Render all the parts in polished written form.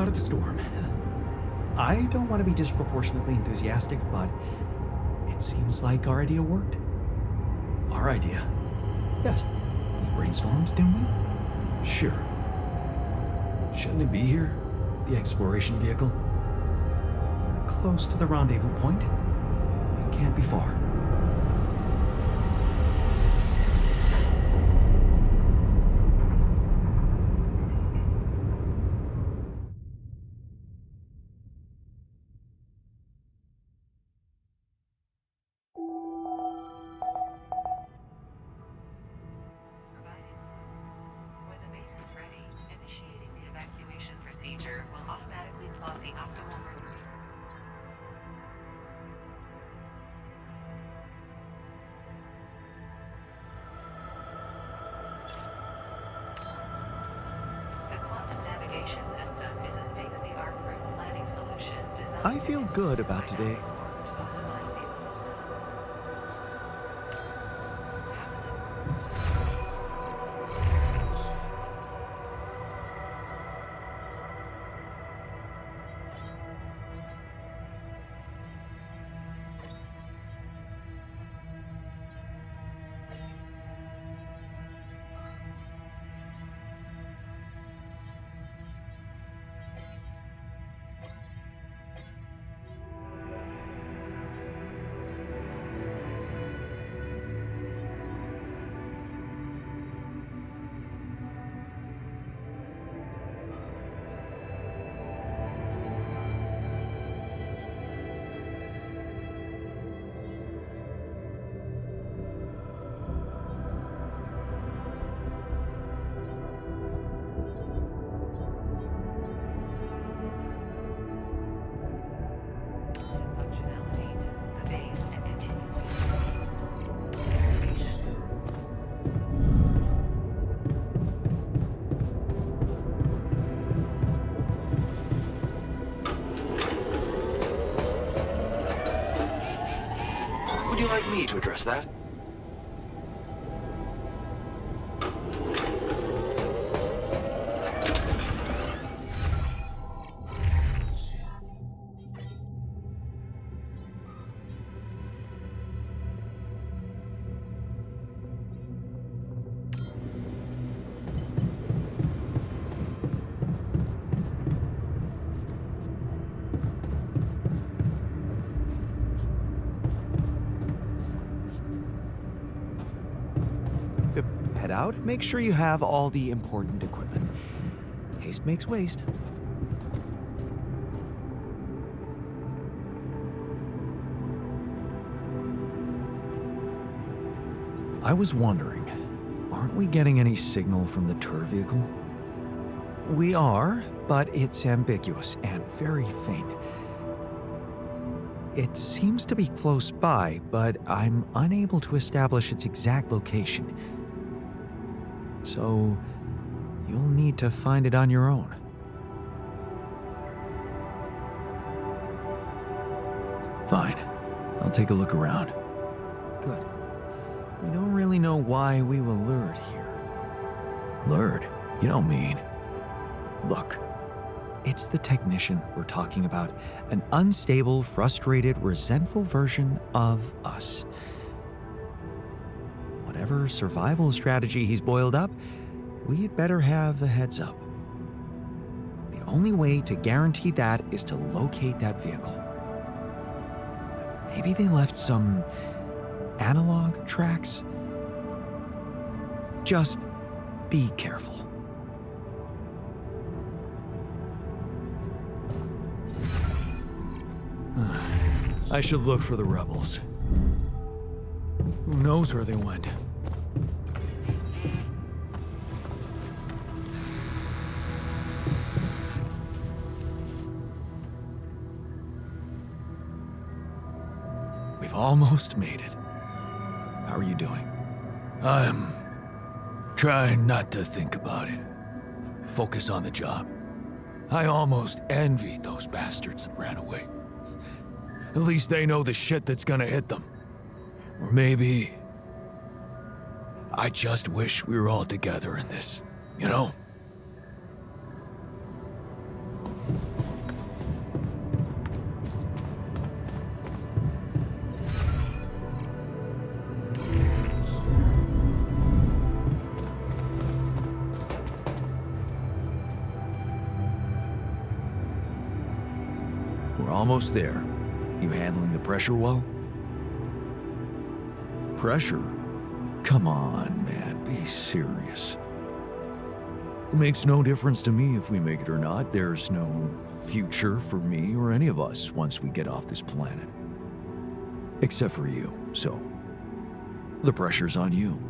out of the storm. I don't want to be disproportionately enthusiastic, but it seems like our idea worked. Our idea? Yes. We brainstormed, didn't we? Sure. Shouldn't it be here? The exploration vehicle? We're close to the rendezvous point. It can't be far. I feel good about today. Would you like me to address that? Head out, make sure you have all the important equipment. Haste makes waste. I was wondering, aren't we getting any signal from the tour vehicle? We are, but it's ambiguous and very faint. It seems to be close by, but I'm unable to establish its exact location. So, you'll need to find it on your own. Fine. I'll take a look around. Good. We don't really know why we were lured here. Lured? You don't mean... Look. It's the technician we're talking about. An unstable, frustrated, resentful version of us. Whatever survival strategy he's boiled up, we'd better have a heads up. The only way to guarantee that is to locate that vehicle. Maybe they left some analog tracks? Just be careful. I should look for the rebels. Who knows where they went? We've almost made it. How are you doing? I'm trying not to think about it. Focus on the job. I almost envy those bastards that ran away. At least they know the shit that's gonna hit them. Or maybe... I just wish we were all together in this, you know? We're almost there. You handling the pressure well? Pressure? Come on, man, be serious. It makes no difference to me if we make it or not. There's no future for me or any of us once we get off this planet. Except for you, so the pressure's on you.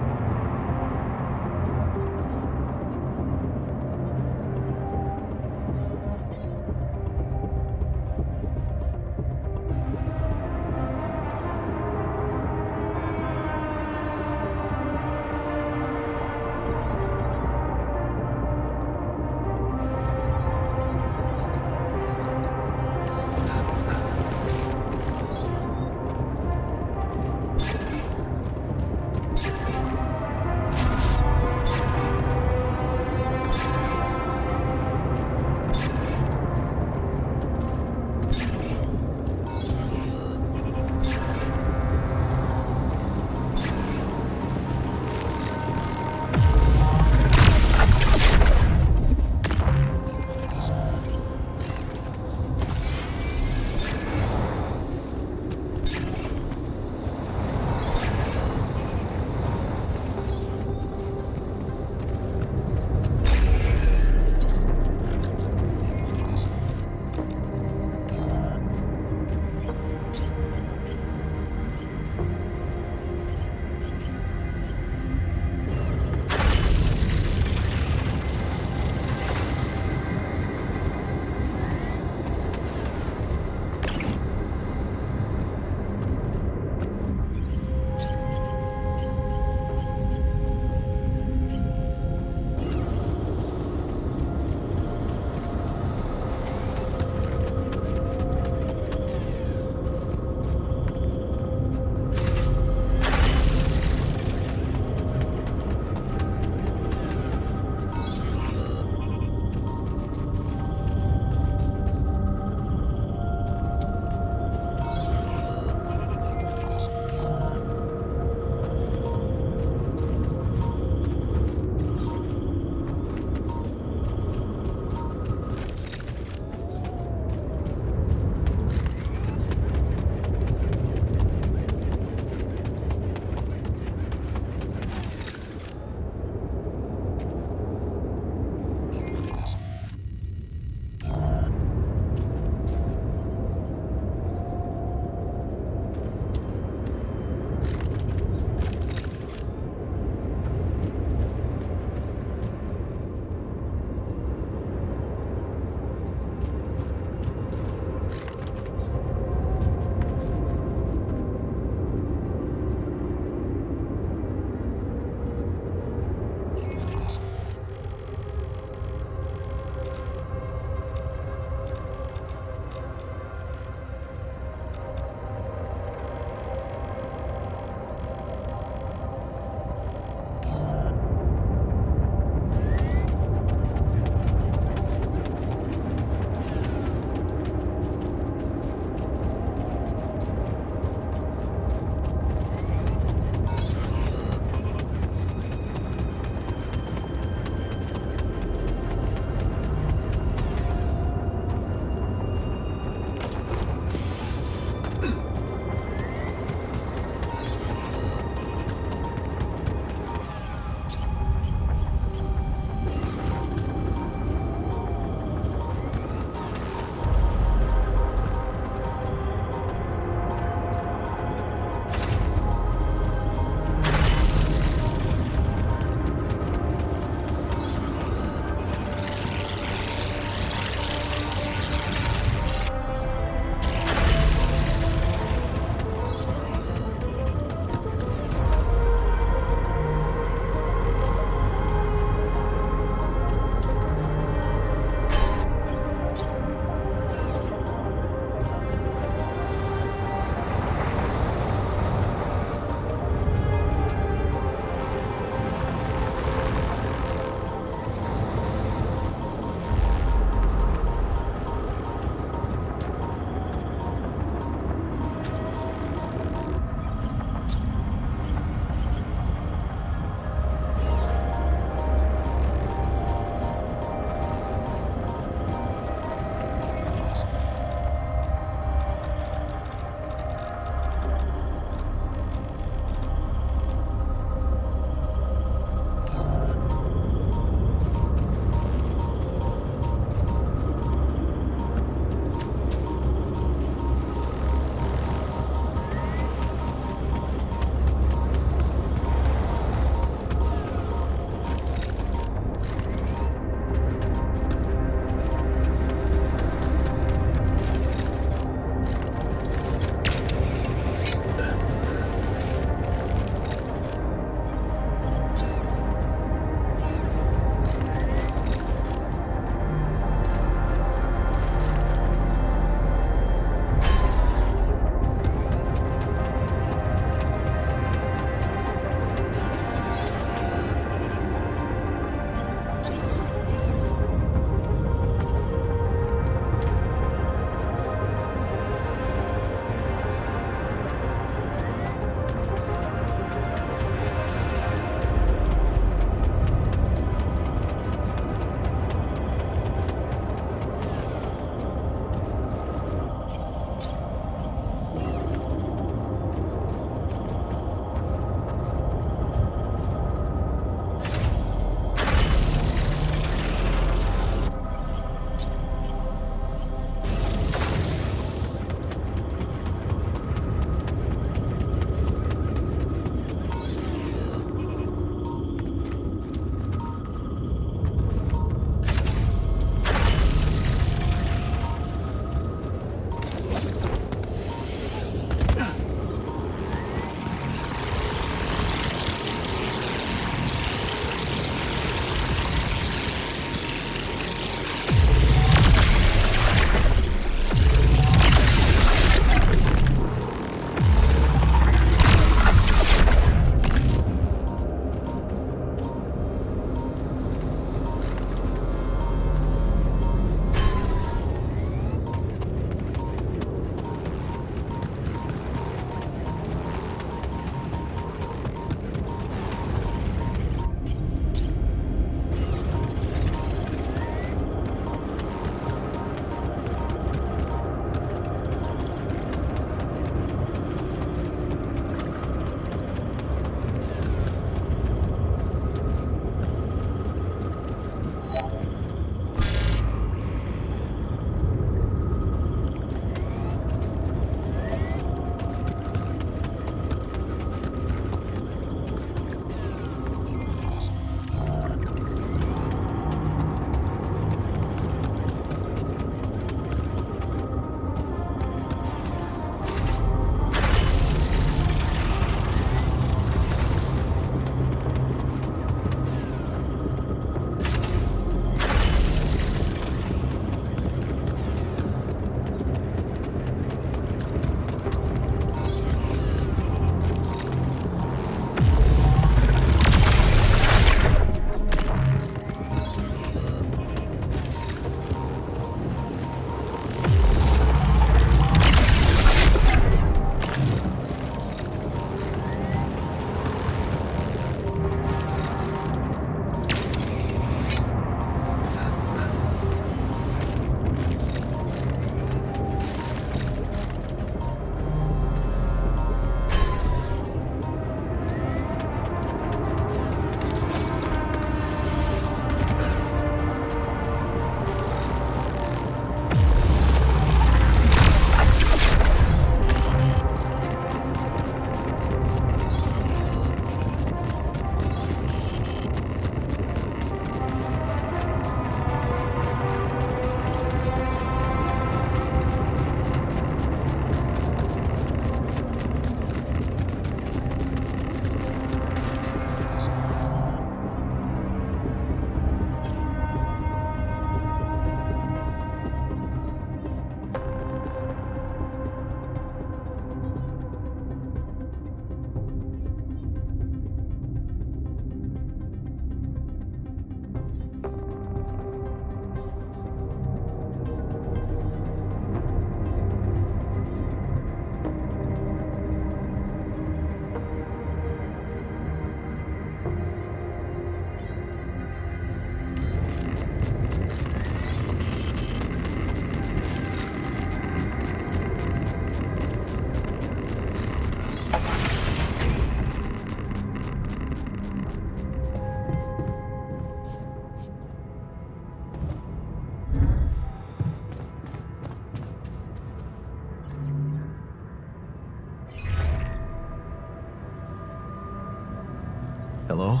Hello?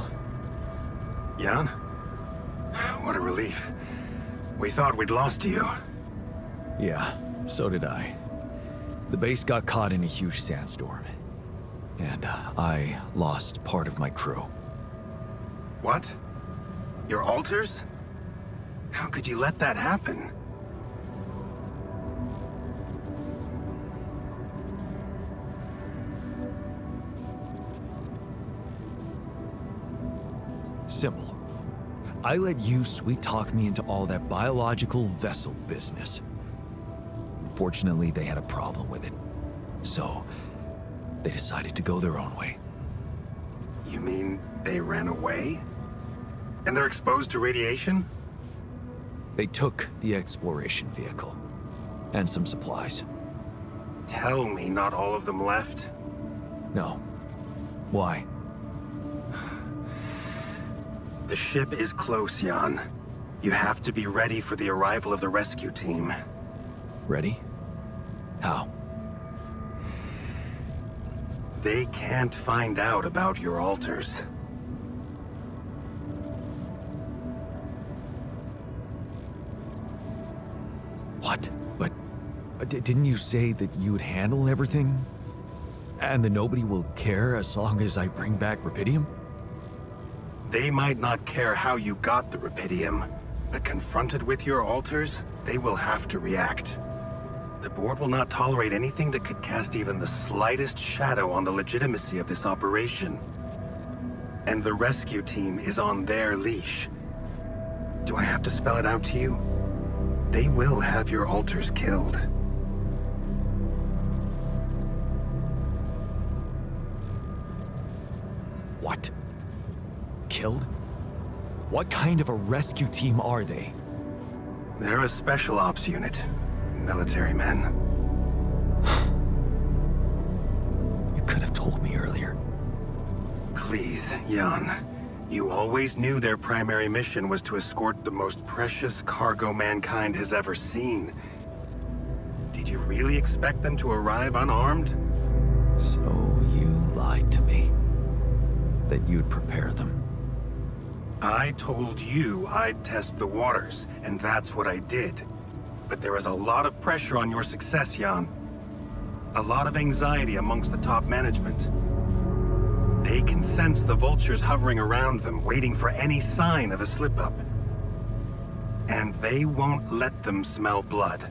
Jan? What a relief. We thought we'd lost you. Yeah, so did I. The base got caught in a huge sandstorm. And I lost part of my crew. What? Your altars? How could you let that happen? Simple. I let you sweet-talk me into all that biological vessel business. Fortunately, they had a problem with it. So, they decided to go their own way. You mean they ran away? And they're exposed to radiation? They took the exploration vehicle. And some supplies. Tell me not all of them left? No. Why? The ship is close, Jan. You have to be ready for the arrival of the rescue team. Ready? How? They can't find out about your altars. What? But didn't you say that you'd handle everything? And that nobody will care as long as I bring back Rapidium? They might not care how you got the Rapidium, but confronted with your altars, they will have to react. The board will not tolerate anything that could cast even the slightest shadow on the legitimacy of this operation. And the rescue team is on their leash. Do I have to spell it out to you? They will have your altars killed. What? Killed? What kind of a rescue team are they? They're a special ops unit. Military men. You could have told me earlier. Please, Jan. You always knew their primary mission was to escort the most precious cargo mankind has ever seen. Did you really expect them to arrive unarmed? So you lied to me. That you'd prepare them. I told you I'd test the waters, and that's what I did. But there is a lot of pressure on your success, Jan. A lot of anxiety amongst the top management. They can sense the vultures hovering around them, waiting for any sign of a slip-up. And they won't let them smell blood.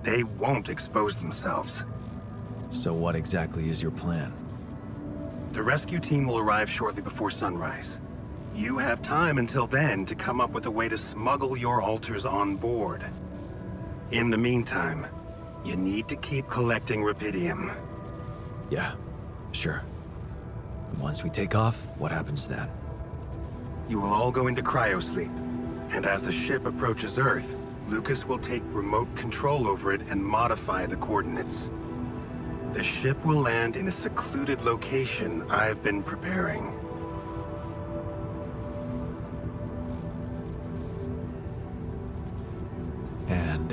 They won't expose themselves. So what exactly is your plan? The rescue team will arrive shortly before sunrise. You have time until then to come up with a way to smuggle your altars on board. In the meantime, you need to keep collecting Rapidium. Yeah, sure. Once we take off, what happens then? You will all go into cryosleep, and as the ship approaches Earth, Lucas will take remote control over it and modify the coordinates. The ship will land in a secluded location I've been preparing. And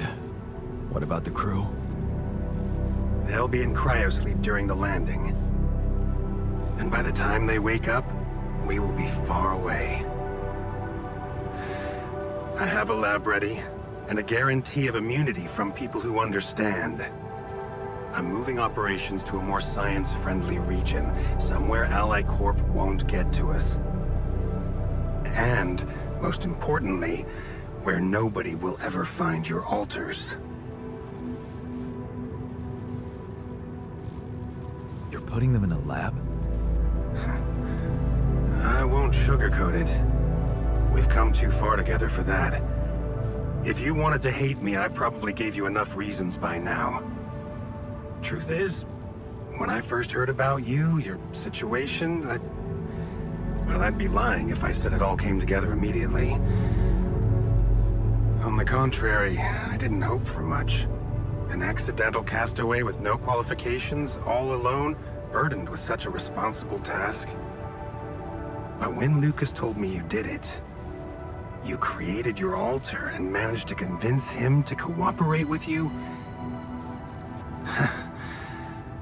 what about the crew? They'll be in cryosleep during the landing. And by the time they wake up, we will be far away. I have a lab ready, and a guarantee of immunity from people who understand. I'm moving operations to a more science-friendly region, somewhere Ally Corp won't get to us. And, most importantly, where nobody will ever find your altars. You're putting them in a lab? I won't sugarcoat it. We've come too far together for that. If you wanted to hate me, I probably gave you enough reasons by now. Truth is, when I first heard about you, your situation, I'd be lying if I said it all came together immediately. On the contrary, I didn't hope for much. An accidental castaway with no qualifications, all alone, burdened with such a responsible task. But when Lucas told me you did it, you created your altar and managed to convince him to cooperate with you,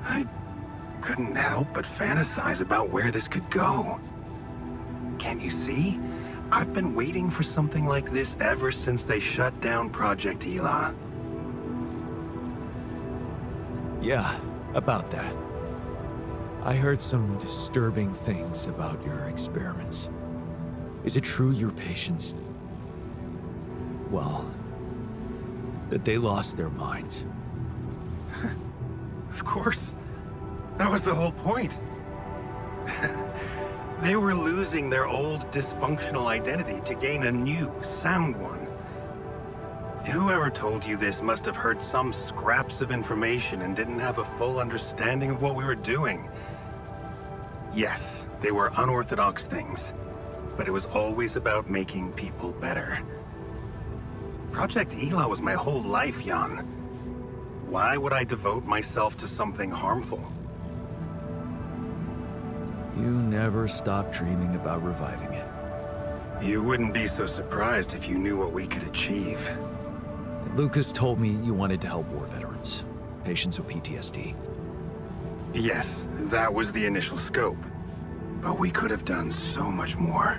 I couldn't help but fantasize about where this could go. Can't you see? I've been waiting for something like this ever since they shut down Project Ela. Yeah, about that. I heard some disturbing things about your experiments. Is it true your patients... well, that they lost their minds? Of course. That was the whole point. They were losing their old dysfunctional identity to gain a new, sound one. Whoever told you this must have heard some scraps of information and didn't have a full understanding of what we were doing. Yes, they were unorthodox things, but it was always about making people better. Project Ela was my whole life, Jan. Why would I devote myself to something harmful? You never stopped dreaming about reviving it. You wouldn't be so surprised if you knew what we could achieve. Lucas told me you wanted to help war veterans, patients with PTSD. Yes, that was the initial scope. But we could have done so much more.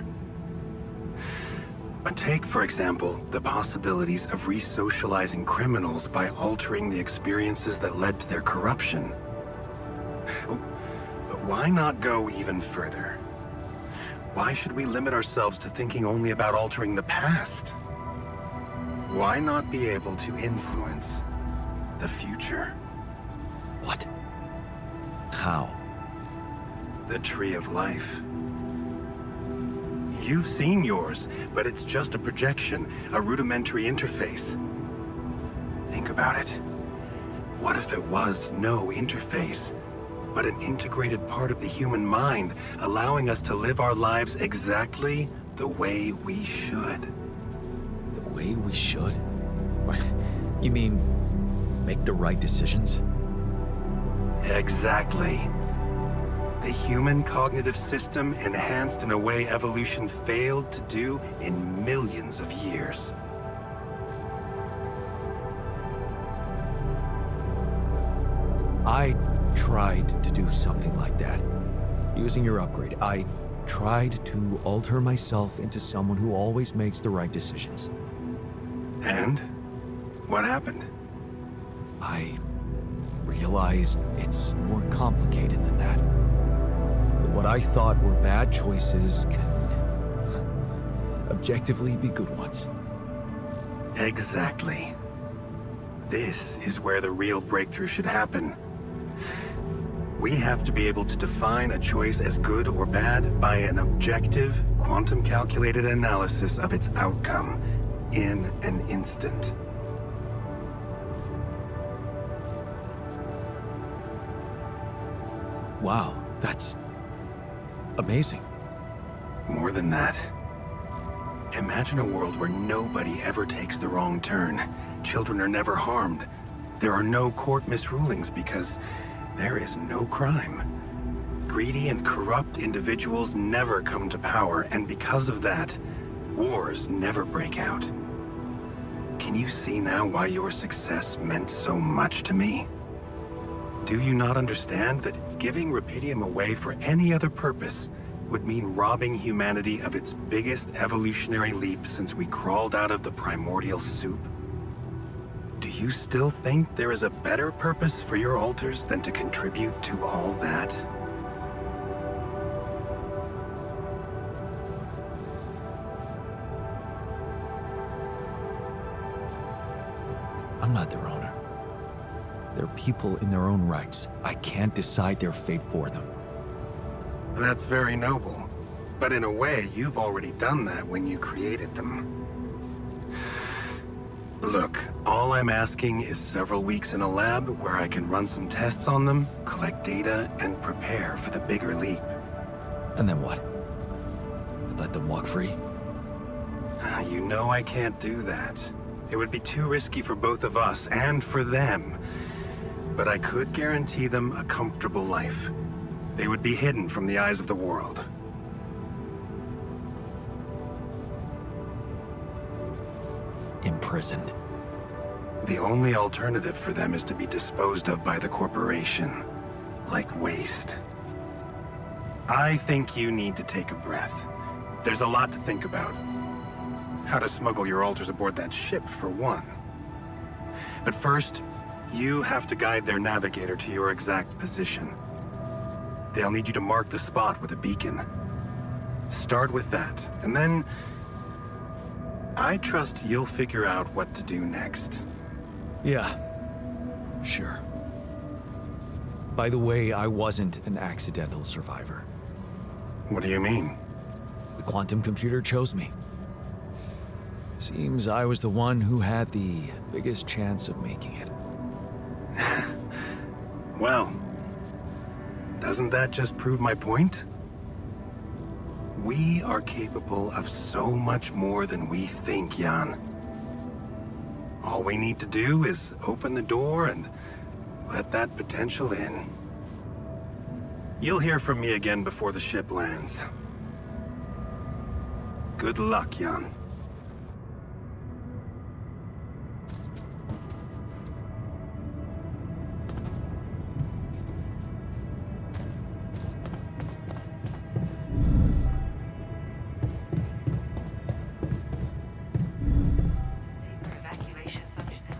But take, for example, the possibilities of re-socializing criminals by altering the experiences that led to their corruption. But why not go even further? Why should we limit ourselves to thinking only about altering the past? Why not be able to influence the future? What? How? The Tree of Life. You've seen yours, but it's just a projection, a rudimentary interface. Think about it. What if it was no interface, but an integrated part of the human mind, allowing us to live our lives exactly the way we should? The way we should? What? You mean, make the right decisions? Exactly. The human cognitive system enhanced in a way evolution failed to do in millions of years. I tried to do something like that. Using your upgrade, I tried to alter myself into someone who always makes the right decisions. And? What happened? I realized it's more complicated than that. What I thought were bad choices can objectively be good ones. Exactly. This is where the real breakthrough should happen. We have to be able to define a choice as good or bad by an objective, quantum-calculated analysis of its outcome in an instant. Wow, that's amazing. More than that. Imagine a world where nobody ever takes the wrong turn. Children are never harmed. There are no court misrulings because there is no crime. Greedy and corrupt individuals never come to power, and because of that, wars never break out. Can you see now why your success meant so much to me? Do you not understand that giving Rapidium away for any other purpose would mean robbing humanity of its biggest evolutionary leap since we crawled out of the primordial soup? Do you still think there is a better purpose for your altars than to contribute to all that? I'm not their owner. They're people in their own rights. I can't decide their fate for them. That's very noble. But in a way, you've already done that when you created them. Look, all I'm asking is several weeks in a lab where I can run some tests on them, collect data, and prepare for the bigger leap. And then what? Let them walk free? You know I can't do that. It would be too risky for both of us and for them. But I could guarantee them a comfortable life. They would be hidden from the eyes of the world. Imprisoned. The only alternative for them is to be disposed of by the corporation, like waste. I think you need to take a breath. There's a lot to think about. How to smuggle your altars aboard that ship, for one. But first, you have to guide their navigator to your exact position. They'll need you to mark the spot with a beacon. Start with that, and then I trust you'll figure out what to do next. Yeah, sure. By the way, I wasn't an accidental survivor. What do you mean? The quantum computer chose me. Seems I was the one who had the biggest chance of making it. Well, doesn't that just prove my point? We are capable of so much more than we think, Jan. All we need to do is open the door and let that potential in. You'll hear from me again before the ship lands. Good luck, Jan. Evacuation functioning.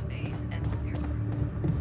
Base and clear.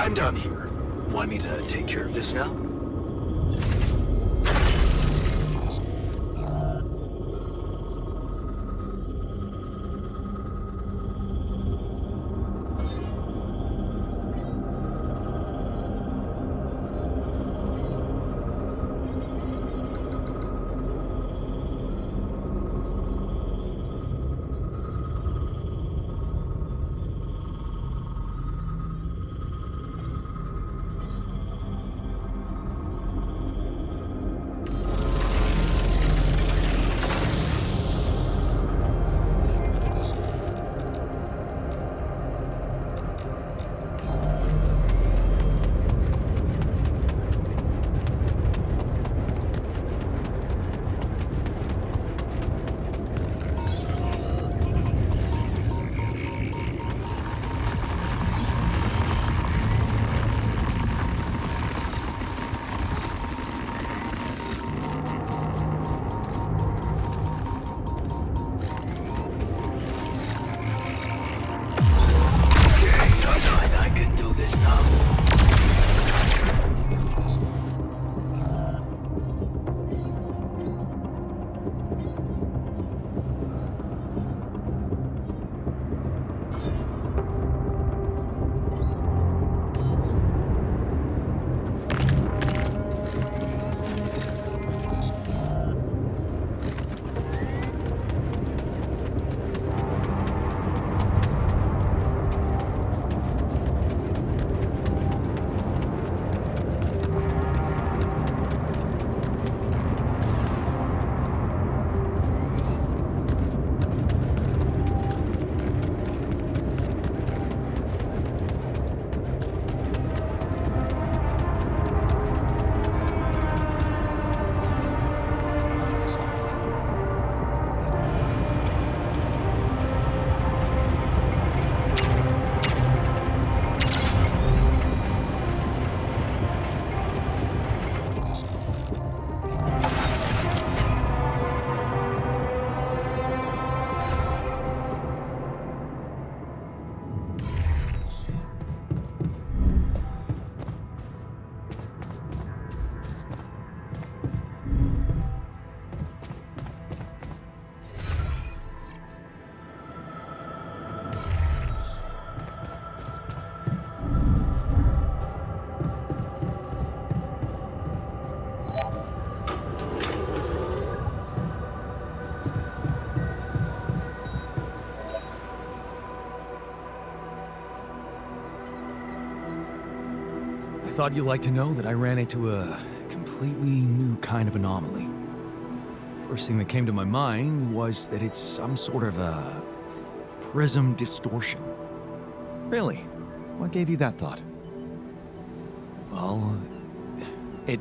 I'm done here. Want me to take care of this now? I can do this now. Thought you'd like to know that I ran into a completely new kind of anomaly. First thing that came to my mind was that it's some sort of a prism distortion. Really? What gave you that thought? Well, it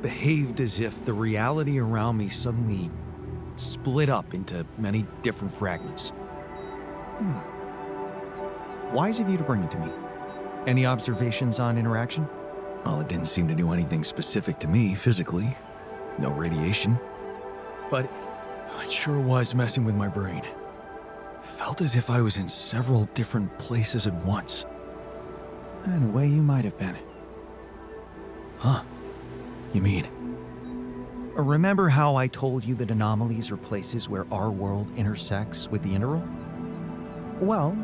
behaved as if the reality around me suddenly split up into many different fragments. Wise of you to bring it to me. Any observations on interaction? Well, it didn't seem to do anything specific to me physically. No radiation. But it sure was messing with my brain. Felt as if I was in several different places at once. In a way, you might have been. Huh? You mean? Remember how I told you that anomalies are places where our world intersects with the integral? Well,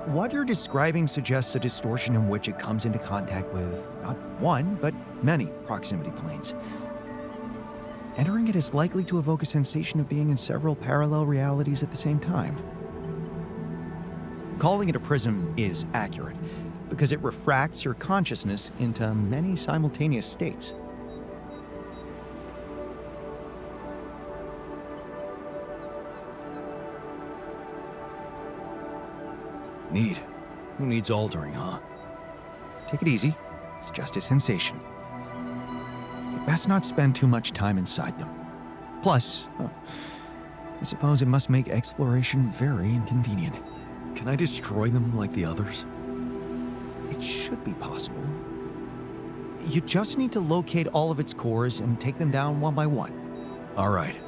what you're describing suggests a distortion in which it comes into contact with not one, but many proximity planes. Entering it is likely to evoke a sensation of being in several parallel realities at the same time. Calling it a prism is accurate, because it refracts your consciousness into many simultaneous states. Neat. Who needs altering, huh? Take it easy. It's just a sensation. You'd best not spend too much time inside them. Plus, I suppose it must make exploration very inconvenient. Can I destroy them like the others? It should be possible. You just need to locate all of its cores and take them down one by one. All right.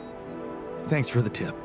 Thanks for the tip.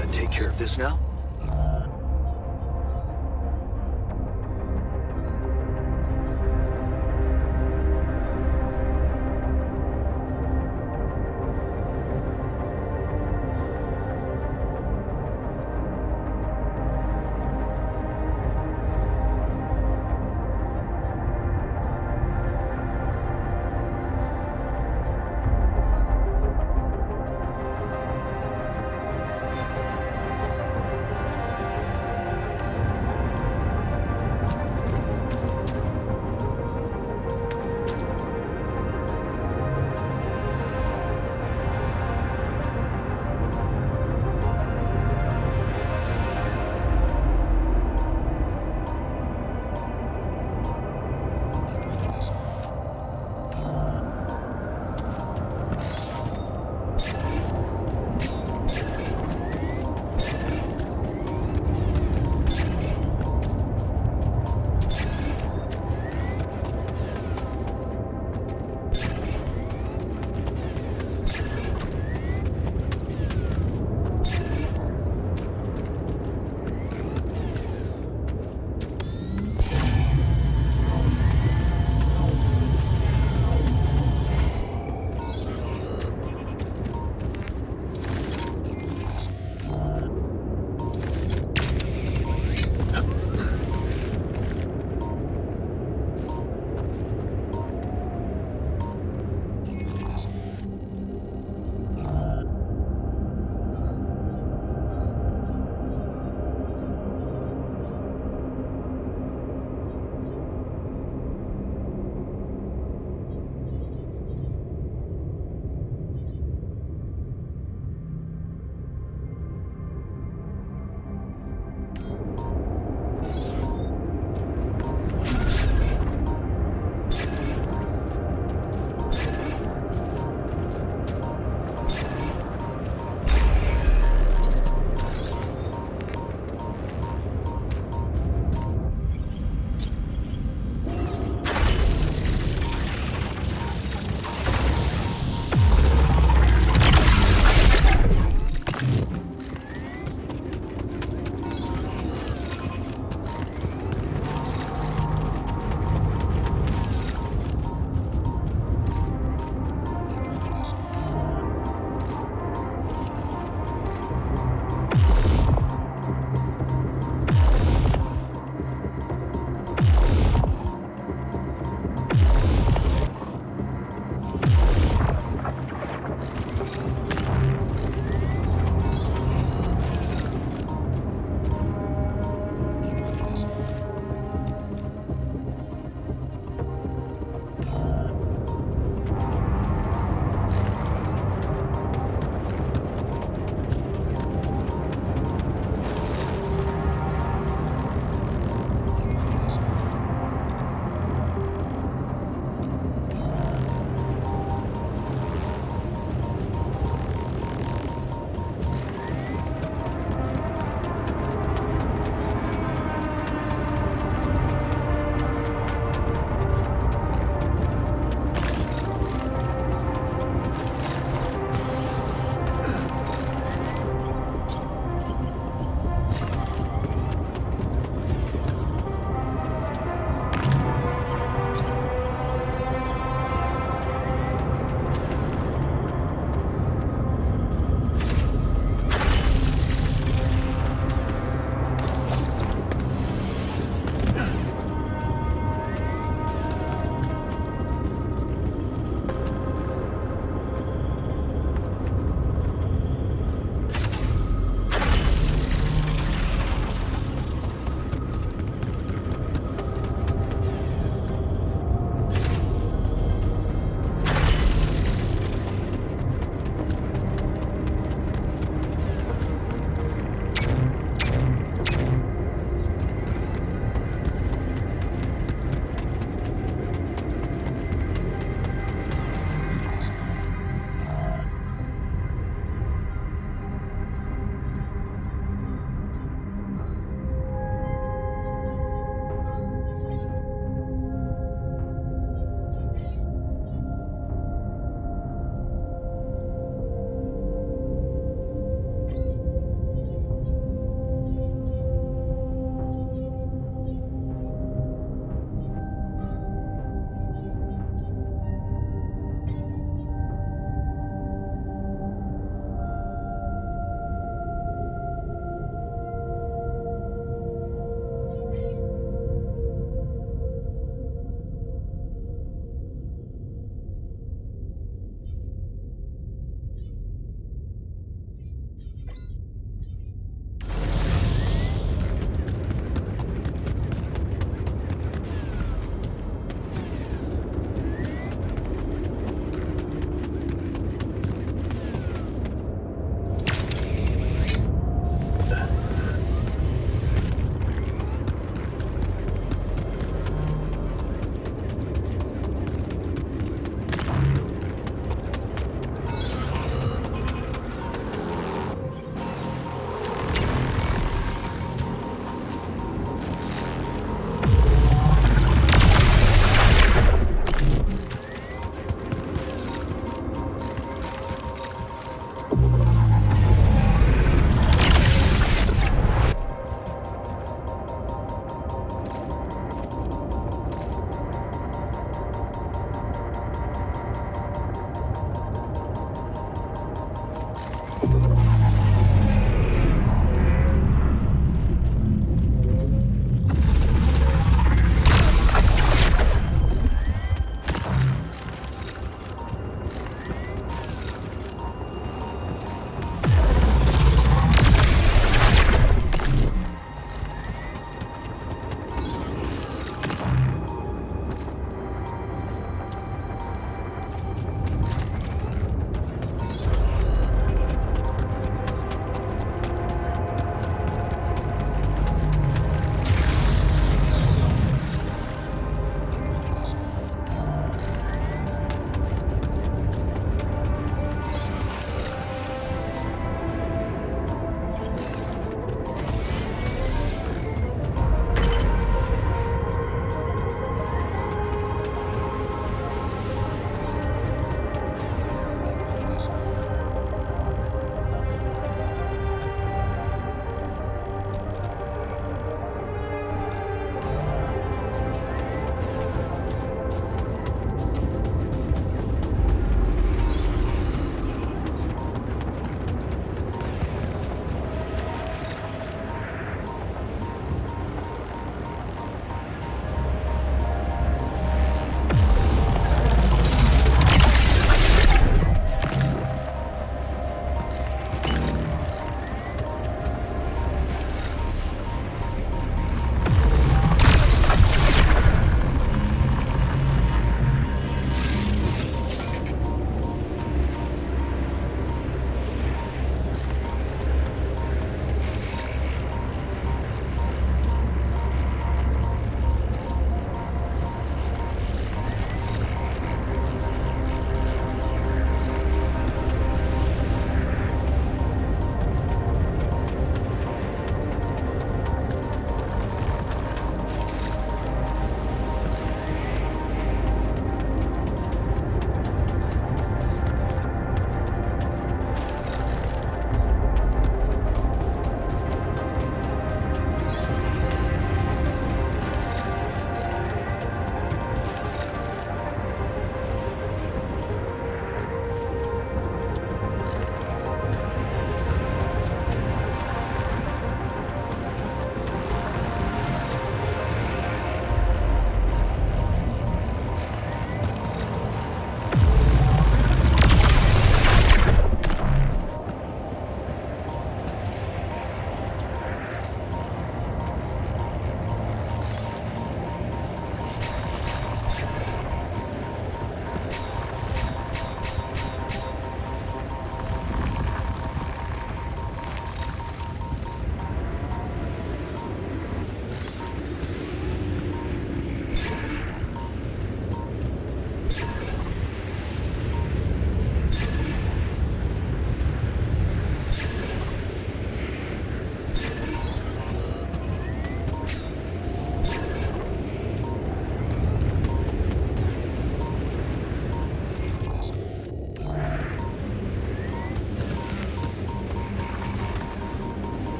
to take care of this now?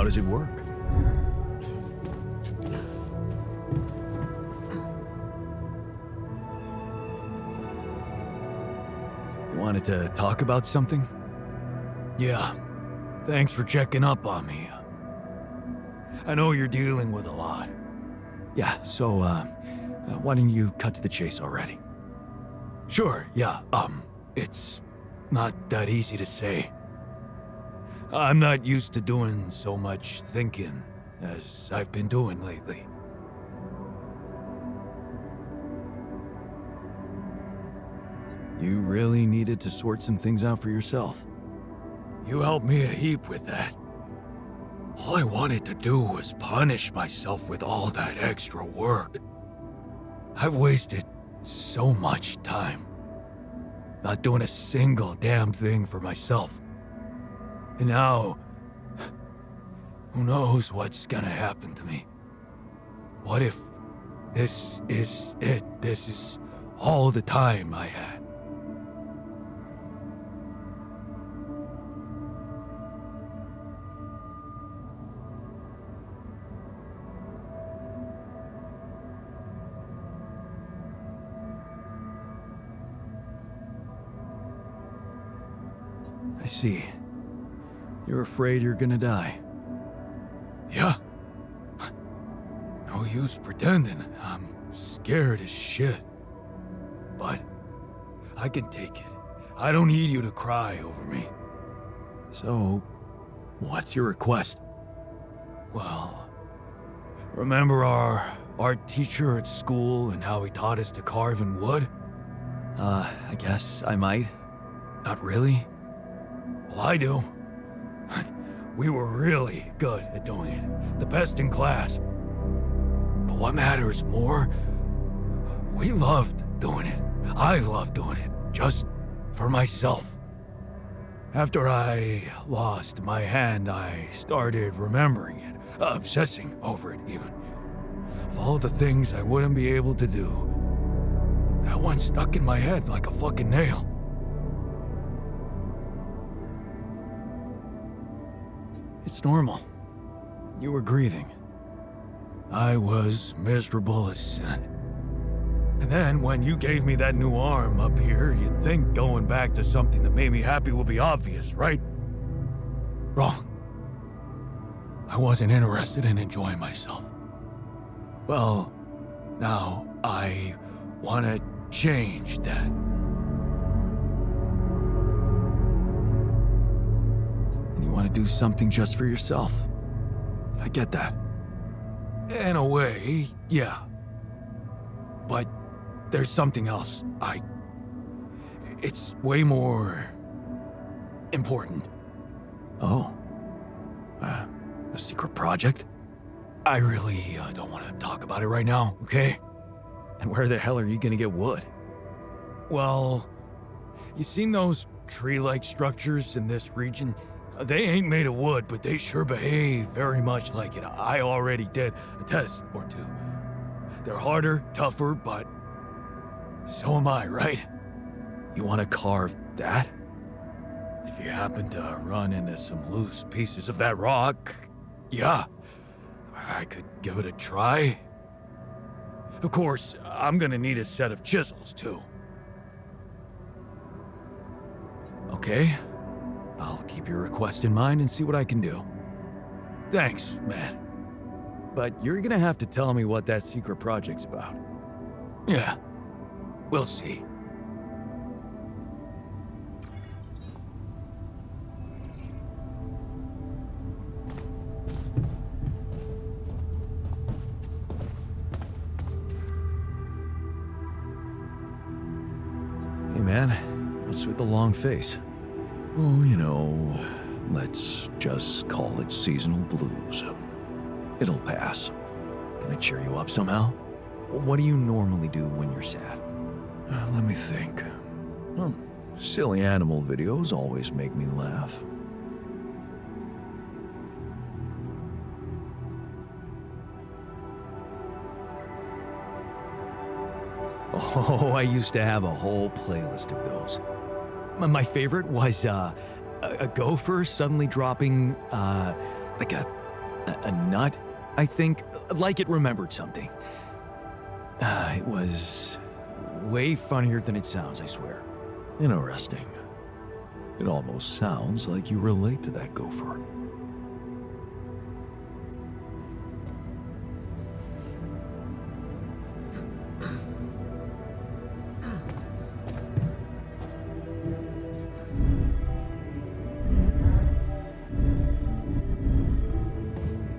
how does it work? You wanted to talk about something? Yeah. Thanks for checking up on me. I know you're dealing with a lot. Yeah, so, why don't you cut to the chase already? Sure, yeah, it's not that easy to say. I'm not used to doing so much thinking as I've been doing lately. You really needed to sort some things out for yourself. You helped me a heap with that. All I wanted to do was punish myself with all that extra work. I've wasted so much time, not doing a single damn thing for myself. And now, who knows what's gonna happen to me? What if this is it? This is all the time I had. I see. You're afraid you're gonna die. Yeah. No use pretending. I'm scared as shit. But I can take it. I don't need you to cry over me. So, what's your request? Well, remember our art teacher at school and how he taught us to carve in wood? I guess I might. Not really? Well, I do. We were really good at doing it. The best in class. But what matters more, we loved doing it. I loved doing it, just for myself. After I lost my hand, I started remembering it, obsessing over it even. Of all the things I wouldn't be able to do, that one stuck in my head like a fucking nail. It's normal. You were grieving. I was miserable as sin. And then when you gave me that new arm up here, you'd think going back to something that made me happy would be obvious, right? Wrong. I wasn't interested in enjoying myself. Well, now I want to change that. You want to do something just for yourself. I get that. In a way, yeah. But there's something else. It's way more important. Oh. A secret project? I really don't want to talk about it right now, okay? And where the hell are you gonna get wood? Well, you seen those tree-like structures in this region? They ain't made of wood, but they sure behave very much like it. I already did a test or two. They're harder, tougher, but so am I, right? You want to carve that? If you happen to run into some loose pieces of that rock, yeah, I could give it a try. Of course, I'm gonna need a set of chisels, too. Okay. I'll keep your request in mind and see what I can do. Thanks, man. But you're gonna have to tell me what that secret project's about. Yeah, we'll see. Hey, man, what's with the long face? Oh, you know, let's just call it seasonal blues. It'll pass. Can I cheer you up somehow? What do you normally do when you're sad? Let me think. Silly animal videos always make me laugh. Oh, I used to have a whole playlist of those. My favorite was a gopher suddenly dropping like a A nut, I think, like it remembered something. It was way funnier than it sounds, I swear. Interesting. It almost sounds like you relate to that gopher.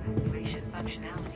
Activation functionality.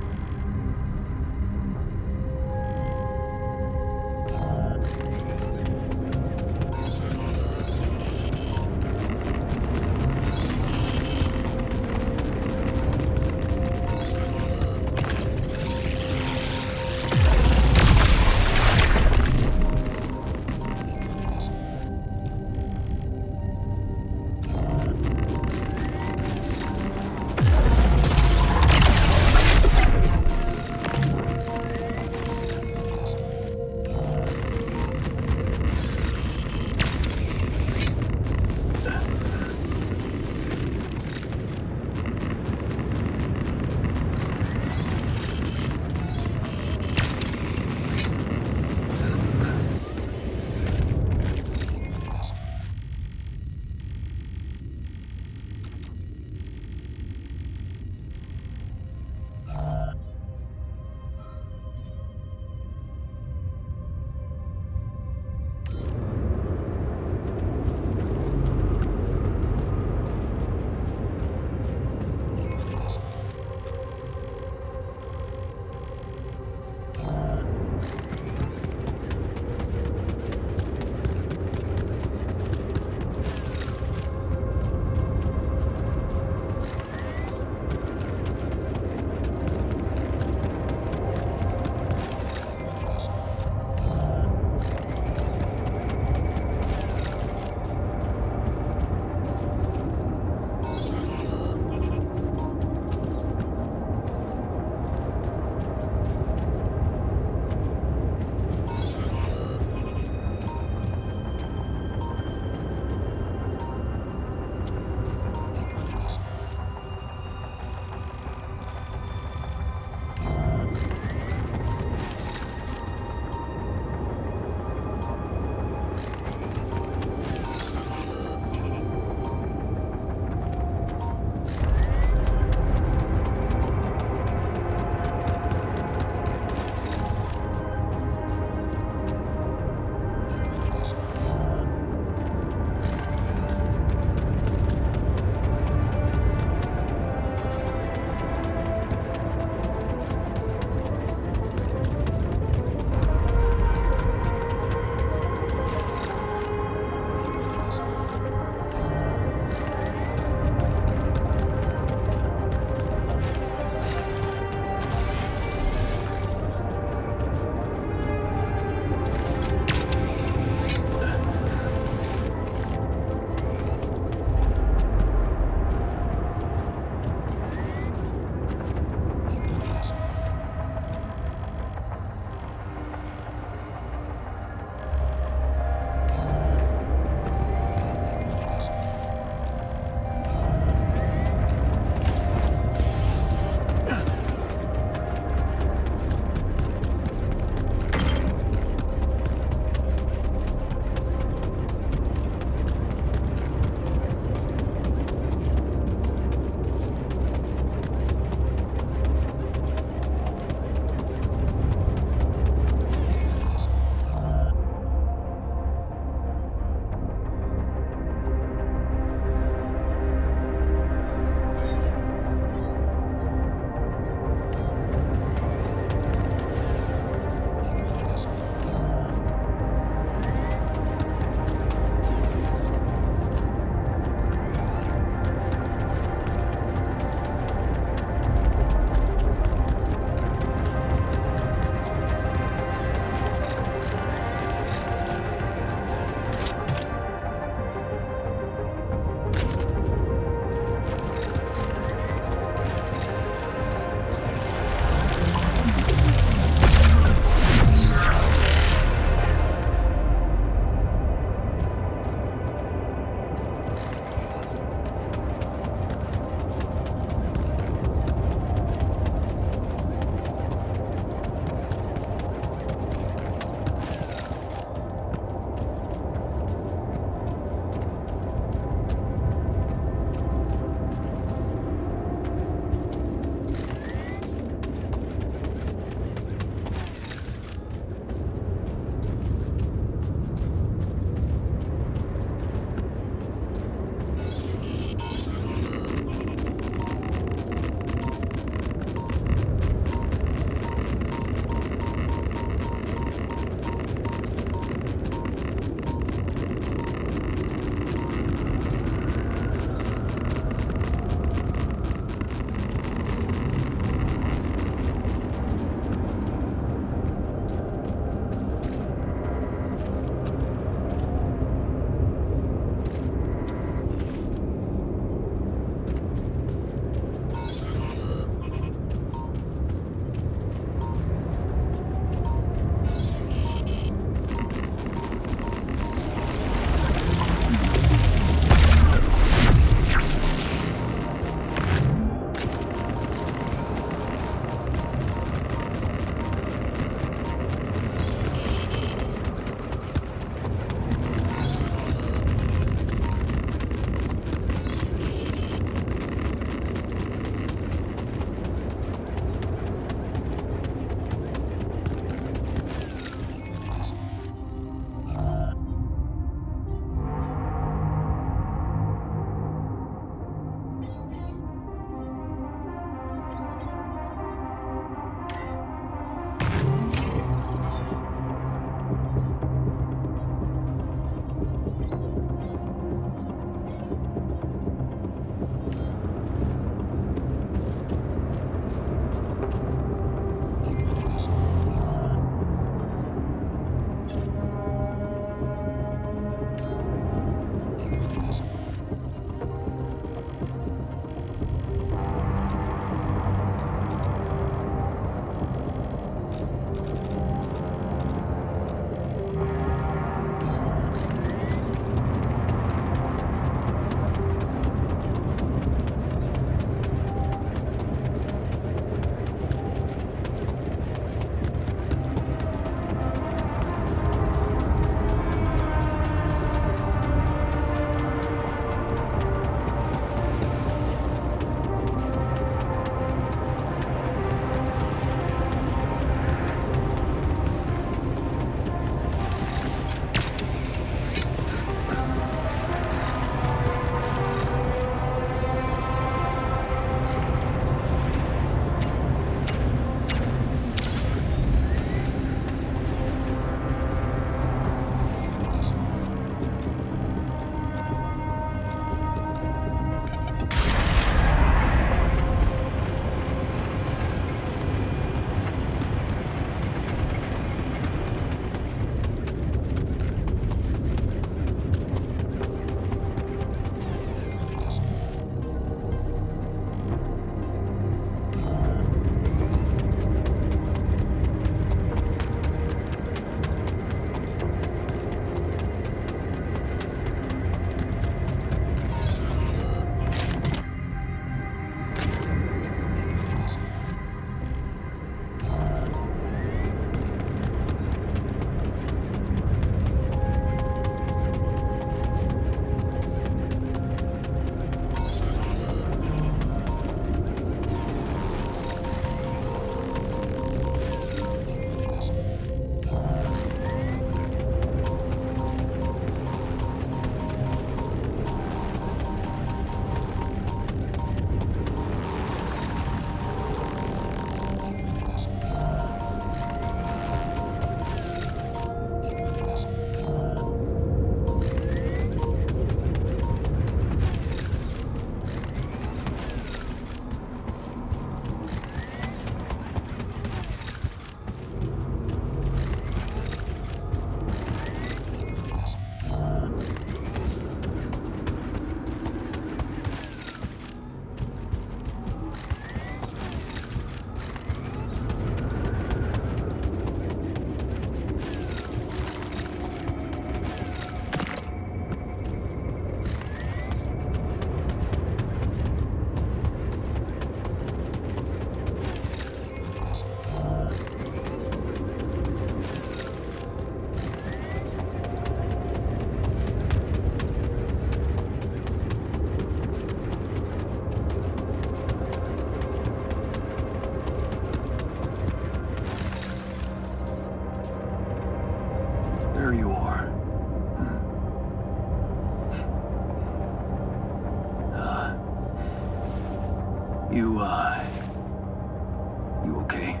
You okay?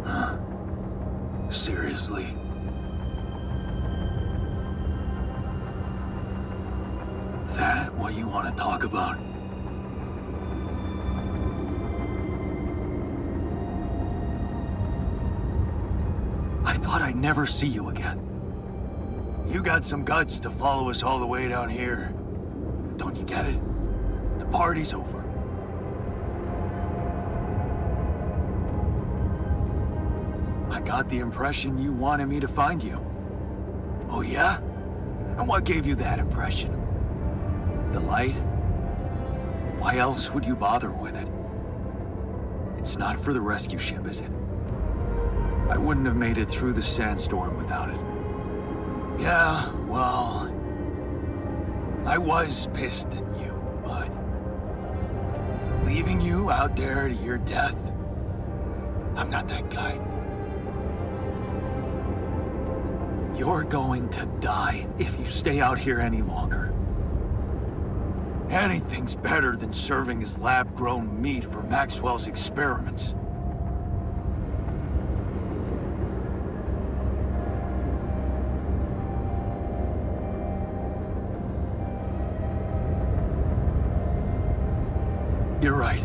Huh? Seriously? That what you want to talk about? I thought I'd never see you again. You got some guts to follow us all the way down here. Don't you get it? The party's over. I got the impression you wanted me to find you. Oh yeah? And what gave you that impression? The light? Why else would you bother with it? It's not for the rescue ship, is it? I wouldn't have made it through the sandstorm without it. Yeah, well... I was pissed at you, but... leaving you out there to your death? I'm not that guy. You're going to die if you stay out here any longer. Anything's better than serving as lab-grown meat for Maxwell's experiments. You're right.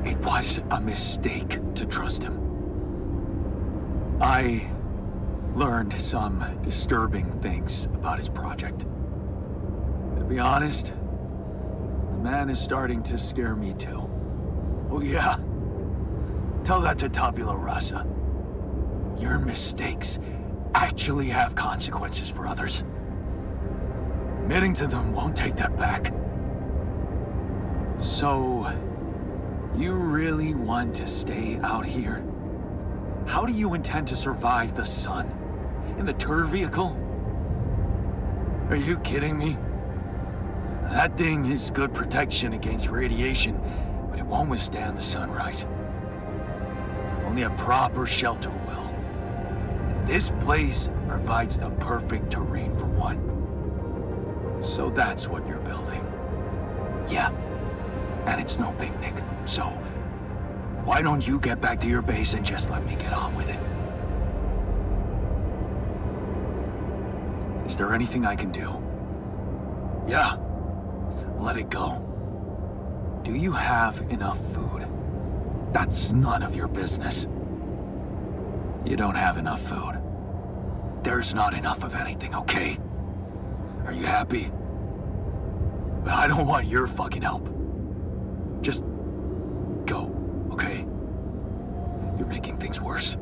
It was a mistake to trust him. I learned some disturbing things about his project. To be honest, the man is starting to scare me too. Oh yeah? Tell that to Tabula Rasa. Your mistakes actually have consequences for others. Admitting to them won't take that back. So, you really want to stay out here? How do you intend to survive the sun? In the tour vehicle? Are you kidding me? That thing is good protection against radiation, but it won't withstand the sunrise. Only a proper shelter will. And this place provides the perfect terrain for one. So that's what you're building. Yeah. And it's no picnic, so why don't you get back to your base and just let me get on with it? Is there anything I can do? Yeah, let it go. Do you have enough food? That's none of your business. You don't have enough food. There's not enough of anything, okay? Are you happy? But I don't want your fucking help. Just go, okay? You're making things worse.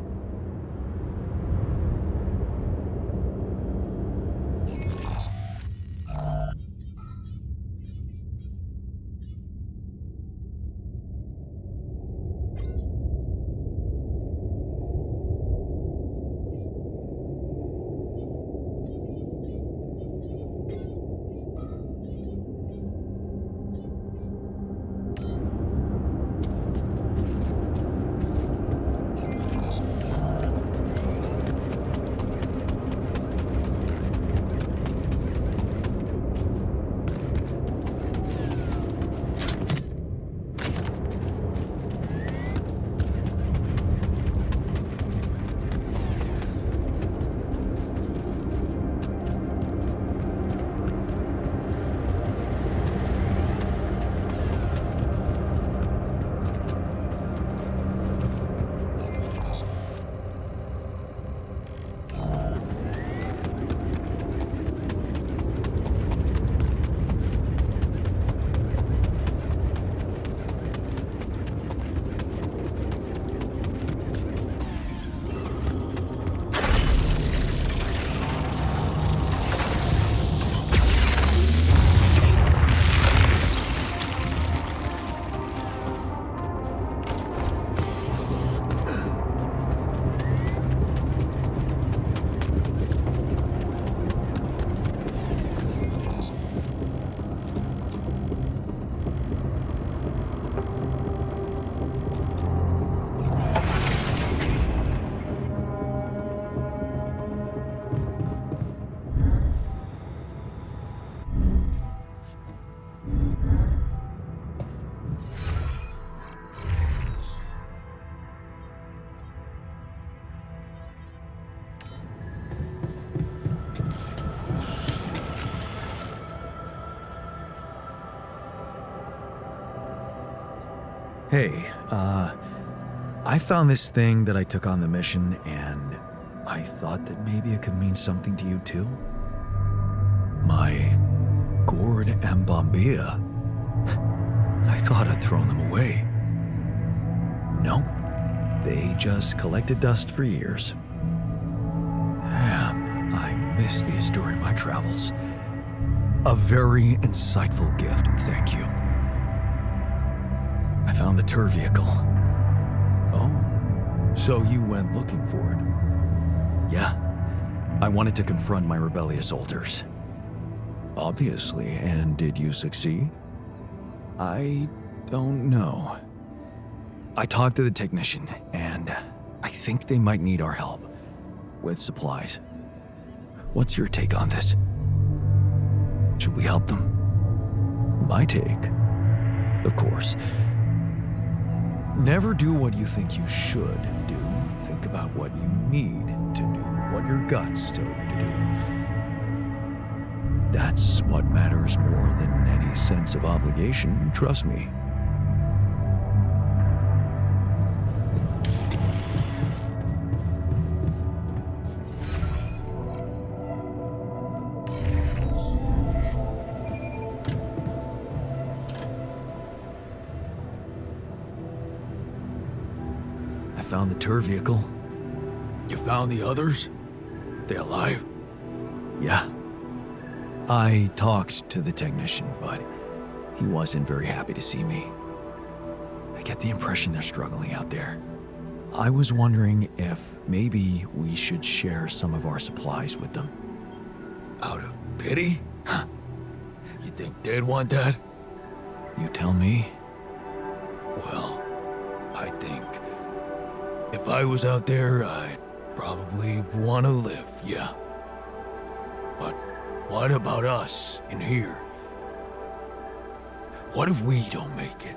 Hey, I found this thing that I took on the mission, and I thought that maybe it could mean something to you too. My gourd and bombilla. I thought I'd thrown them away. No, they just collected dust for years. Damn, I missed these during my travels. A very insightful gift, thank you. I found the tour vehicle. Oh, so you went looking for it? Yeah, I wanted to confront my rebellious alters. Obviously, and did you succeed? I don't know. I talked to the technician, and I think they might need our help with supplies. What's your take on this? Should we help them? My take? Of course. Never do what you think you should do. Think about what you need to do, what your guts tell you to do. That's what matters more than any sense of obligation, trust me. I found the tour vehicle. You found the others? They alive? Yeah. I talked to the technician, but he wasn't very happy to see me. I get the impression they're struggling out there. I was wondering if maybe we should share some of our supplies with them. Out of pity? Huh. You think they'd want that? You tell me. Well, I think if I was out there, I'd probably want to live, yeah. But what about us in here? What if we don't make it?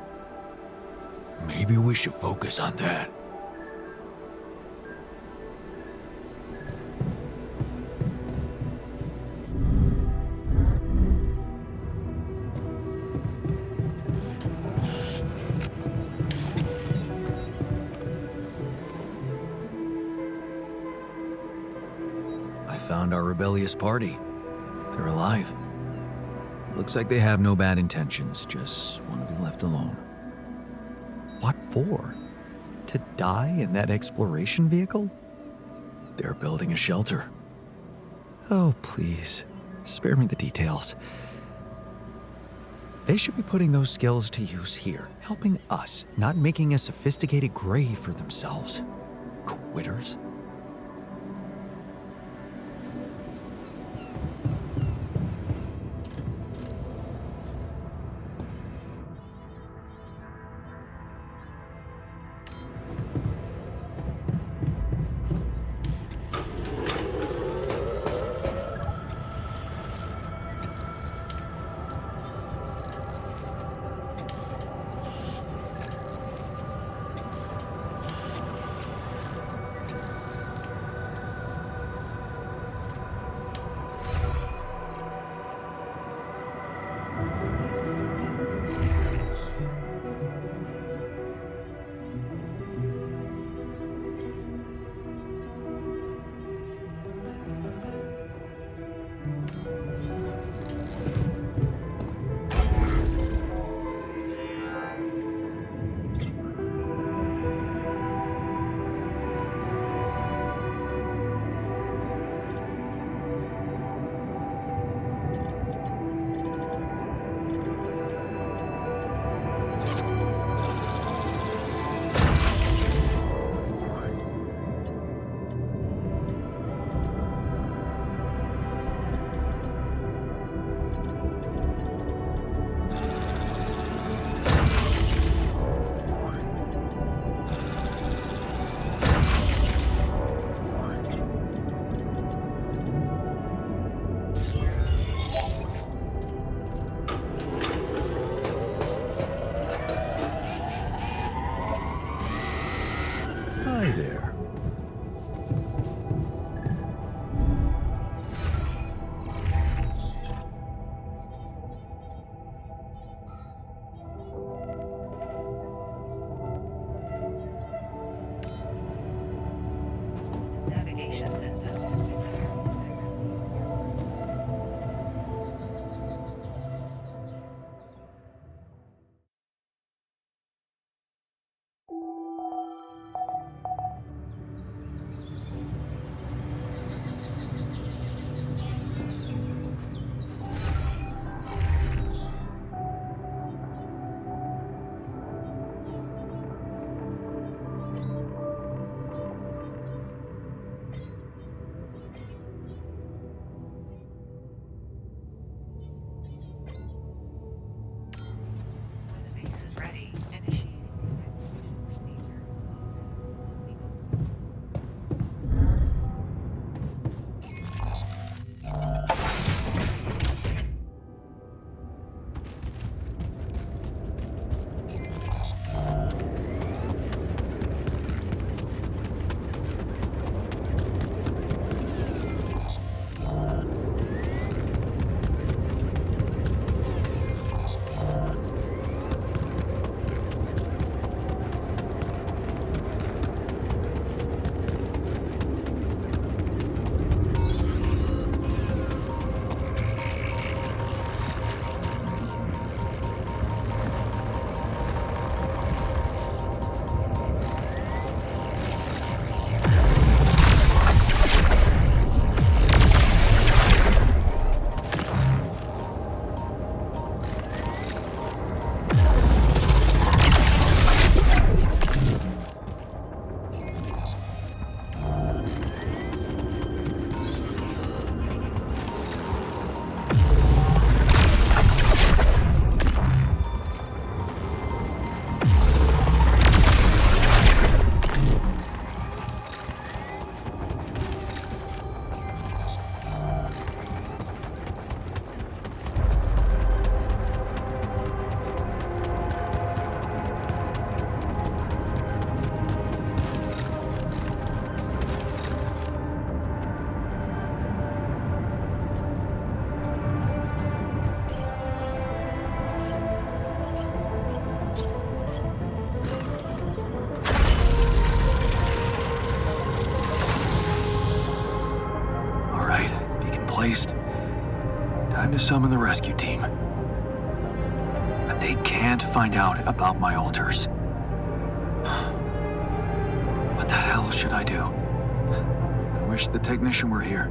Maybe we should focus on that. I found our rebellious party. They're alive. Looks like they have no bad intentions, just want to be left alone. What for? To die in that exploration vehicle? They're building a shelter. Oh, please, spare me the details. They should be putting those skills to use here, helping us, not making a sophisticated grave for themselves. Quitters. to summon the rescue team. But they can't find out about my altars. What the hell should I do? I wish the technician were here.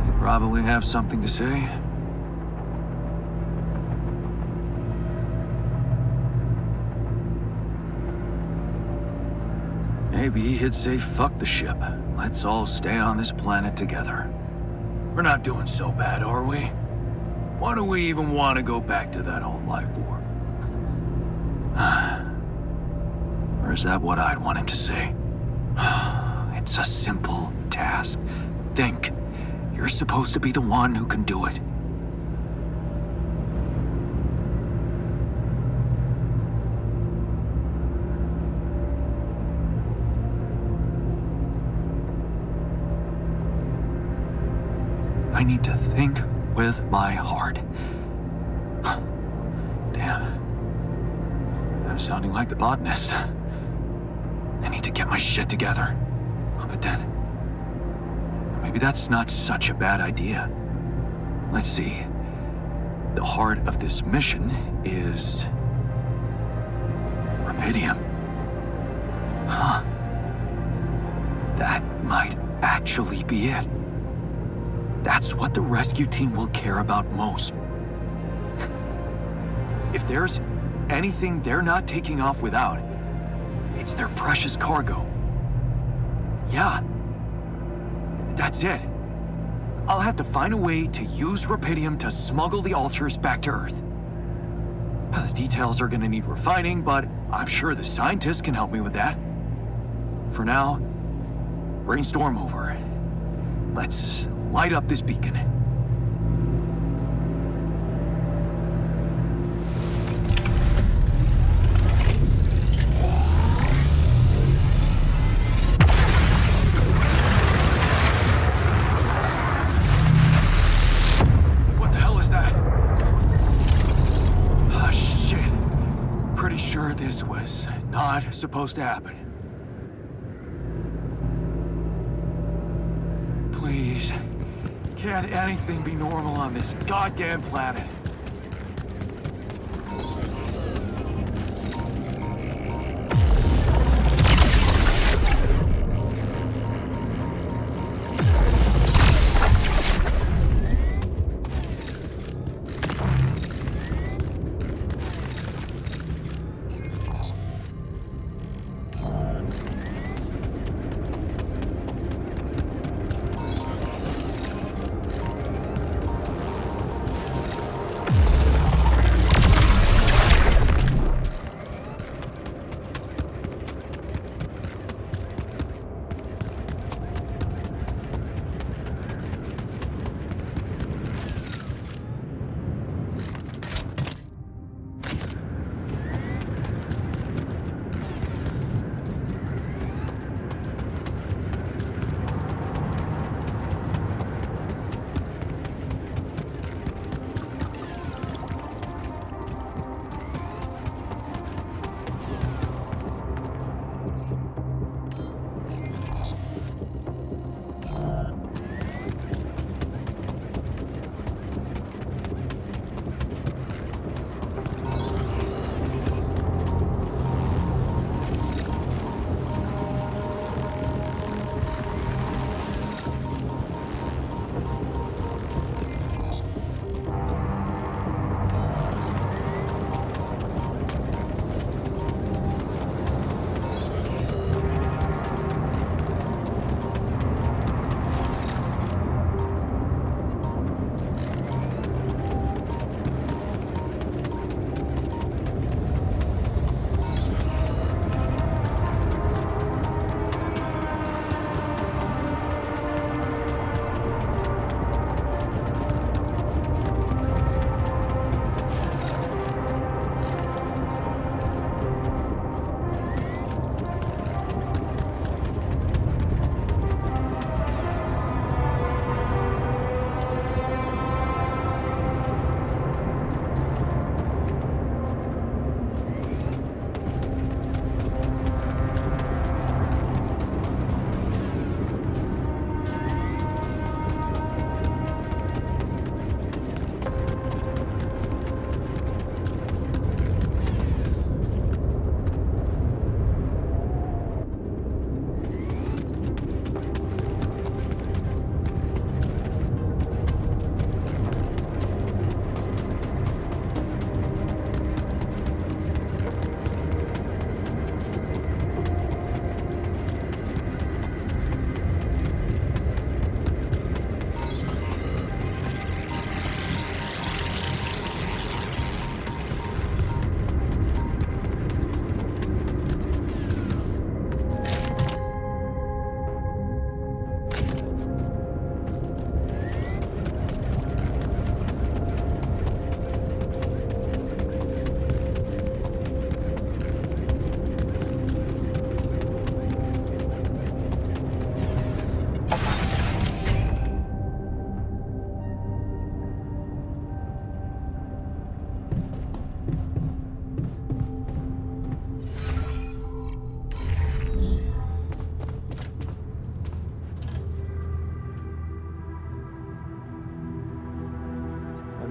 He'd probably have something to say. Maybe he'd say, fuck the ship. Let's all stay on this planet together. We're not doing so bad, are we? Why do we even want to go back to that old life form? Or is that what I'd want him to say? It's a simple task. Think. You're supposed to be the one who can do it. I need to think with my heart. Damn. I'm sounding like the botanist. I need to get my shit together. But then, maybe that's not such a bad idea. Let's see. The heart of this mission is Rapidium. Huh. That might actually be it. That's what the rescue team will care about most. If there's anything they're not taking off without, it's their precious cargo. Yeah. That's it. I'll have to find a way to use Rapidium to smuggle the altars back to Earth. The details are gonna need refining, but I'm sure the scientists can help me with that. For now, brainstorm over. Let's light up this beacon. What the hell is that? Ah, shit. Pretty sure this was not supposed to happen. Please. Can't anything be normal on this goddamn planet?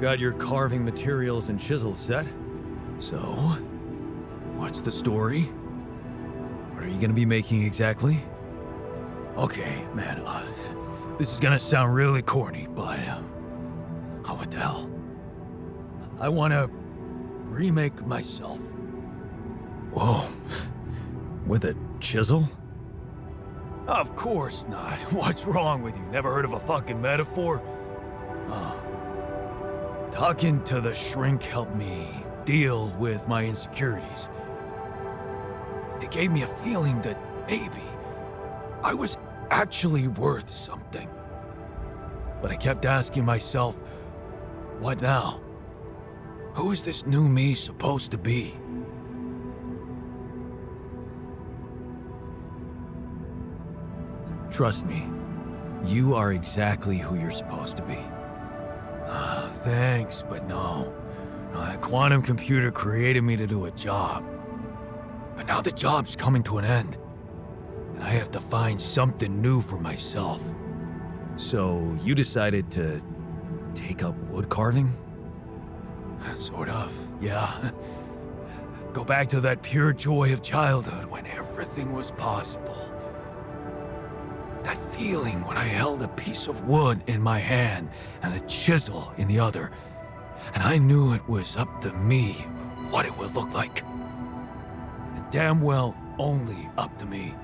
got your carving materials and chisel set. So, what's the story? What are you gonna be making exactly? Okay, man, this is gonna sound really corny, but, oh, what the hell? I wanna remake myself. Whoa, with a chisel? Of course not. What's wrong with you? Never heard of a fucking metaphor? Talking to the shrink helped me deal with my insecurities. It gave me a feeling that maybe I was actually worth something. But I kept asking myself, what now? Who is this new me supposed to be? Trust me, you are exactly who you're supposed to be. Thanks, but no. That quantum computer created me to do a job. But now the job's coming to an end. And I have to find something new for myself. So you decided to take up wood carving? Sort of, yeah. Go back to that pure joy of childhood when everything was possible. That feeling when I held a piece of wood in my hand and a chisel in the other, and I knew it was up to me what it would look like. And damn well only up to me.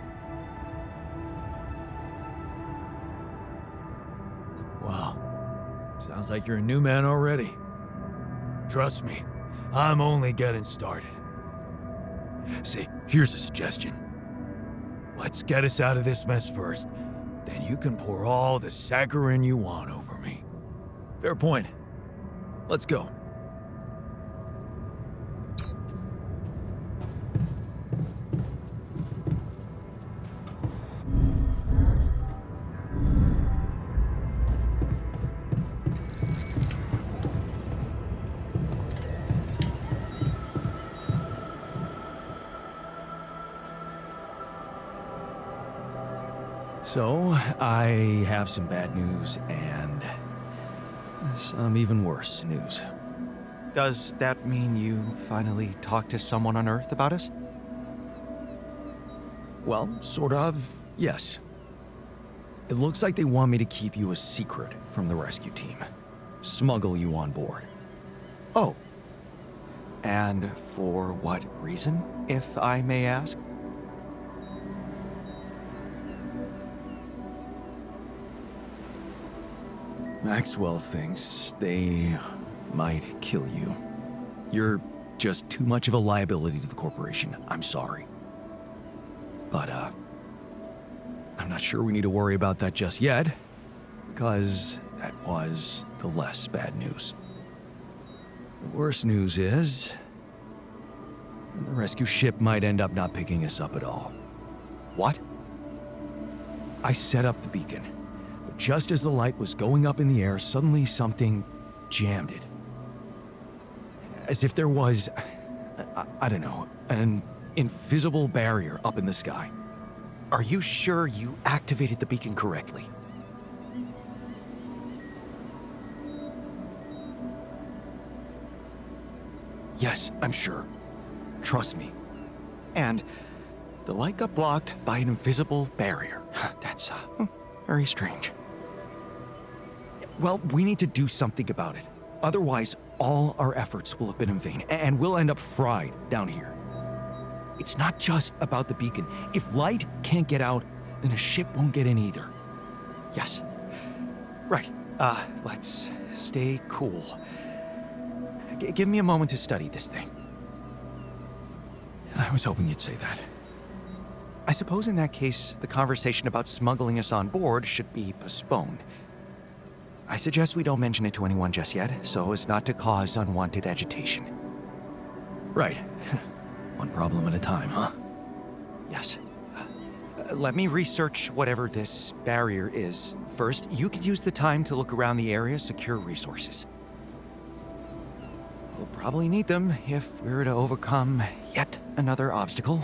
Wow. Sounds like you're a new man already. Trust me, I'm only getting started. See, here's a suggestion. Let's get us out of this mess first. Then you can pour all the saccharin you want over me. Fair point. Let's go. So, I have some bad news and some even worse news. Does that mean you finally talked to someone on Earth about us? Well, sort of, yes. It looks like they want me to keep you a secret from the rescue team. Smuggle you on board. Oh. And for what reason, if I may ask? Maxwell thinks they might kill you. You're just too much of a liability to the corporation. I'm sorry. But, I'm not sure we need to worry about that just yet, because that was the less bad news. The worst news is, the rescue ship might end up not picking us up at all. What? I set up the beacon. Just as the light was going up in the air, suddenly something jammed it. As if there was, I don't know, an invisible barrier up in the sky. Are you sure you activated the beacon correctly? Yes, I'm sure. Trust me. And the light got blocked by an invisible barrier. That's, very strange. Well, we need to do something about it. Otherwise, all our efforts will have been in vain, and we'll end up fried down here. It's not just about the beacon. If light can't get out, then a ship won't get in either. Yes. Right. Let's stay cool. Give me a moment to study this thing. I was hoping you'd say that. I suppose in that case, the conversation about smuggling us on board should be postponed. I suggest we don't mention it to anyone just yet, so as not to cause unwanted agitation. Right. One problem at a time, huh? Yes. Let me research whatever this barrier is. First, you could use the time to look around the area, secure resources. We'll probably need them if we're to overcome yet another obstacle.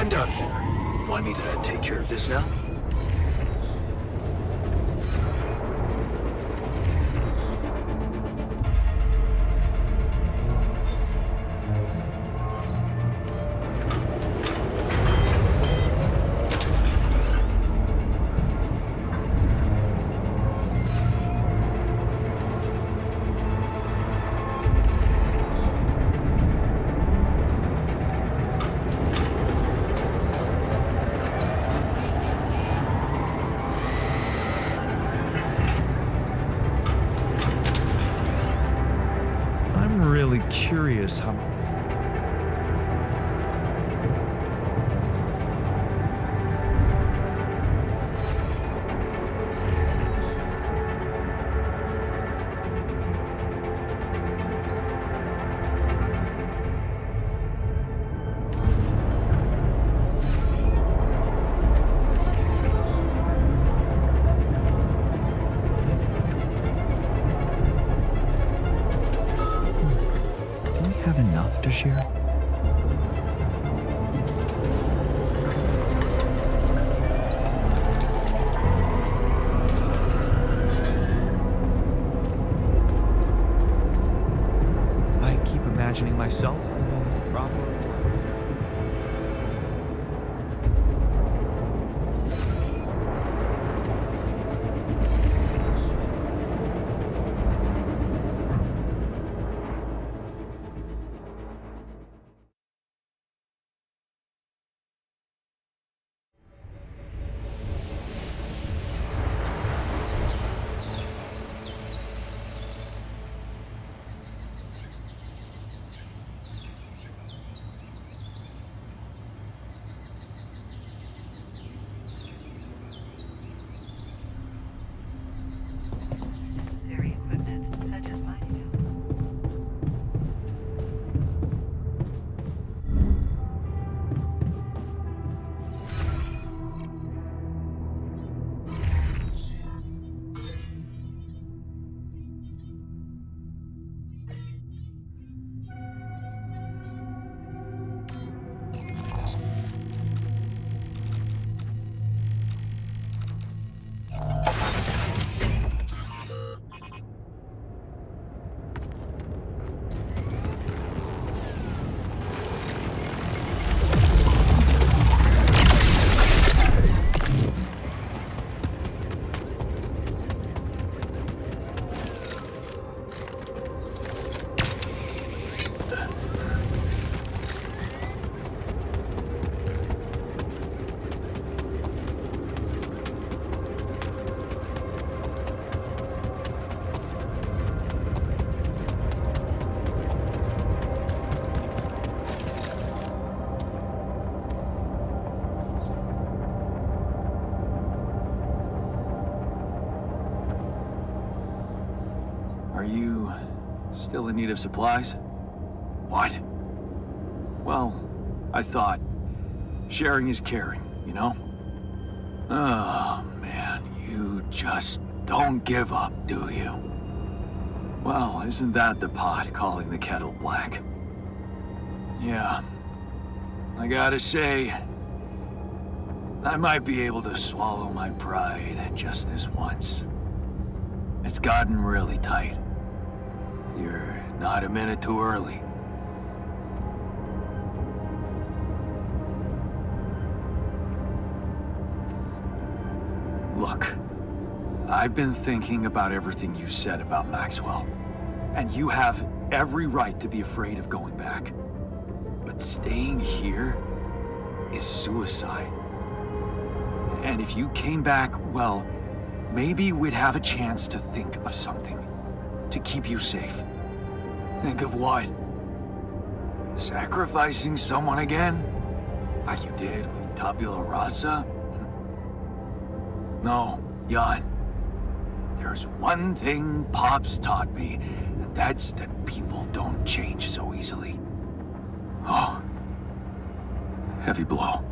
I'm done here. Want me to take care of this now? I'm really curious how... Do we have enough to share? I keep imagining myself in a proper... Necessary equipment, such as mining tools. Are you still in need of supplies? What? Well, I thought sharing is caring, you know? Oh, man, you just Don't give up, do you? Well, isn't that the pot calling the kettle black? Yeah. I gotta say, I might be able to swallow my pride just this once. It's gotten really tight. You're not a minute too early. Look, I've been thinking about everything you said about Maxwell, and you have every right to be afraid of going back. But staying here is suicide. And if you came back, well, maybe we'd have a chance to think of something to keep you safe. Think of what? Sacrificing someone again? Like you did with Tabula Rasa? No, Jan. There's one thing Pops taught me, and that's that people don't change so easily. Oh. Heavy blow.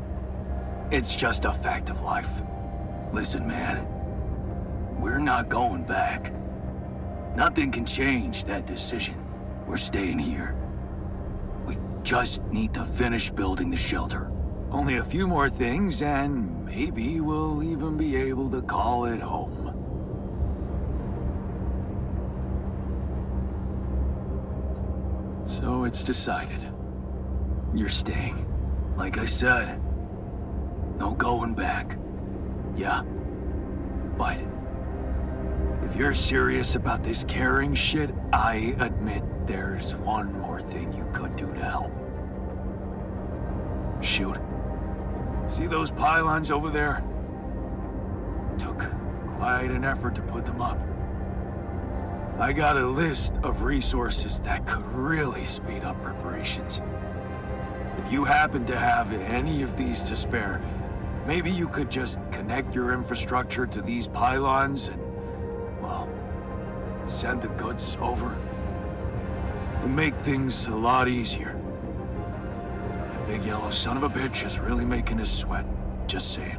It's just a fact of life. Listen, man. We're not going back. Nothing can change that decision. We're staying here. We just need to finish building the shelter. Only a few more things, and maybe we'll even be able to call it home. So it's decided. You're staying. Like I said, no going back. Yeah. But if you're serious about this caring shit, I admit there's one more thing you could do to help. Shoot. See those pylons over there? Took quite an effort to put them up. I got a list of resources that could really speed up preparations. If you happen to have any of these to spare, maybe you could just connect your infrastructure to these pylons and, well, send the goods over. It'll make things a lot easier. That big yellow son of a bitch is really making us sweat. Just saying.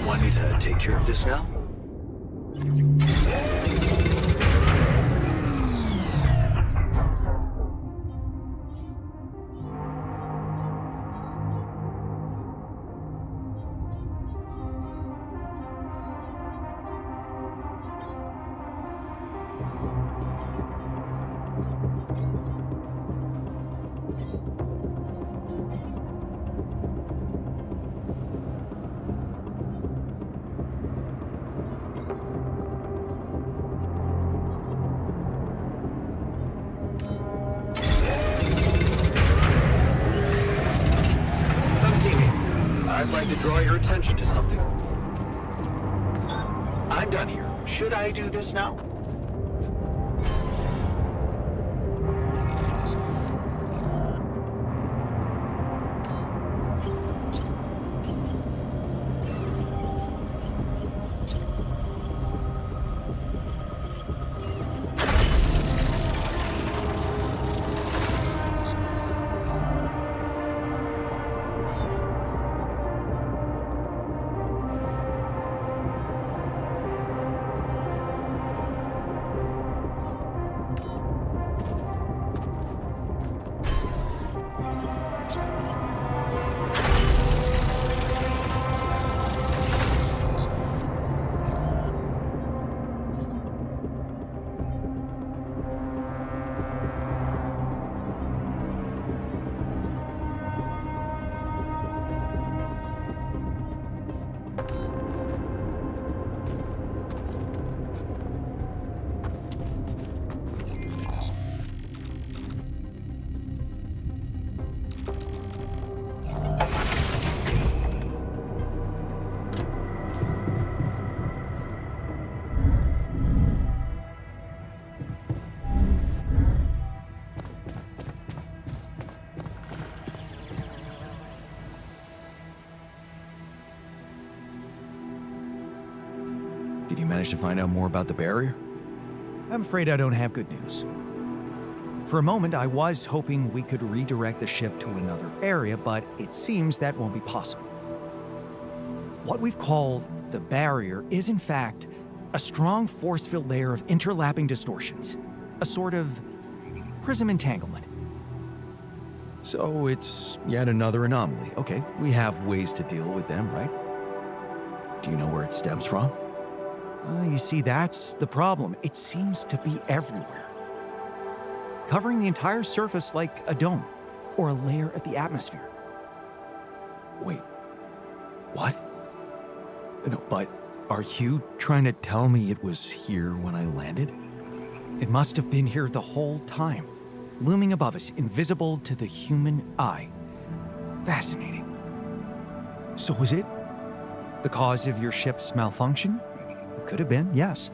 Want me to take care of this now? I'd like to draw your attention to something. I'm done here. Should I do this now? Did you manage to find out more about the barrier? I'm afraid I don't have good news. For a moment, I was hoping we could redirect the ship to another area, but it seems that won't be possible. What we've called the barrier is, in fact, a strong force-filled layer of interlapping distortions, a sort of prism entanglement. So it's yet another anomaly. Okay, we have ways to deal with them, right? Do you know where it stems from? You see, that's the problem. It seems to be everywhere, covering the entire surface like a dome or a layer of the atmosphere. Wait, what? No, but are you trying to tell me it was here when I landed? It must have been here the whole time, looming above us, invisible to the human eye. Fascinating. So was it the cause of your ship's malfunction? It could have been, yes.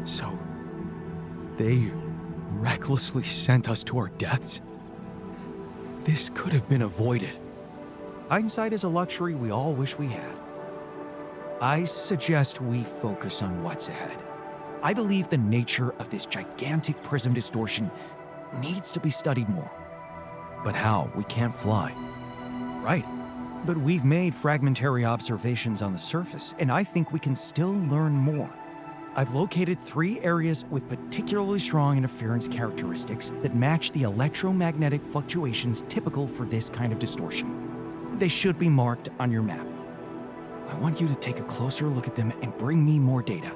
So, they recklessly sent us to our deaths? This could have been avoided. Hindsight is a luxury we all wish we had. I suggest we focus on what's ahead. I believe the nature of this gigantic prism distortion needs to be studied more. But how? We can't fly. Right. But we've made fragmentary observations on the surface, and I think we can still learn more. I've located 3 areas with particularly strong interference characteristics that match the electromagnetic fluctuations typical for this kind of distortion. They should be marked on your map. I want you to take a closer look at them and bring me more data.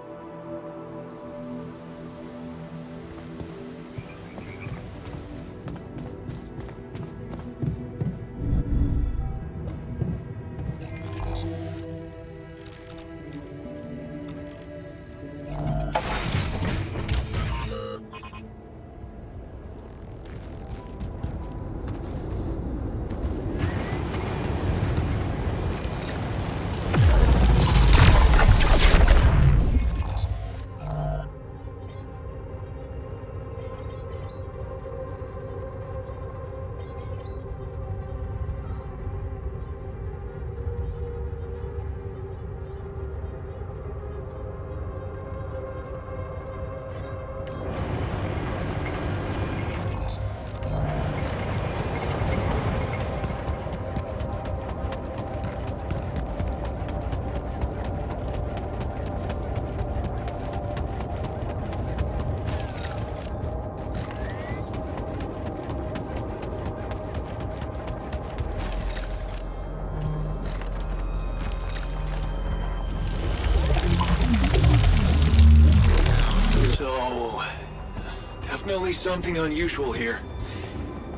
Definitely something unusual here.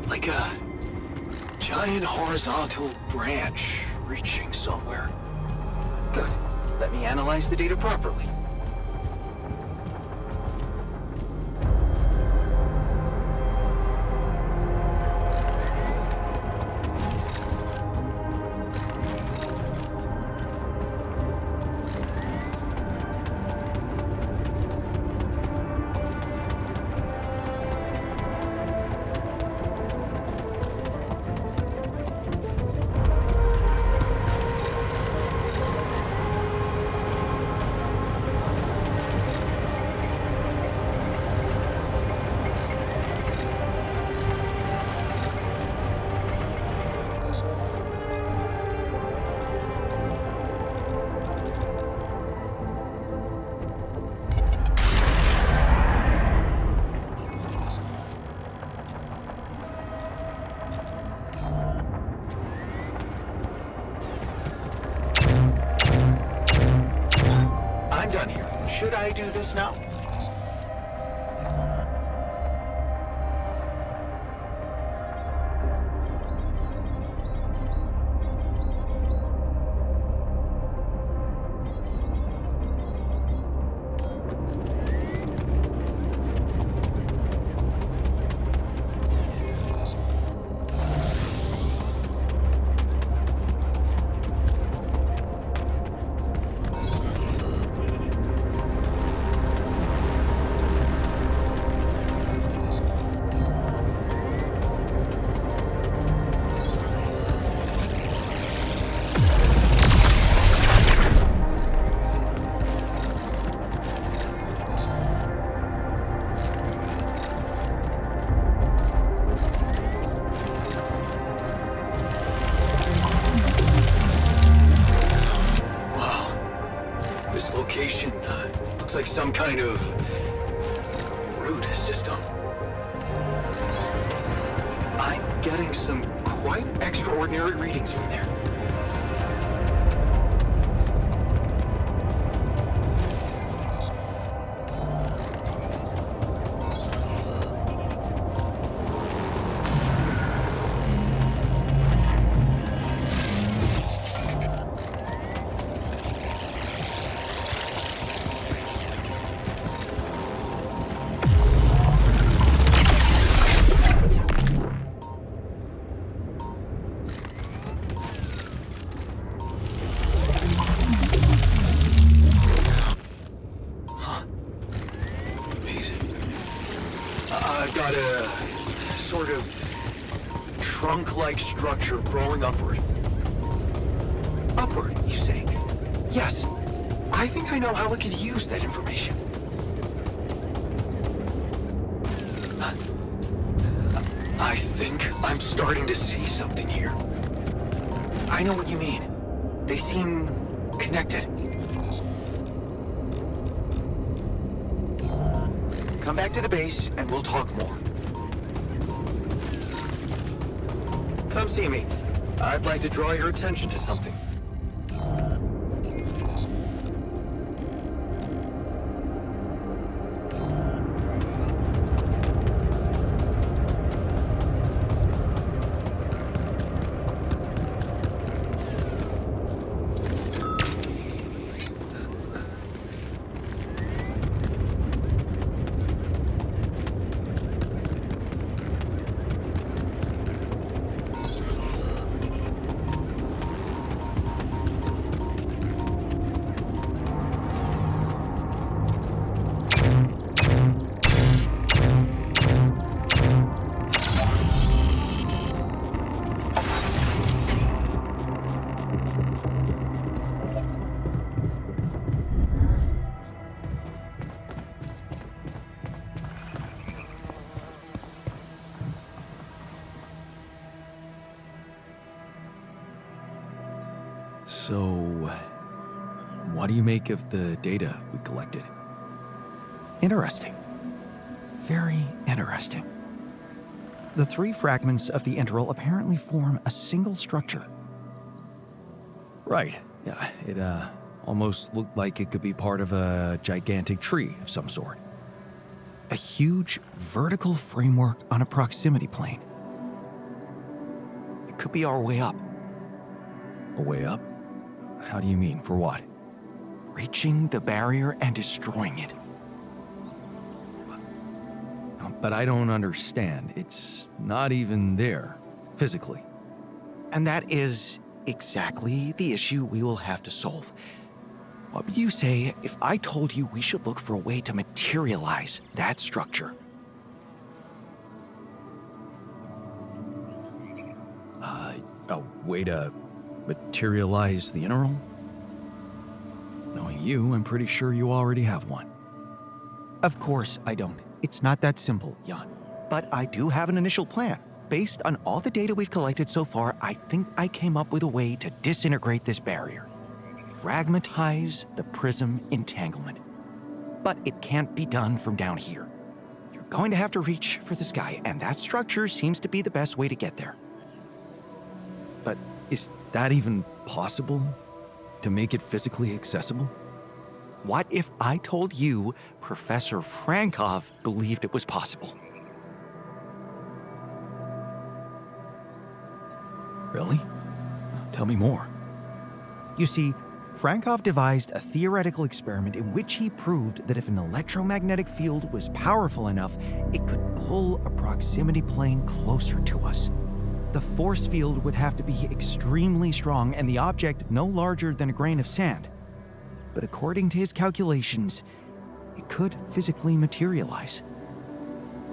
Like a giant horizontal branch reaching somewhere. Good. Let me analyze the data properly. I'm done here. Should I do this now? kind of root system. I'm getting some quite extraordinary readings from there. I've got a sort of trunk-like structure growing upward. Upward, you say? Yes. I think I know how we could use that information. I think I'm starting to see something here. I know what you mean. They seem connected. Come back to the base, and we'll talk more. Come see me. I'd like to draw your attention to something. So, what do you make of the data we collected? Interesting. Very interesting. The three fragments of the interval apparently form a single structure. Right. Yeah, it almost looked like it could be part of a gigantic tree of some sort. A huge vertical framework on a proximity plane. It could be our way up. A way up? How do you mean? For what? Reaching the barrier and destroying it. But I don't understand. It's not even there, physically. And that is exactly the issue we will have to solve. What would you say if I told you we should look for a way to materialize that structure? A way to materialize the interval? Knowing you, I'm pretty sure you already have one. Of course I don't. It's not that simple, Jan. But I do have an initial plan. Based on all the data we've collected so far, I think I came up with a way to disintegrate this barrier. Fragmentize the prism entanglement. But it can't be done from down here. You're going to have to reach for the sky, and that structure seems to be the best way to get there. But is that even possible? To make it physically accessible? What if I told you Professor Frankov believed it was possible? Really? Tell me more. You see, Frankov devised a theoretical experiment in which he proved that if an electromagnetic field was powerful enough, it could pull a proximity plane closer to us. The force field would have to be extremely strong and the object no larger than a grain of sand. But according to his calculations, it could physically materialize.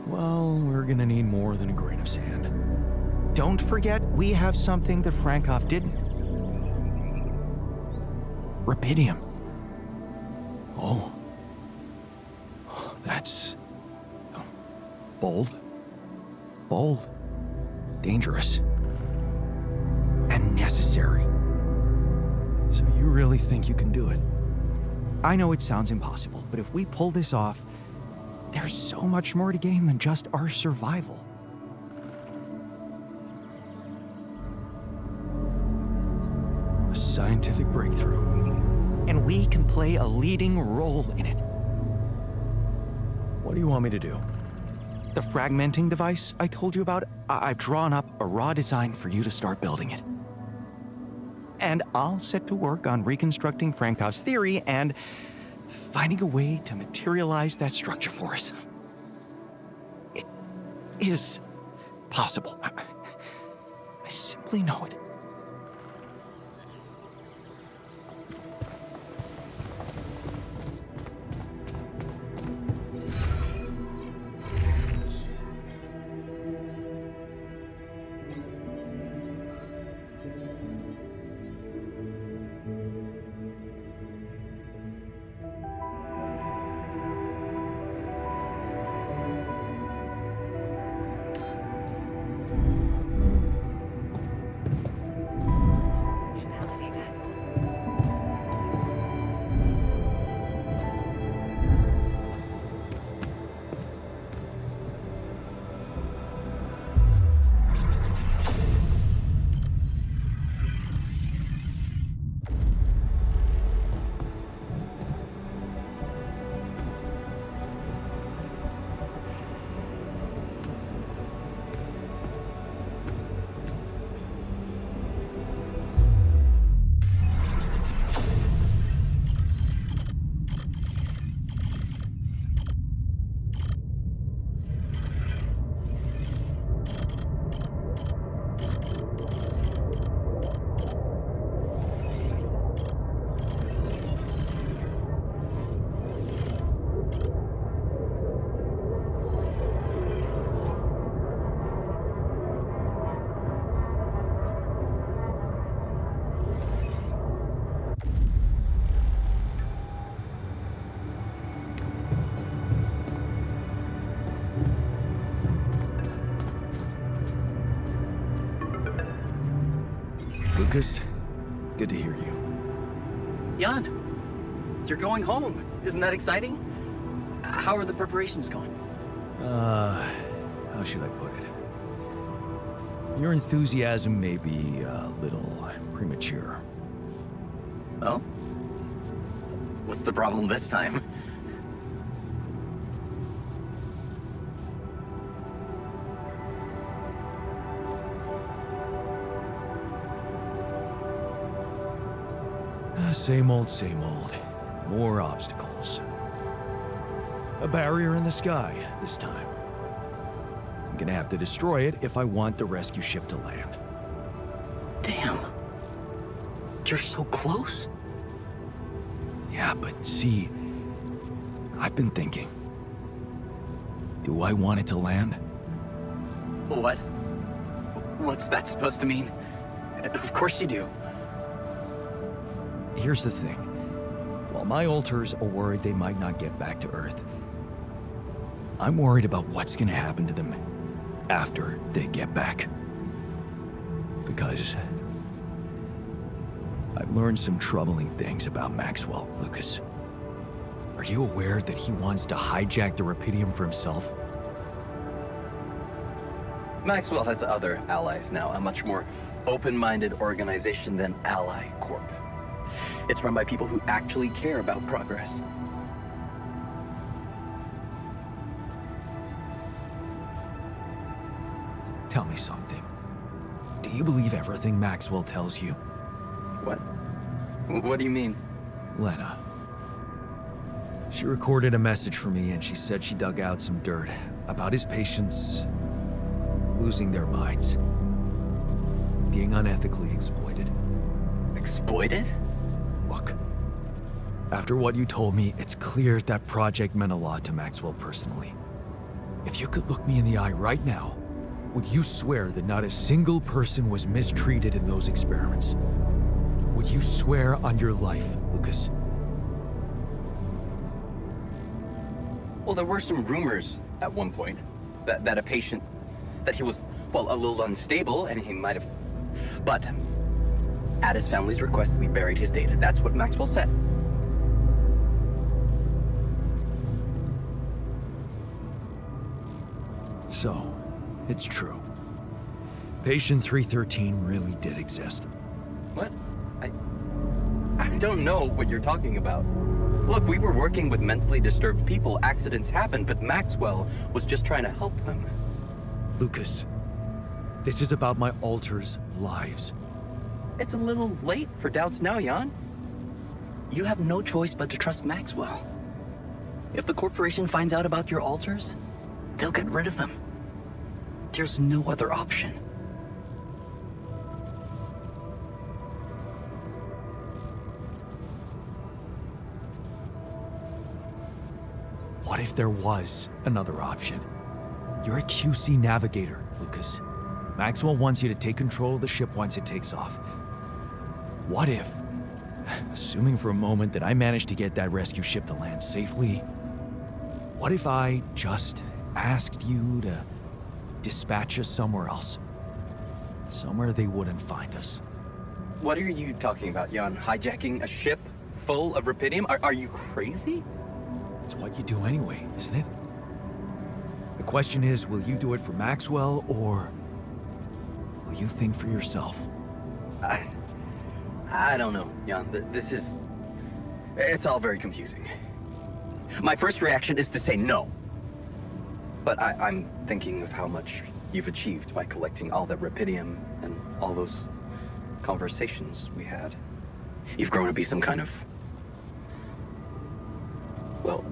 Well, we're gonna need more than a grain of sand. Don't forget, we have something that Frankov didn't. Rubidium. Oh. That's... bold. Bold. Dangerous. And necessary. So you really think you can do it? I know it sounds impossible, but if we pull this off, there's so much more to gain than just our survival. A scientific breakthrough. And we can play a leading role in it. What do you want me to do? The fragmenting device I told you about, I've drawn up a raw design for you to start building it. And I'll set to work on reconstructing Frankov's theory and finding a way to materialize that structure for us. It is possible. I simply know it. Functionality met. Lucas, good to hear you. Jan, you're going home. Isn't that exciting? How are the preparations going? How should I put it? Your enthusiasm may be a little premature. Oh? What's the problem this time? Same old, same old. More obstacles. A barrier in the sky this time. I'm gonna have to destroy it if I want the rescue ship to land. Damn. You're so close. Yeah, but see, I've been thinking. Do I want it to land? What? What's that supposed to mean? Of course you do. Here's the thing. While my alters are worried they might not get back to Earth, I'm worried about what's gonna happen to them after they get back. Because I've learned some troubling things about Maxwell, Lucas. Are you aware that he wants to hijack the Rapidium for himself? Maxwell has other allies now, a much more open-minded organization than Ally Corp. It's run by people who actually care about progress. Tell me something. Do you believe everything Maxwell tells you? What? What do you mean? Lena. She recorded a message for me and she said she dug out some dirt about his patients losing their minds, being unethically exploited. Exploited? Look, after what you told me, it's clear that project meant a lot to Maxwell personally. If you could look me in the eye right now, would you swear that not a single person was mistreated in those experiments? Would you swear on your life, Lucas? Well, there were some rumors at one point that a patient, that he was, well, a little unstable and he might have, but at his family's request, we buried his data. That's what Maxwell said. So, it's true. Patient 313 really did exist. What? I don't know what you're talking about. Look, we were working with mentally disturbed people. Accidents happen, but Maxwell was just trying to help them. Lucas, this is about my alters' lives. It's a little late for doubts now, Jan. You have no choice but to trust Maxwell. If the corporation finds out about your alters, they'll get rid of them. There's no other option. What if there was another option? You're a QC navigator, Lucas. Maxwell wants you to take control of the ship once it takes off. What if, assuming for a moment that I managed to get that rescue ship to land safely, what if I just asked you to dispatch us somewhere else? Somewhere they wouldn't find us. What are you talking about, Jan? Hijacking a ship full of rupidium? Are you crazy? It's what you do anyway, isn't it? The question is, will you do it for Maxwell, or will you think for yourself? I don't know, Jan. It's all very confusing. My first reaction is to say no. But I'm thinking of how much you've achieved by collecting all that rupidium and all those conversations we had. You've grown to be some kind of, well,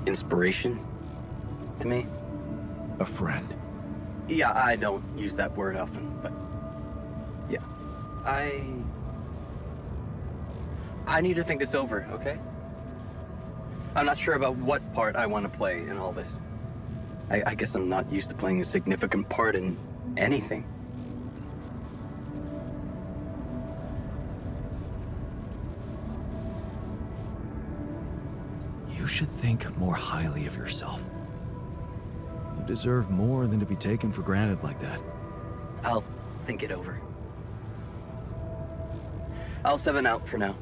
inspiration to me. A friend. Yeah, I don't use that word often, but yeah. I need to think this over, okay? I'm not sure about what part I want to play in all this. I guess I'm not used to playing a significant part in anything. You should think more highly of yourself. You deserve more than to be taken for granted like that. I'll think it over. I'll 7 out for now.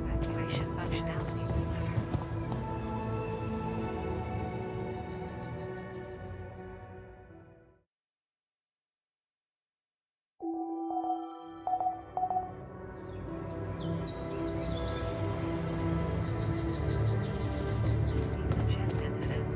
Evacuation functionality. Chest incidents.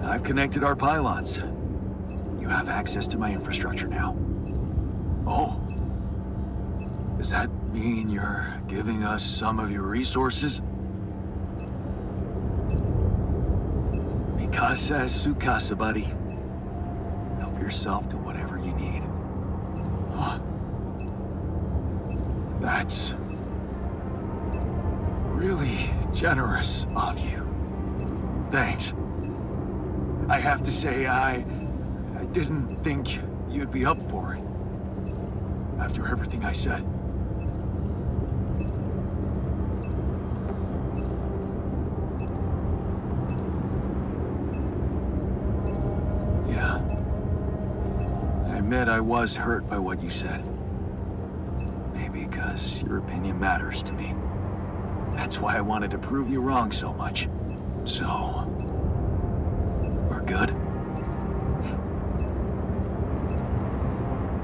I've connected our pylons. You have access to my infrastructure now. Oh. Does that mean you're giving us some of your resources? Mikasa es su casa, buddy. Help yourself to whatever you need. Huh. That's really generous of you. Thanks. I have to say, I didn't think you'd be up for it. After everything I said. Yeah. I admit I was hurt by what you said. Maybe because your opinion matters to me. That's why I wanted to prove you wrong so much. So... we're good?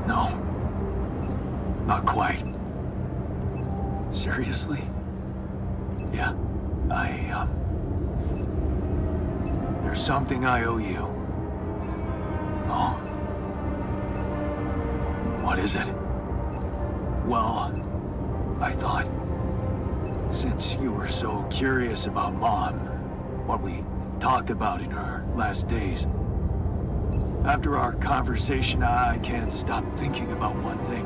No. Not quite. Seriously? Yeah, there's something I owe you. Oh? What is it? Well, I thought, since you were so curious about Mom, what we talked about in her last days, after our conversation, I can't stop thinking about one thing.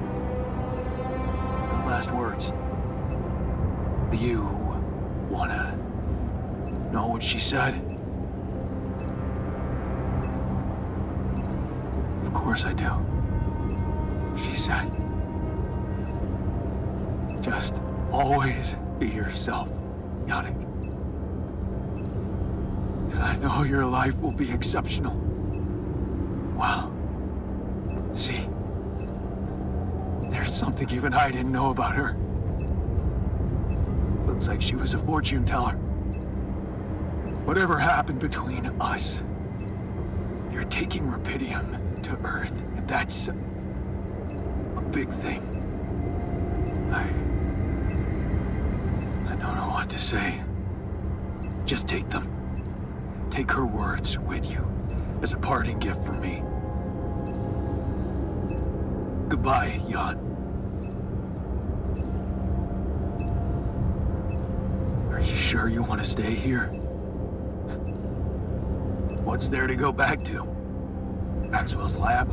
Her last words. Do you wanna know what she said? Of course I do. She said, just always be yourself, Yannick. And I know your life will be exceptional. Wow. See, there's something even I didn't know about her. Looks like she was a fortune teller. Whatever happened betwI us. You're taking Rapidium to Earth, and that's a big thing. I don't know what to say. Just take them. Take her words with you as a parting gift from me. Goodbye, Jan. Are you sure you want to stay here? What's there to go back to? Maxwell's lab?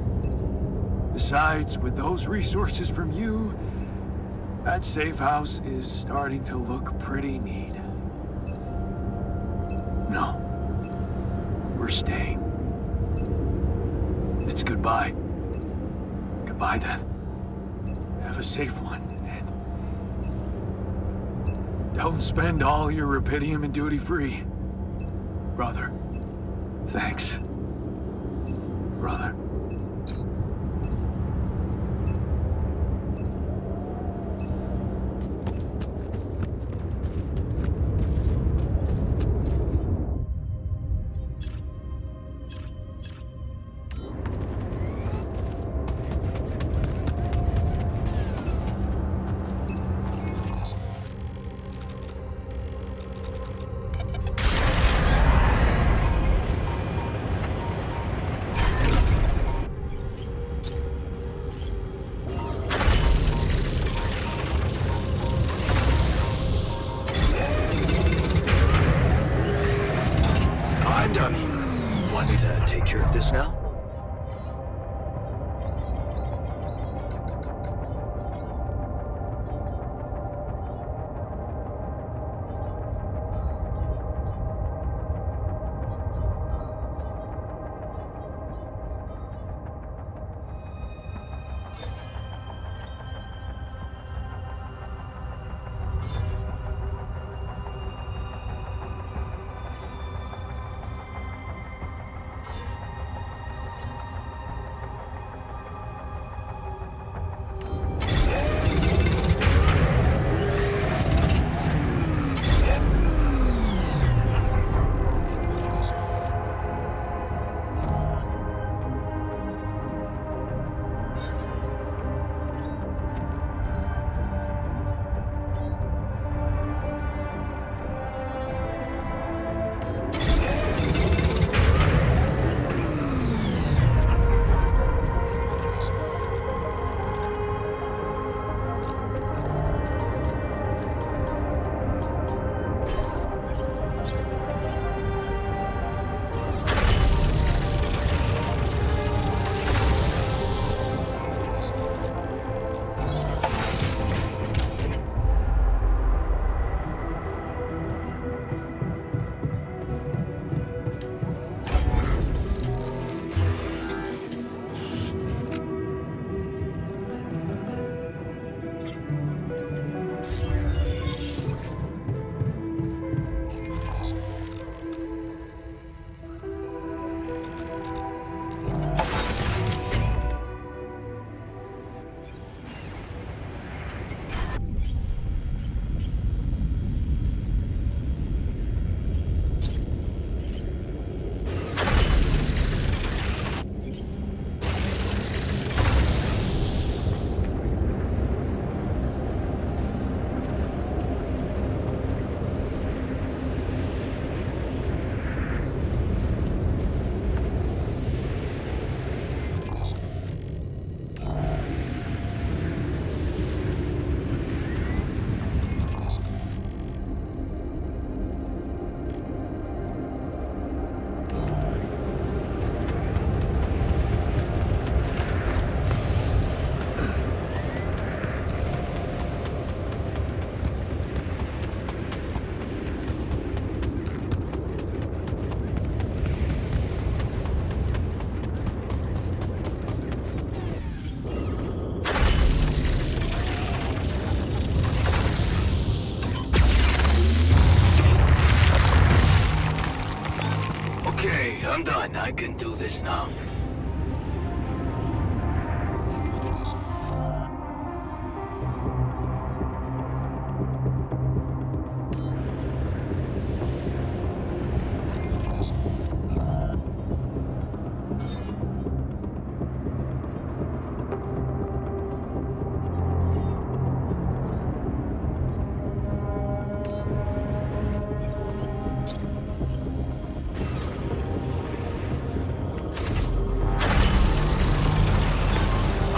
Besides, with those resources from you, that safe house is starting to look pretty neat. No. We're staying. It's goodbye. Goodbye then. Have a safe one, and don't spend all your Rapidium in duty-free. Brother. Thanks. Brother. I'm done. Want me to take care of this now? I'm done. I can do this now.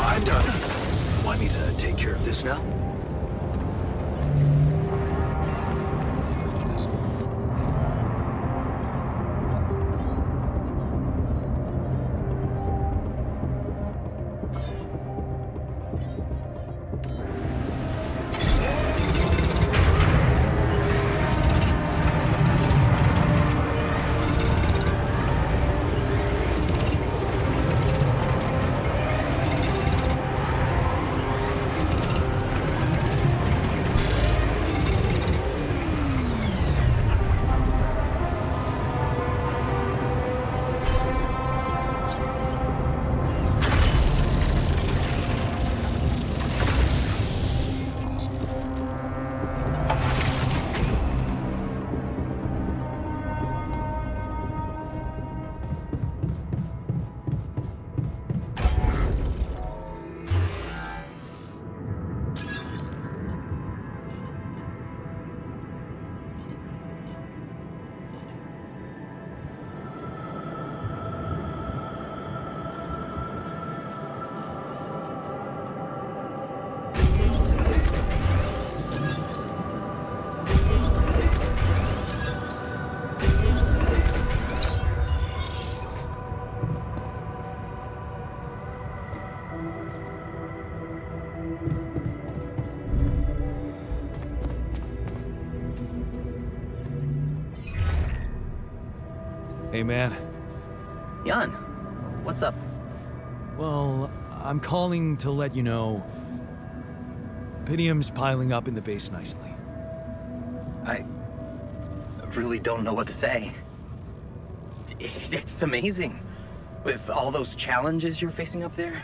I'm done. Want me to take care of this now? Hey, man. Jan, what's up? Well, I'm calling to let you know... Pitium's piling up in the base nicely. I really don't know what to say. It's amazing. With all those challenges you're facing up there.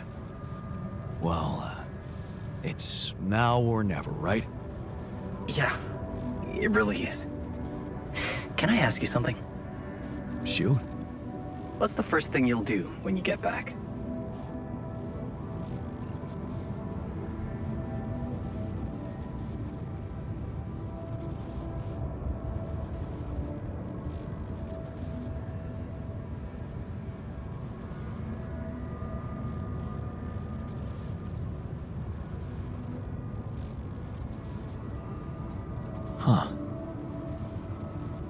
Well, it's now or never, right? Yeah, it really is. Can I ask you something? Shoot. What's the first thing you'll do when you get back? Huh.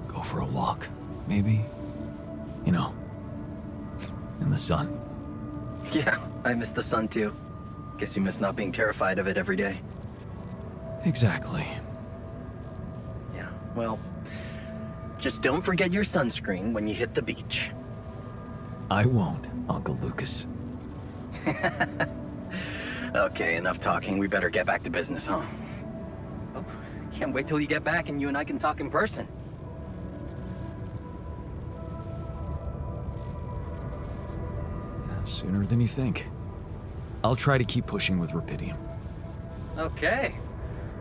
Go for a walk, maybe? You know, in the sun. Yeah, I miss the sun too. Guess you miss not being terrified of it every day. Exactly. Yeah, well, just don't forget your sunscreen when you hit the beach. I won't, Uncle Lucas. Okay, enough talking. We better get back to business, huh? Oh, can't wait till you get back and you and I can talk in person. Sooner than you think. I'll try to keep pushing with Rapidium. Okay.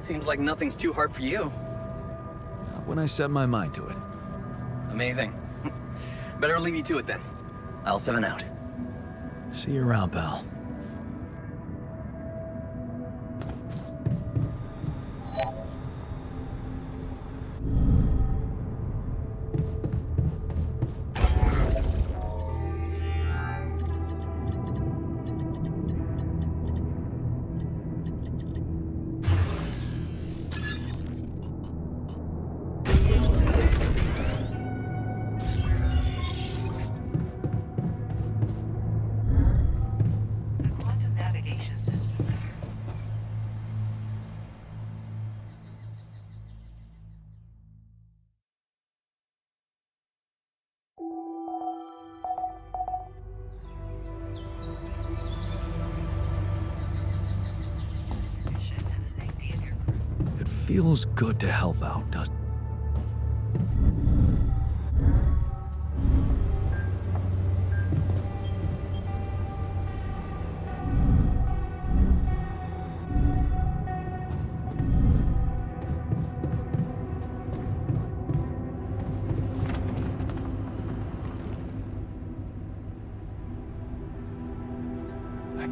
Seems like nothing's too hard for you. Not when I set my mind to it. Amazing. Better leave you to it then. I'll 7 out. See you around, pal. The quantum navigation system. Mission and the safety of your crew. It feels good to help out, doesn't it?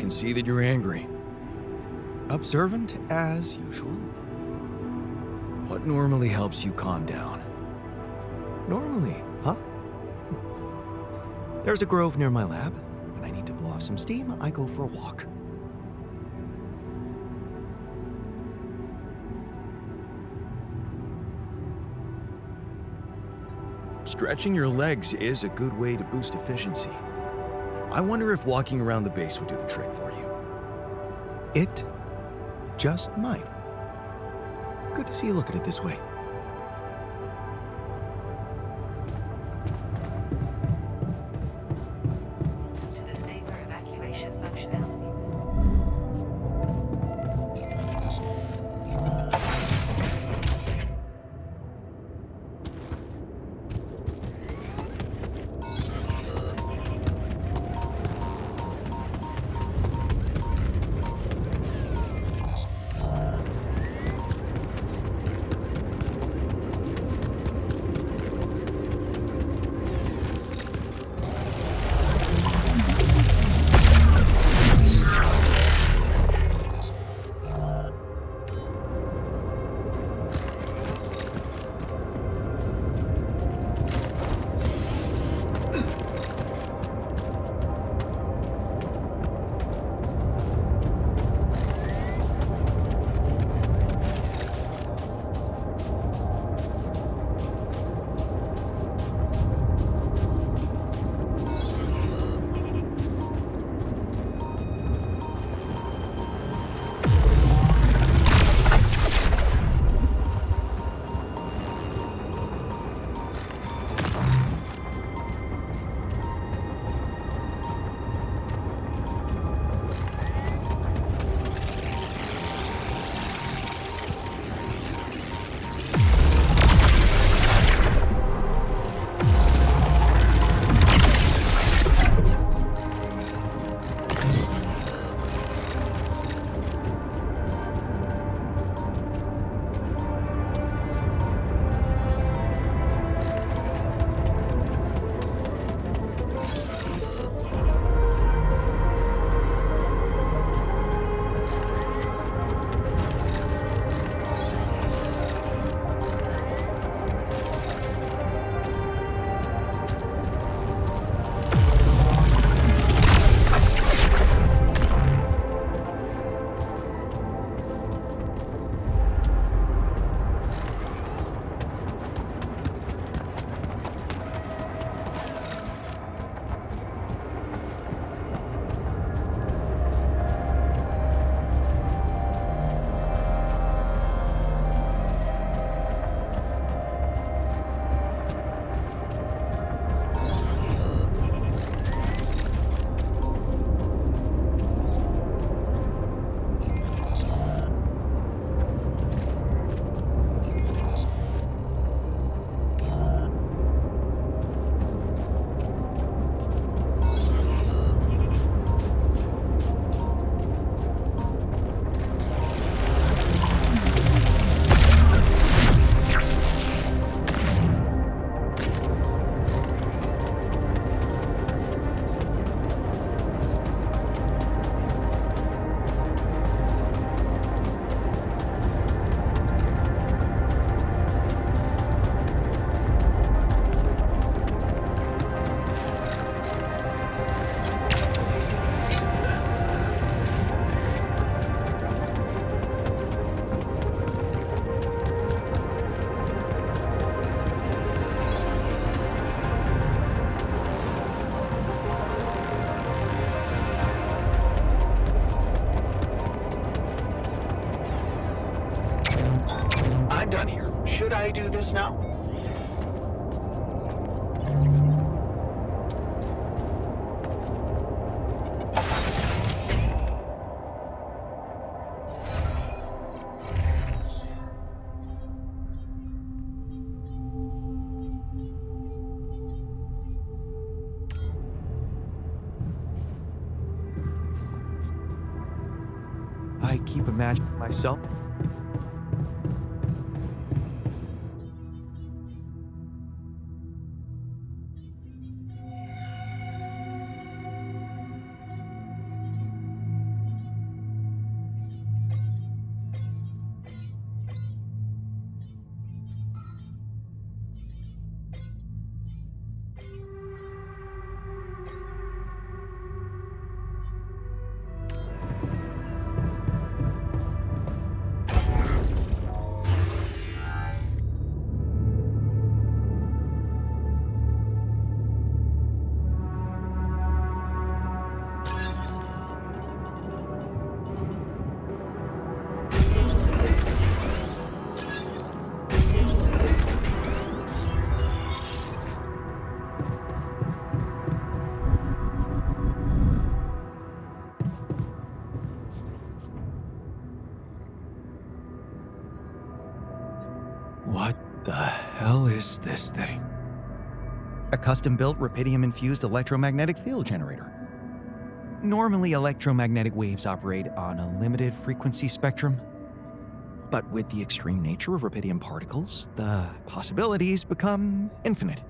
can see that you're angry. Observant as usual. What normally helps you calm down? Normally, huh? There's a grove near my lab. When I need to blow off some steam, I go for a walk. Stretching your legs is a good way to boost efficiency. I wonder if walking around the base would do the trick for you. It just might. Good to see you look at it this way. To the safer evacuation functionality. Should I do this now? I keep imagining myself. What the hell is this thing? A custom-built rubidium-infused electromagnetic field generator. Normally, electromagnetic waves operate on a limited frequency spectrum. But with the extreme nature of rubidium particles, the possibilities become infinite.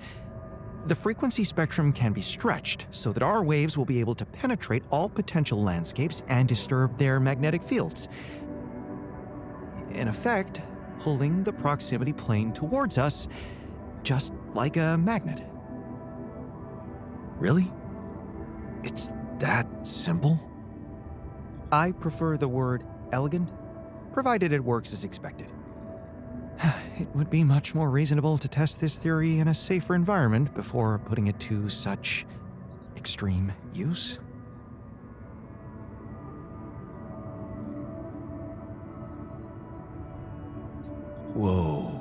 The frequency spectrum can be stretched so that our waves will be able to penetrate all potential landscapes and disturb their magnetic fields. In effect, pulling the proximity plane towards us, just like a magnet. Really? It's that simple? I prefer the word elegant, provided it works as expected. It would be much more reasonable to test this theory in a safer environment before putting it to such extreme use. Whoa.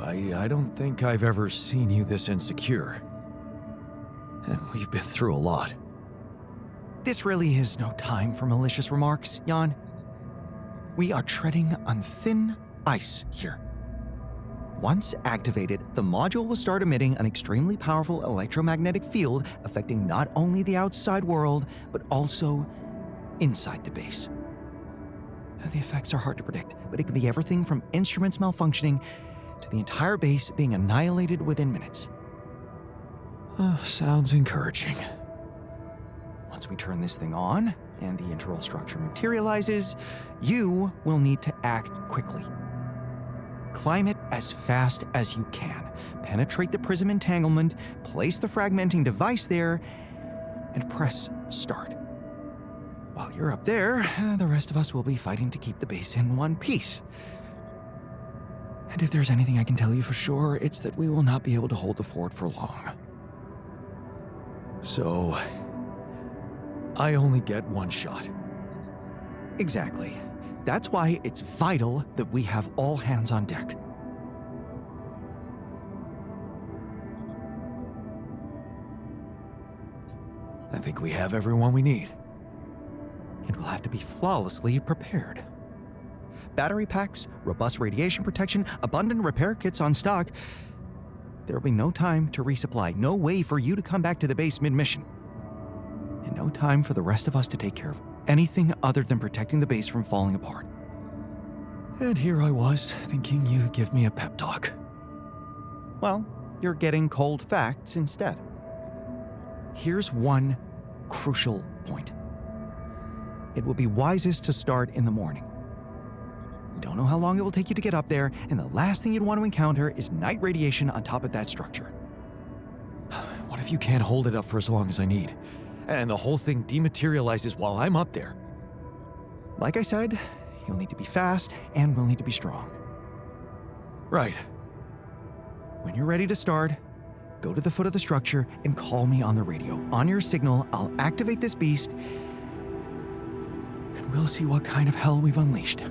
I don't think I've ever seen you this insecure. And we've been through a lot. This really is no time for malicious remarks, Jan. We are treading on thin ice here. Once activated, the module will start emitting an extremely powerful electromagnetic field affecting not only the outside world, but also inside the base. The effects are hard to predict, but it can be everything from instruments malfunctioning to the entire base being annihilated within minutes. Sounds encouraging. Once we turn this thing on and the internal structure materializes, you will need to act quickly. Climb it as fast as you can, penetrate the prism entanglement, place the fragmenting device there, and press start. While you're up there, the rest of us will be fighting to keep the base in one piece. And if there's anything I can tell you for sure, it's that we will not be able to hold the fort for long. So, I only get one shot. Exactly. That's why it's vital that we have all hands on deck. I think we have everyone we need. It will have to be flawlessly prepared. Battery packs, robust radiation protection, abundant repair kits on stock. There will be no time to resupply, no way for you to come back to the base mid-mission. And no time for the rest of us to take care of anything other than protecting the base from falling apart. And here I was, thinking you'd give me a pep talk. Well, you're getting cold facts instead. Here's one crucial point. It will be wisest to start in the morning. We don't know how long it will take you to get up there, and the last thing you'd want to encounter is night radiation on top of that structure. What if you can't hold it up for as long as I need, and the whole thing dematerializes while I'm up there? Like I said, you'll need to be fast, and we'll need to be strong. Right. When you're ready to start, go to the foot of the structure and call me on the radio. On your signal, I'll activate this beast, and we'll see what kind of hell we've unleashed.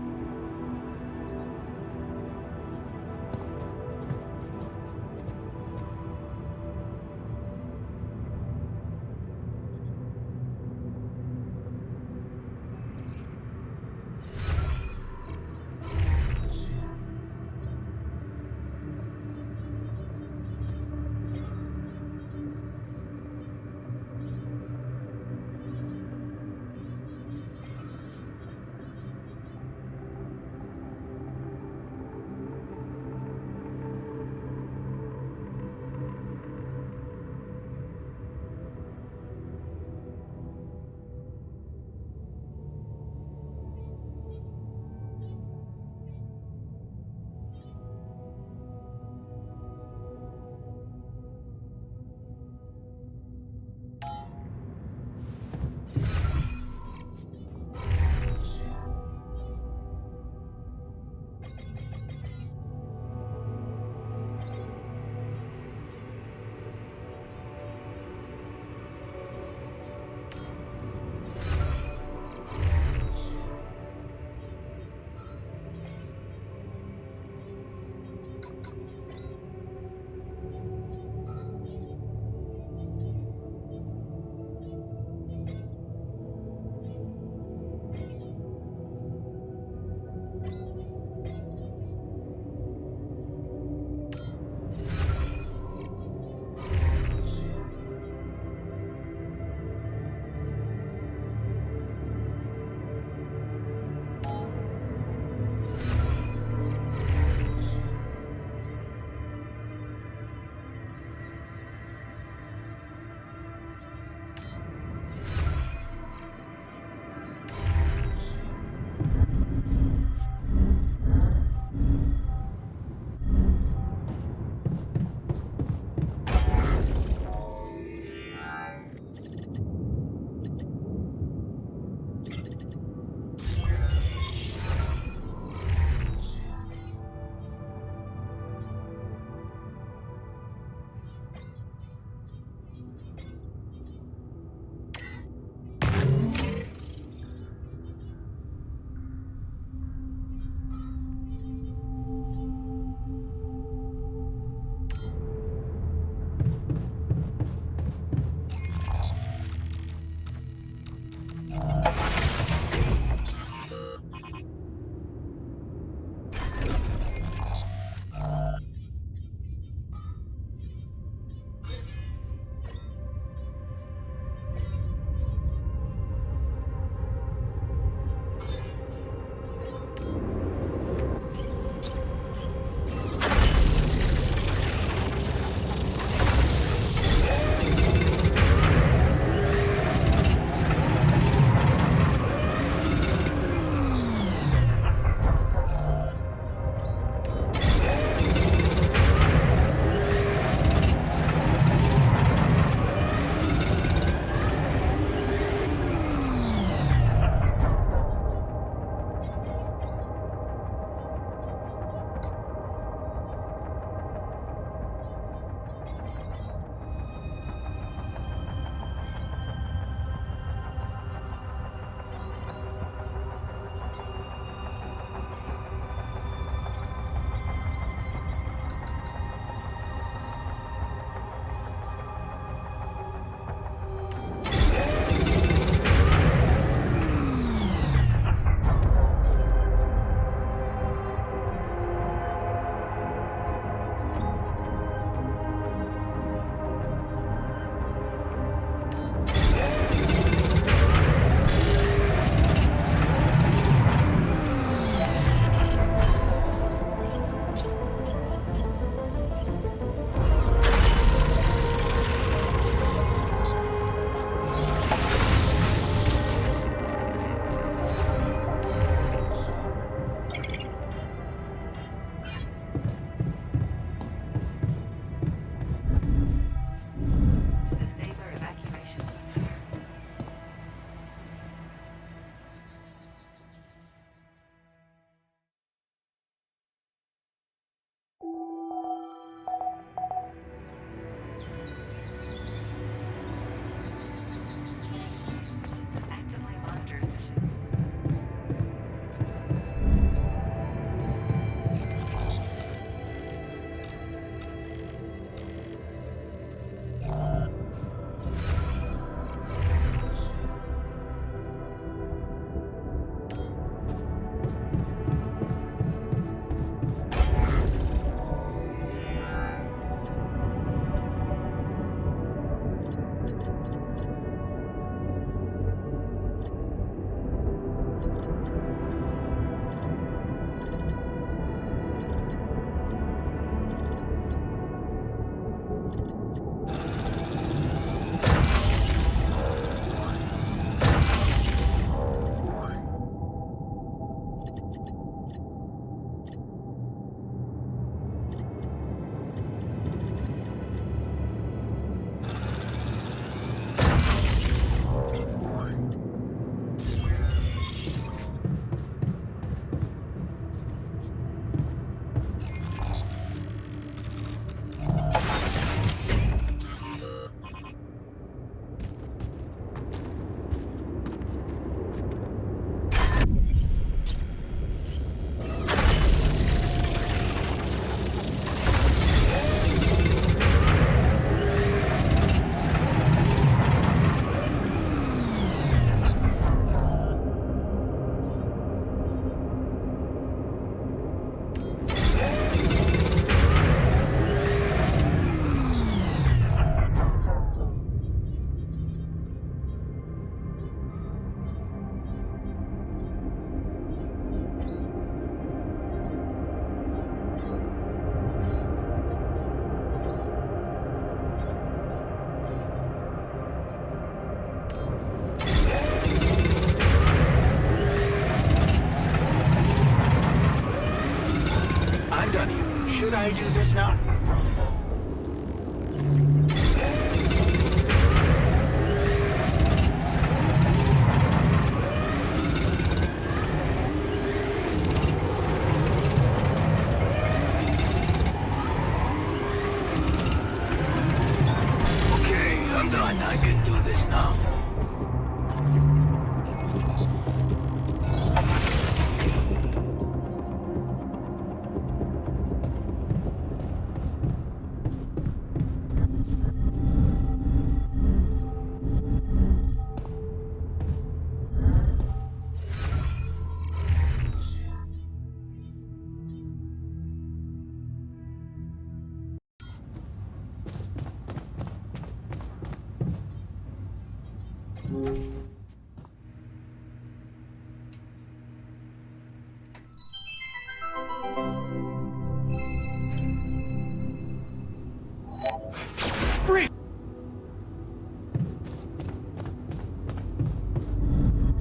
now.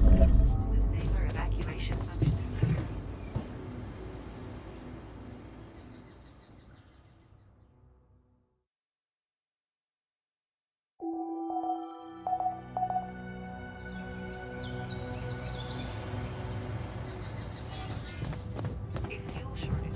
Disable evacuation function. A fuel shortage.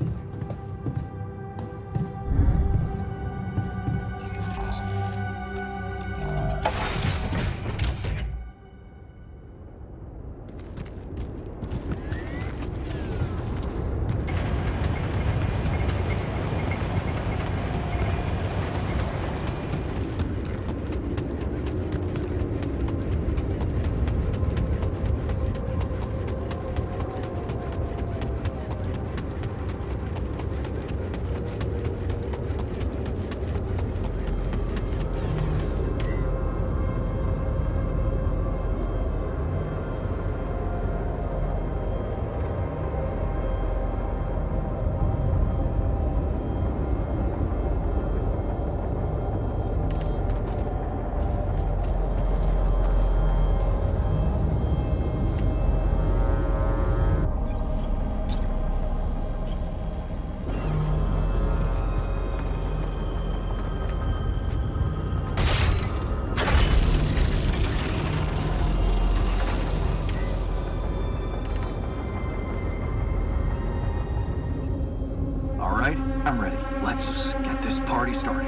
All right, I'm ready. Let's get this party started.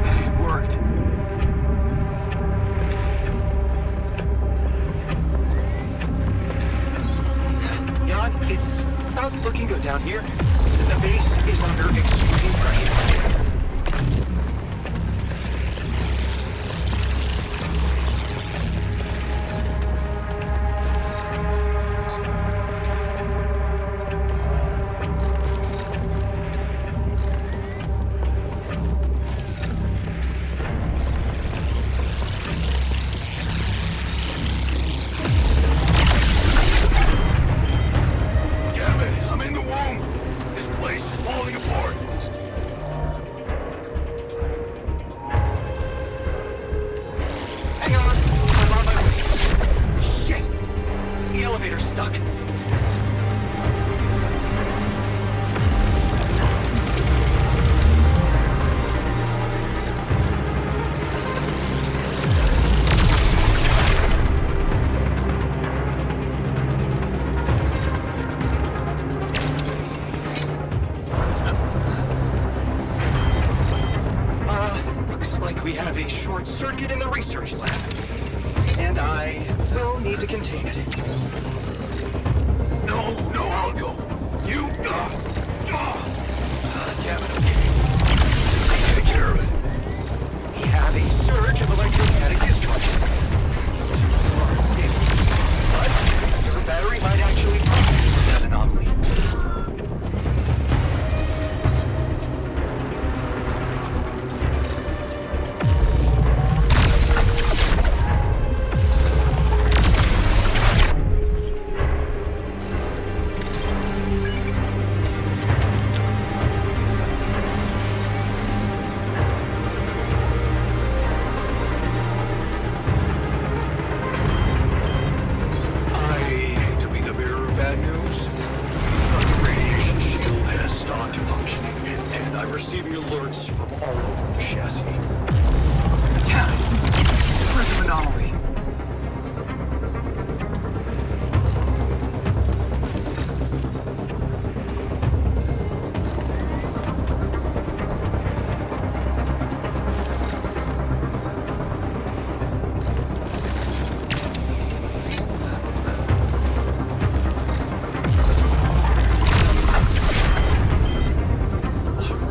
It worked. Jan, it's not looking good down here. The base is under extreme pressure. Damn it, I'm in the womb. This place is falling apart. Hang on, I'm on my way. Shit! The elevator's stuck. Looks like we have a short circuit in the research lab. And I will need to contain it. No, I'll go. You. Damn it, okay. Take care of it. We have a surge of electrostatic discharges. It's hard and stable. But your battery might actually compensate that anomaly. over the chassis. Damn it! Prism anomaly.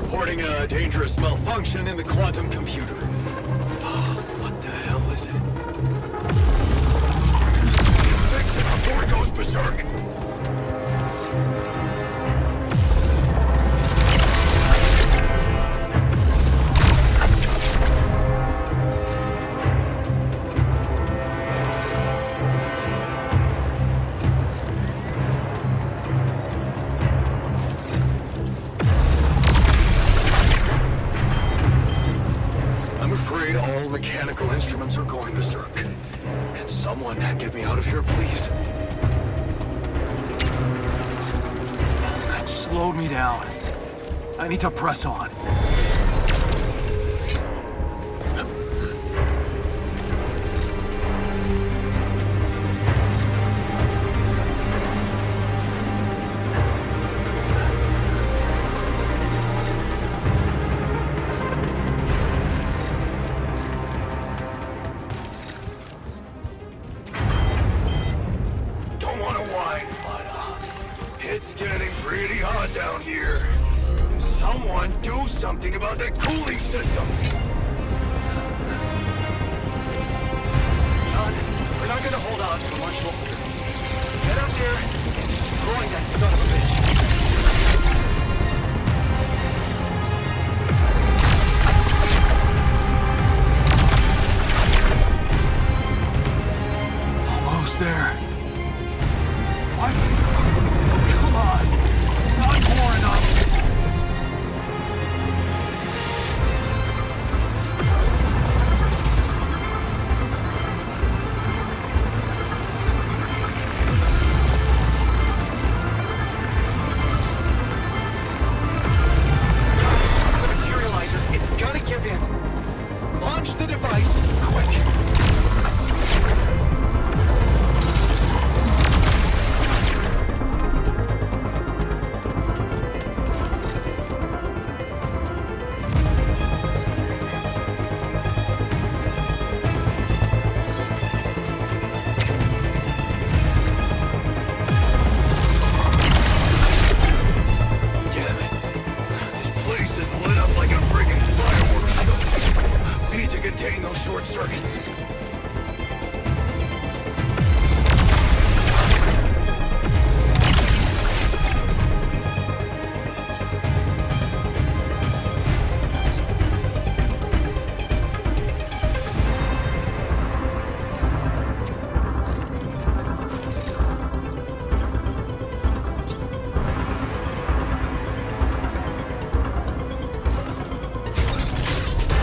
Reporting a dangerous malfunction in the quantum computer. What the hell is it? Fix it before it goes berserk! I'm afraid all mechanical instruments are going berserk. Can someone get me out of here, please? That slowed me down. I need to press on. Don't want to whine, but it's getting pretty hot down here. Someone do something about that cooling system. Jan, we're not gonna hold on for much longer. Get out there and destroy that son of a bitch. Almost there. What? Oh, come on. Not more enough. The materializer, it's gonna give in. Launch the device, quick. Damn it. This place is lit up like a friggin' fireworks show. We need to contain those short circuits.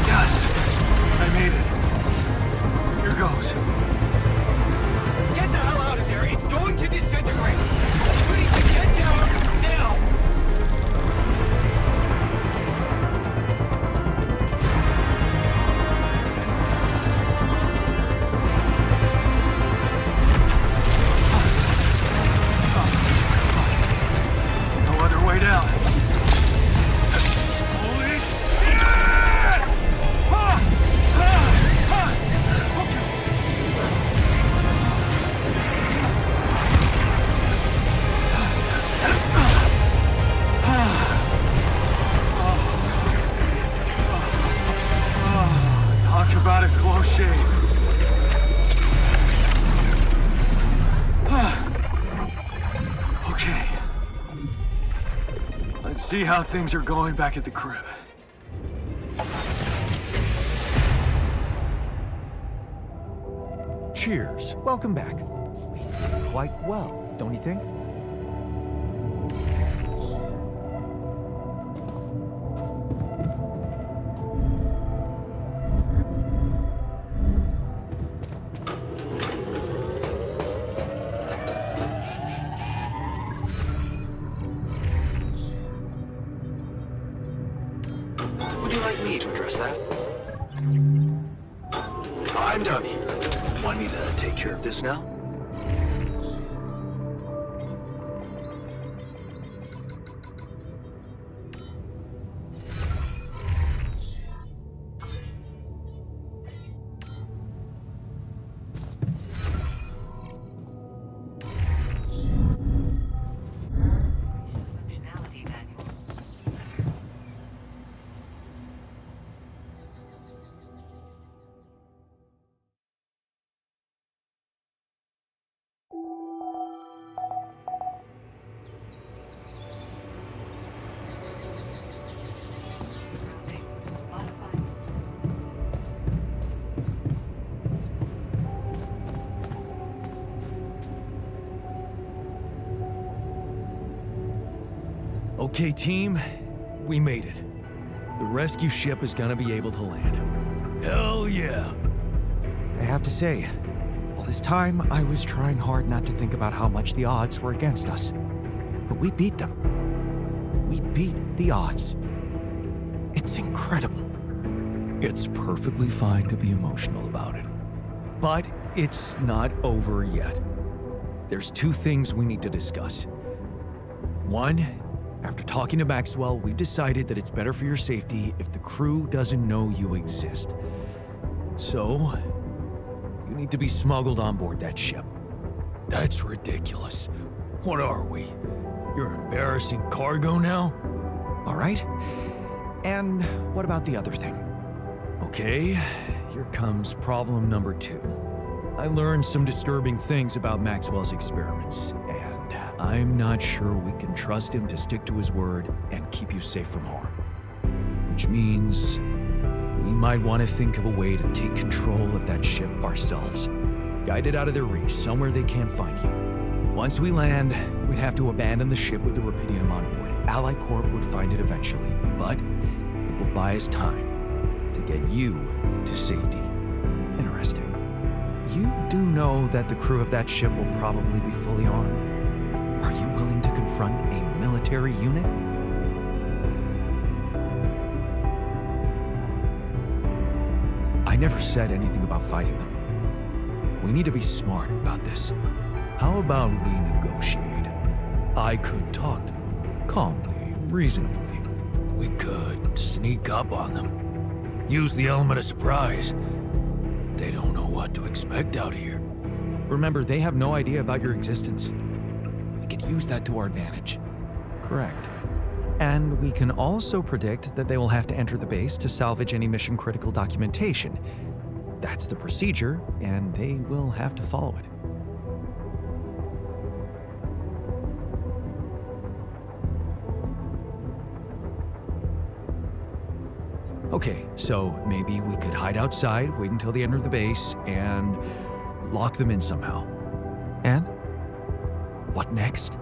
Yes. I made it. Here goes. Get the hell out of there. It's going to disintegrate. You need to get down now. No other way down. Holy shit! Talk about a close shave. Okay. Let's see how things are going back at the crib. Cheers. Welcome back. We did quite well, don't you think? Would you like me to address discuss that? I'm done here. Want me to take care of this now? Functionality manual. Surroundings. Modified. Okay, team, we made it. The rescue ship is gonna be able to land. Hell yeah! I have to say, all this time I was trying hard not to think about how much the odds were against us. But we beat them. We beat the odds. It's incredible. It's perfectly fine to be emotional about it. But it's not over yet. There's two things we need to discuss. One, after talking to Maxwell, we decided that it's better for your safety if the crew doesn't know you exist. So, you need to be smuggled on board that ship. That's ridiculous. What are we? You're embarrassing cargo now? All right? And what about the other thing? Okay, here comes problem number two. I learned some disturbing things about Maxwell's experiments, and I'm not sure we can trust him to stick to his word and keep you safe from harm. Which means we might want to think of a way to take control of that ship ourselves. Guide it out of their reach, somewhere they can't find you. Once we land, we'd have to abandon the ship with the Rapidium on board. Ally Corp would find it eventually, but it will buy us time to get you to safety. Interesting. You do know that the crew of that ship will probably be fully armed. Are you willing to confront a military unit? I never said anything about fighting them. We need to be smart about this. How about we negotiate? I could talk to them, calmly, reasonably. We could sneak up on them. Use the element of surprise. They don't know what to expect out here. Remember, they have no idea about your existence. We could use that to our advantage. Correct. And we can also predict that they will have to enter the base to salvage any mission-critical documentation. That's the procedure, and they will have to follow it. Okay, so maybe we could hide outside, wait until they enter the base, and lock them in somehow. And? What next?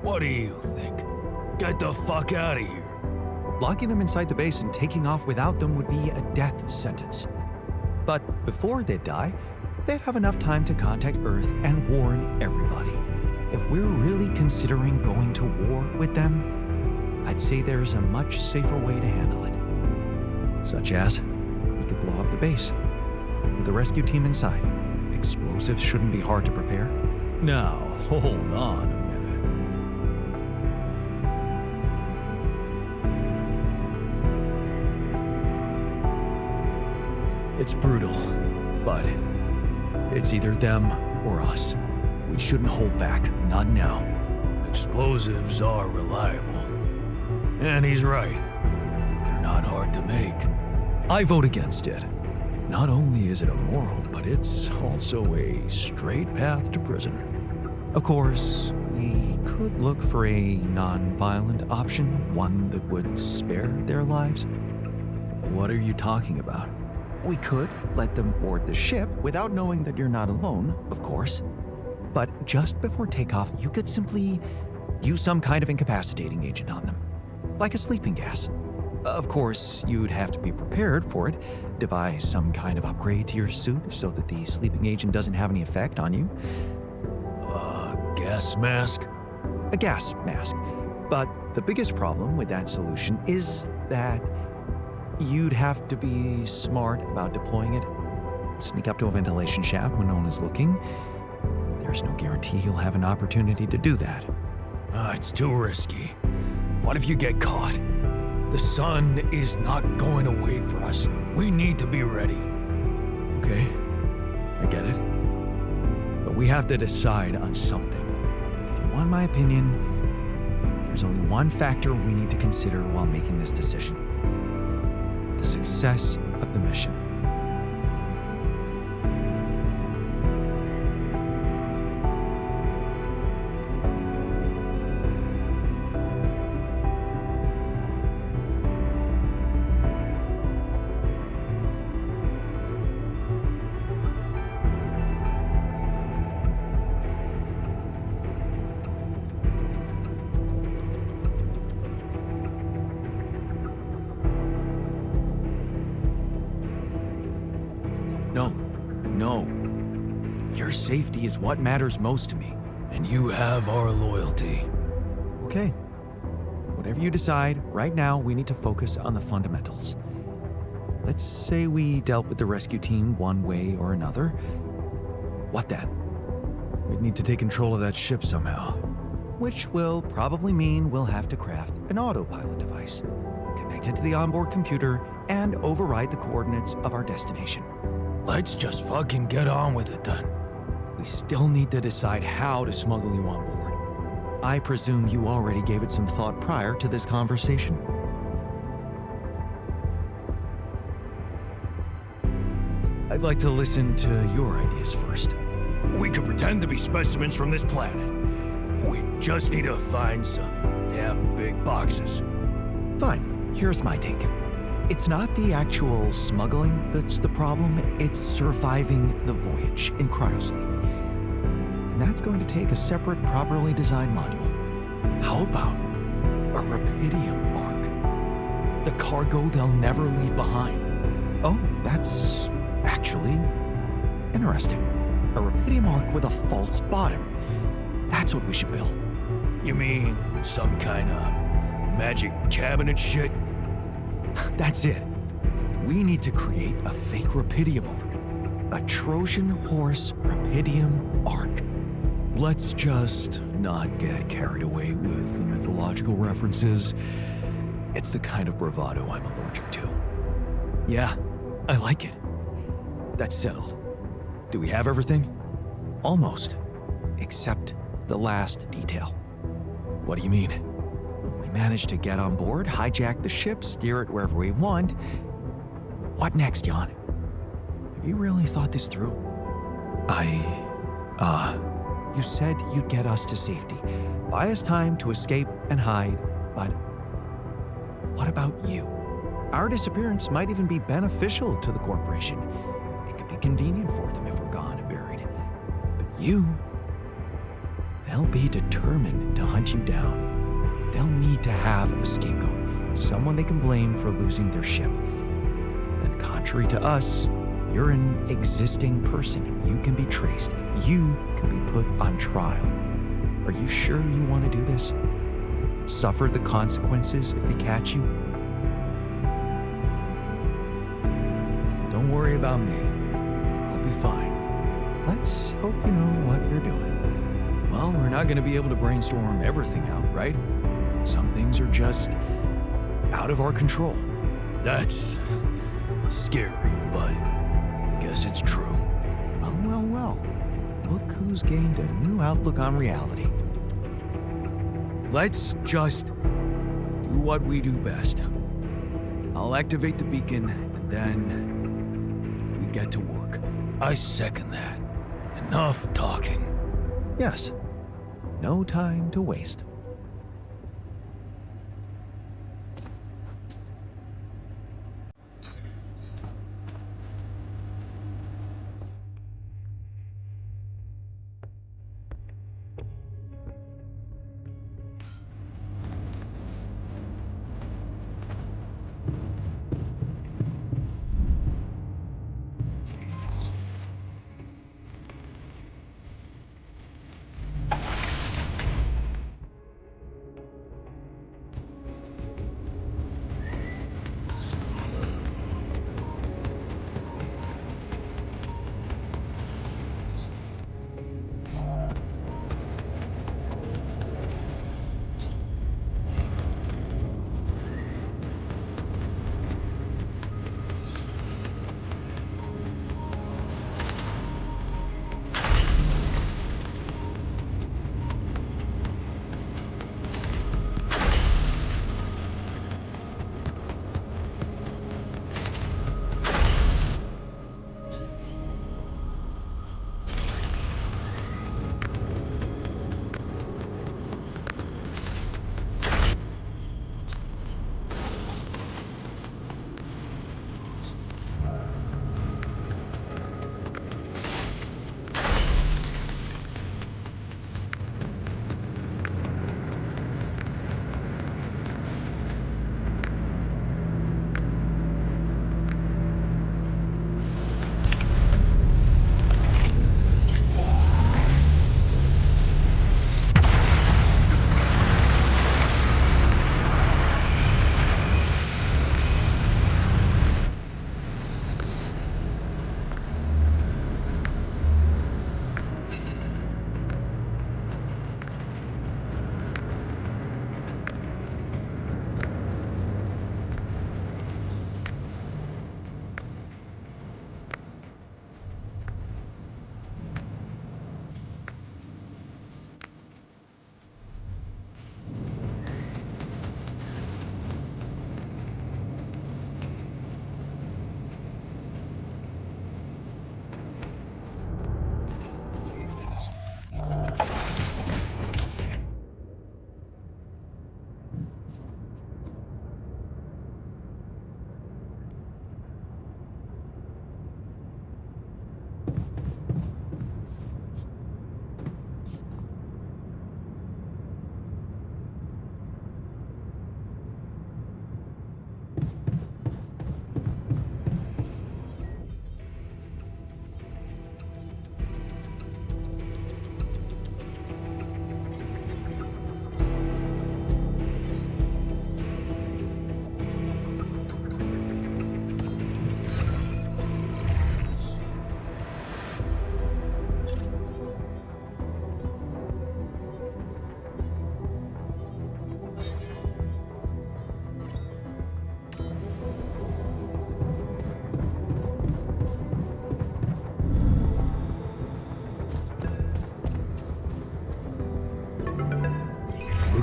What do you think? Get the fuck out of here. Locking them inside the base and taking off without them would be a death sentence. But before they'd die, they'd have enough time to contact Earth and warn everybody. If we're really considering going to war with them, I'd say there's a much safer way to handle it. Such as, we could blow up the base with the rescue team inside. Explosives shouldn't be hard to prepare. Now, hold on a minute. It's brutal, but it's either them or us. We shouldn't hold back, not now. Explosives are reliable. And he's right. They're not hard to make. I vote against it. Not only is it immoral, but it's also a straight path to prison. Of course, we could look for a non-violent option, one that would spare their lives. What are you talking about? We could let them board the ship without knowing that you're not alone, of course. But just before takeoff, you could simply use some kind of incapacitating agent on them, like a sleeping gas. Of course, you'd have to be prepared for it, devise some kind of upgrade to your suit so that the sleeping agent doesn't have any effect on you. Gas mask? A gas mask. But the biggest problem with that solution is that You'd have to be smart about deploying it. Sneak up to a ventilation shaft when no one is looking. There's no guarantee you'll have an opportunity to do that. It's too risky. What if you get caught? The sun is not going to wait for us. We need to be ready. Okay, I get it. But we have to decide on something. If you want my opinion, there's only one factor we need to consider while making this decision: the success of the mission. No. Your safety is what matters most to me. And you have our loyalty. Okay. Whatever you decide, right now we need to focus on the fundamentals. Let's say we dealt with the rescue team one way or another. What then? We'd need to take control of that ship somehow. Which will probably mean we'll have to craft an autopilot device, connect it to the onboard computer, and override the coordinates of our destination. Let's just fucking get on with it then. We still need to decide how to smuggle you on board. I presume you already gave it some thought prior to this conversation. I'd like to listen to your ideas first. We could pretend to be specimens from this planet. We just need to find some damn big boxes. Fine, here's my take. It's not the actual smuggling that's the problem, it's surviving the voyage in cryosleep. And that's going to take a separate, properly designed module. How about a Rapidium arc? The cargo they'll never leave behind. Oh, that's actually interesting. A Rapidium arc with a false bottom. That's what we should build. You mean some kind of magic cabinet shit? That's it. We need to create a fake Rapidium arc. A Trojan horse Rapidium arc. Let's just not get carried away with the mythological references. It's the kind of bravado I'm allergic to. Yeah, I like it. That's settled. Do we have everything? Almost. Except the last detail. What do you mean? We managed to get on board, hijack the ship, steer it wherever we want. What next, Jan? Have you really thought this through? You said you'd get us to safety, buy us time to escape and hide, but what about you? Our disappearance might even be beneficial to the corporation. It could be convenient for them if we're gone and buried. But you, they'll be determined to hunt you down. They'll need to have a scapegoat, someone they can blame for losing their ship. And contrary to us, you're an existing person. You can be traced. You can be put on trial. Are you sure you want to do this? Suffer the consequences if they catch you? Don't worry about me. I'll be fine. Let's hope you know what you're doing. Well, we're not going to be able to brainstorm everything out, right? Some things are just out of our control. That's scary, but I guess it's true. Well. Look who's gained a new outlook on reality. Let's just do what we do best. I'll activate the beacon, and then we get to work. I second that. Enough talking. Yes. No time to waste.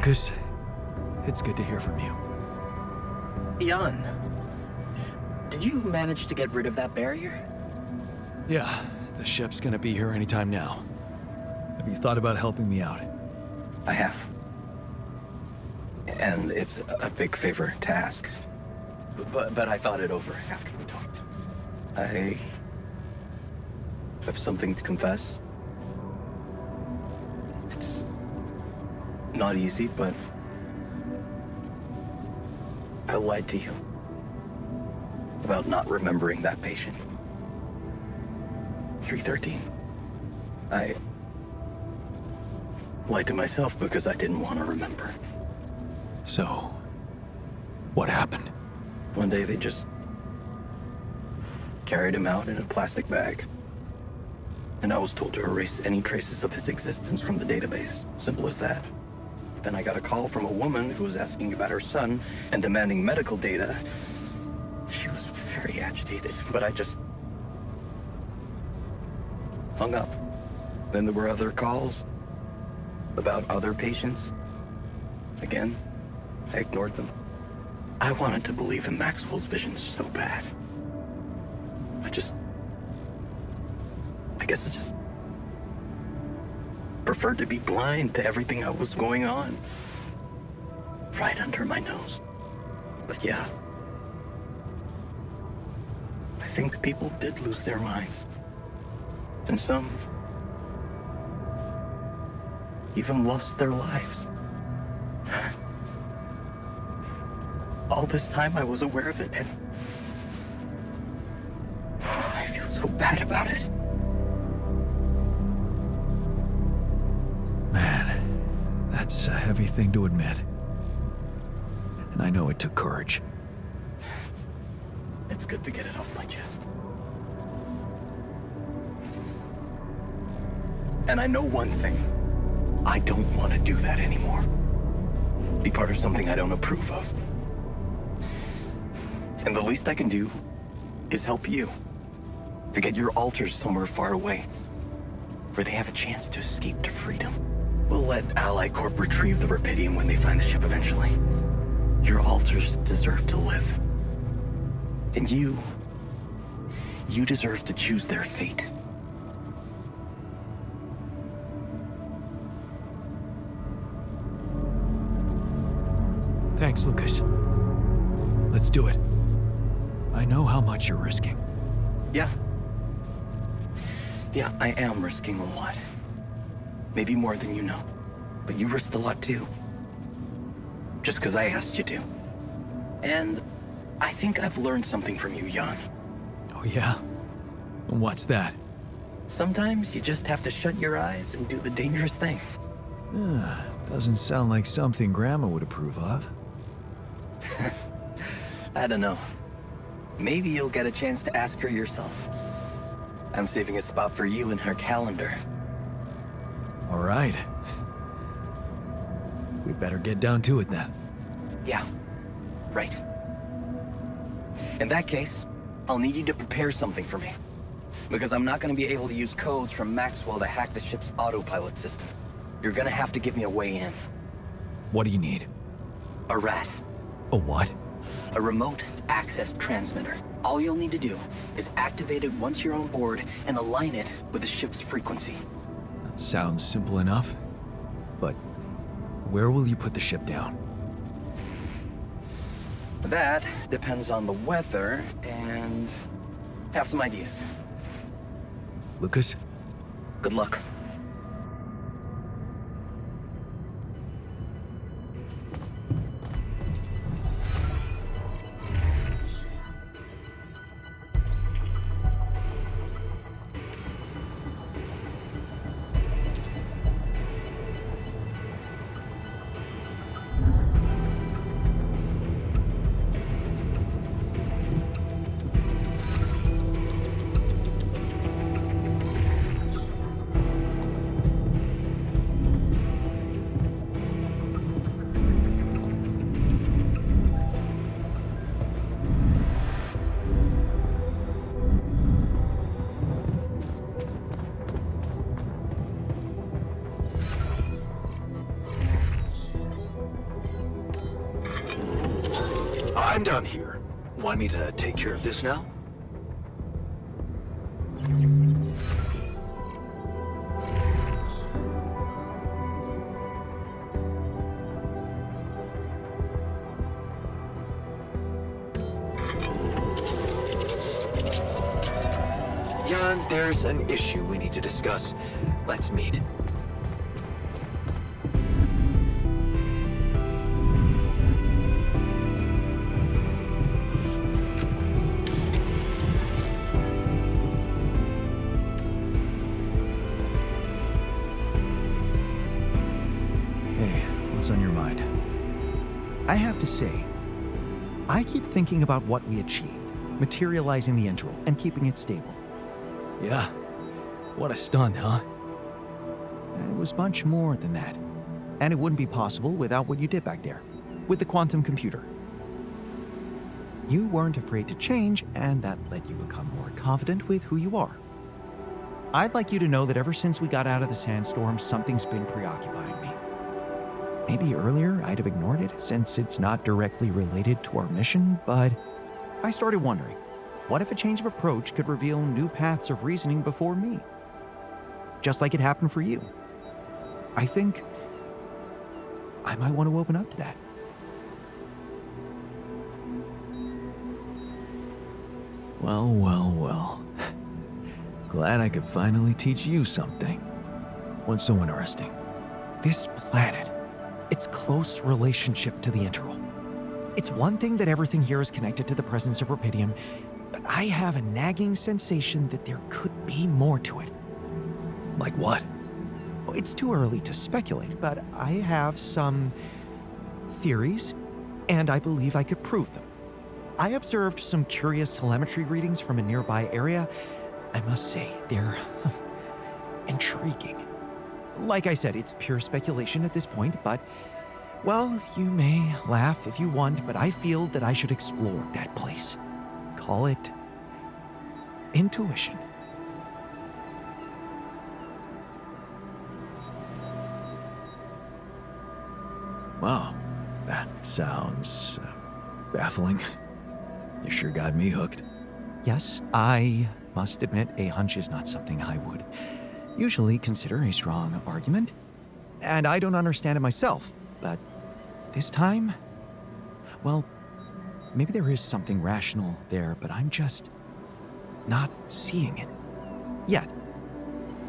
Lucas. It's good to hear from you. Jan, did you manage to get rid of that barrier? Yeah, the ship's gonna be here anytime now. Have you thought about helping me out? I have. And it's a big favor to ask. But I thought it over after we talked. I have something to confess. It's not easy, but I lied to you about not remembering that patient. 313. I lied to myself because I didn't want to remember. So, what happened? One day they just carried him out in a plastic bag. And I was told to erase any traces of his existence from the database. Simple as that. Then I got a call from a woman who was asking about her son and demanding medical data. She was very agitated, but I just hung up. Then there were other calls about other patients. Again, I ignored them. I wanted to believe in Maxwell's vision so bad. I guess I just preferred to be blind to everything that was going on. Right under my nose. But yeah, I think people did lose their minds. And some even lost their lives. All this time I was aware of it, and I feel so bad about it. Man, that's a heavy thing to admit. And I know it took courage. It's good to get it off my chest. And I know one thing. I don't want to do that anymore. Be part of something I don't approve of. And the least I can do is help you to get your alters somewhere far away, where they have a chance to escape to freedom. We'll let Ally Corp retrieve the Rapidium when they find the ship eventually. Your alters deserve to live. And you deserve to choose their fate. Thanks, Lucas. Let's do it. I know how much you're risking. Yeah. Yeah, I am risking a lot. Maybe more than you know. But you risked a lot too. Just because I asked you to. And I think I've learned something from you, Jan. Oh yeah? What's that? Sometimes you just have to shut your eyes and do the dangerous thing. Doesn't sound like something Grandma would approve of. I don't know. Maybe you'll get a chance to ask her yourself. I'm saving a spot for you in her calendar. All right. We better get down to it then. Yeah, right. In that case, I'll need you to prepare something for me. Because I'm not going to be able to use codes from Maxwell to hack the ship's autopilot system. You're going to have to give me a way in. What do you need? A rat. A what? A remote access transmitter. All you'll need to do is activate it once you're on board and align it with the ship's frequency. Sounds simple enough. But where will you put the ship down? That depends on the weather and have some ideas. Lucas? Good luck. done here. Want me to take care of this now? Jan, there's an issue we need to discuss. Let's meet. Hey, what's on your mind? I have to say, I keep thinking about what we achieved, materializing the intro and keeping it stable. Yeah. What a stunt, huh? It was much more than that. And it wouldn't be possible without what you did back there, with the quantum computer. You weren't afraid to change, and that let you become more confident with who you are. I'd like you to know that ever since we got out of the sandstorm, something's been preoccupying me. Maybe earlier I'd have ignored it, since it's not directly related to our mission, but I started wondering, what if a change of approach could reveal new paths of reasoning before me? Just like it happened for you. I think I might want to open up to that. Well, well, well. Glad I could finally teach you something. What's so interesting? This planet, its close relationship to the interval. It's one thing that everything here is connected to the presence of rubidium, but I have a nagging sensation that there could be more to it. Like what? It's too early to speculate, but I have some theories, and I believe I could prove them. I observed some curious telemetry readings from a nearby area. I must say, they're intriguing. Like I said, it's pure speculation at this point, but, well, you may laugh if you want, but I feel that I should explore that place. Call it intuition. Wow, that sounds baffling. You sure got me hooked. Yes, I must admit a hunch is not something I would usually consider a strong argument. And I don't understand it myself, but this time, well, maybe there is something rational there, but I'm just not seeing it yet.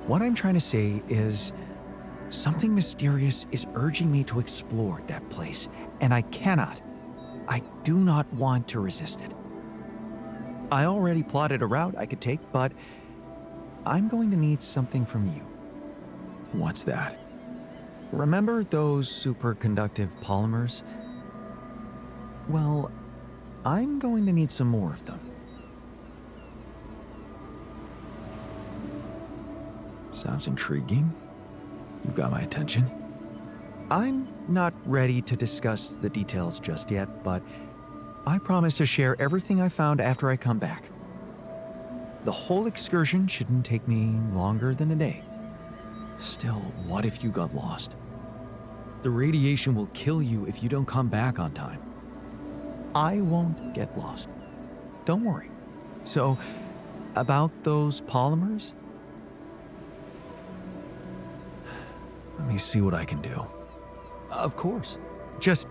What I'm trying to say is something mysterious is urging me to explore that place, and I do not want to resist it. I already plotted a route I could take, but I'm going to need something from you. What's that? Remember those superconductive polymers? Well, I'm going to need some more of them. Sounds intriguing. You got my attention. I'm not ready to discuss the details just yet, but I promise to share everything I found after I come back. The whole excursion shouldn't take me longer than a day. Still, what if you got lost? The radiation will kill you if you don't come back on time. I won't get lost. Don't worry. So, about those polymers? Let me see what I can do. Of course. Just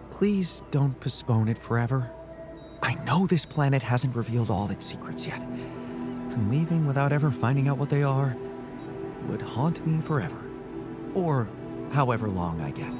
please don't postpone it forever. I know this planet hasn't revealed all its secrets yet, and leaving without ever finding out what they are would haunt me forever, or however long I get.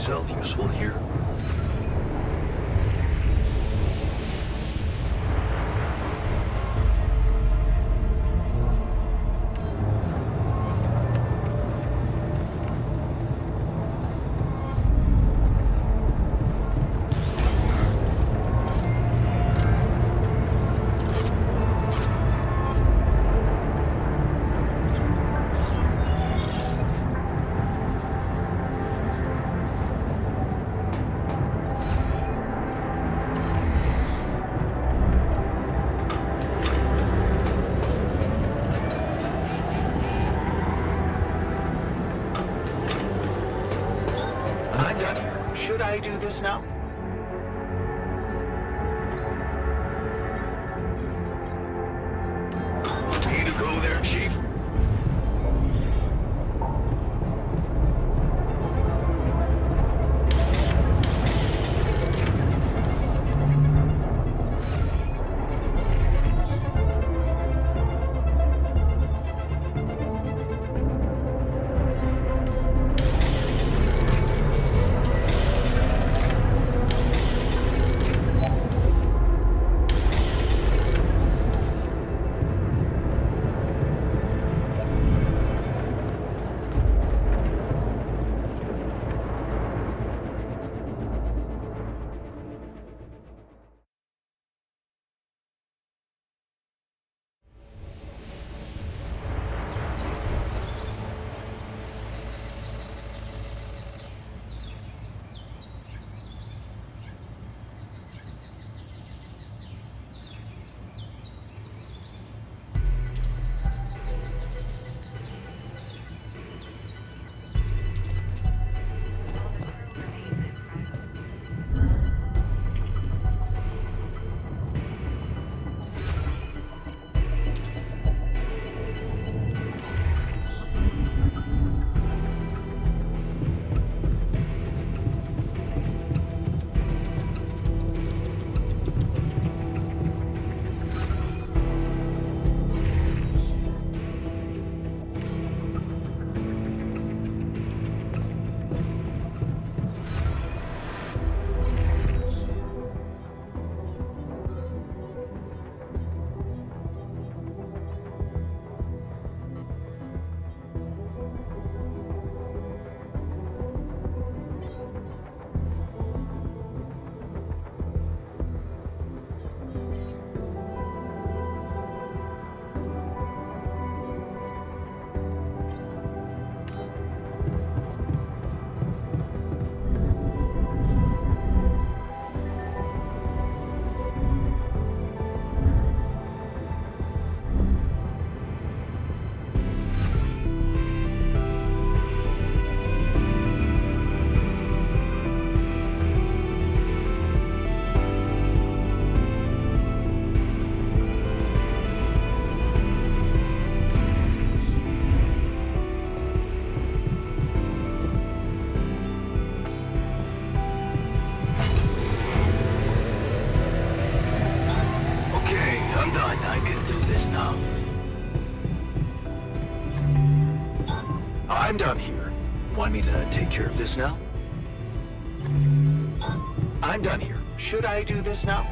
myself useful here? I'm done here. Should I do this now? Way to go there, Chief. I can do this now. I'm done here. Want me to take care of this now? I'm done here. Should I do this now?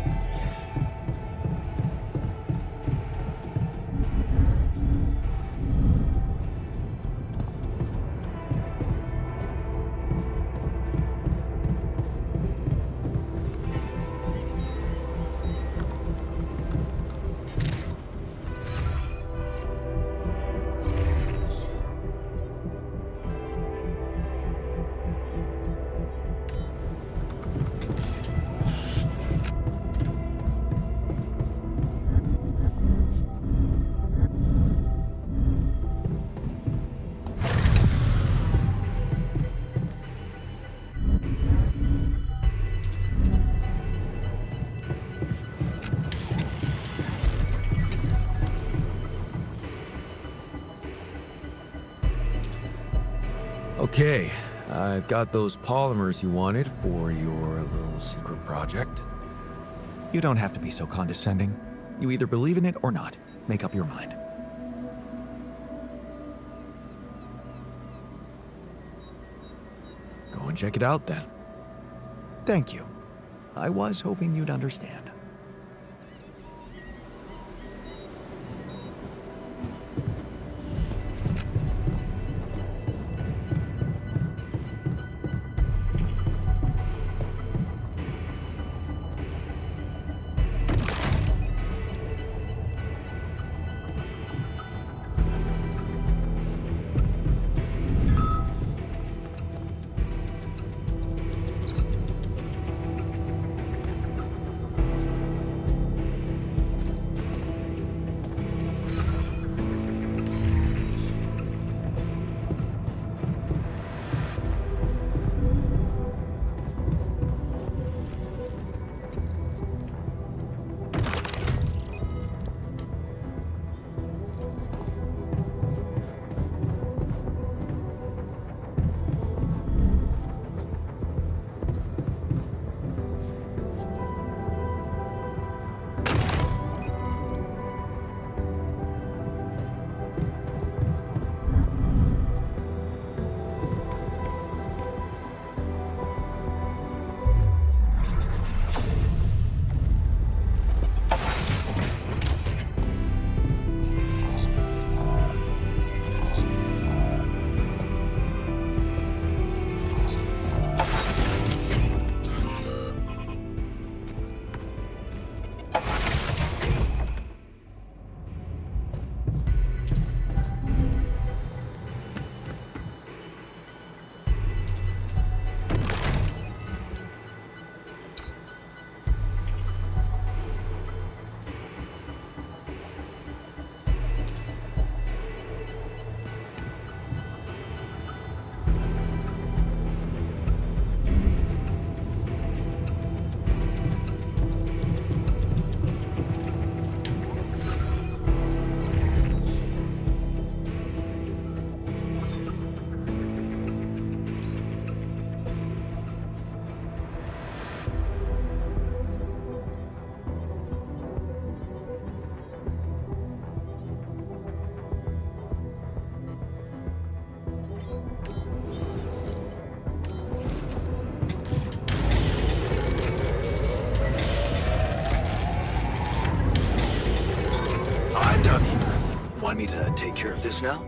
Okay, I've got those polymers you wanted for your little secret project. You don't have to be so condescending. You either believe in it or not. Make up your mind. Going and check it out then. Thank you. I was hoping you'd understand. Want me to take care of this now?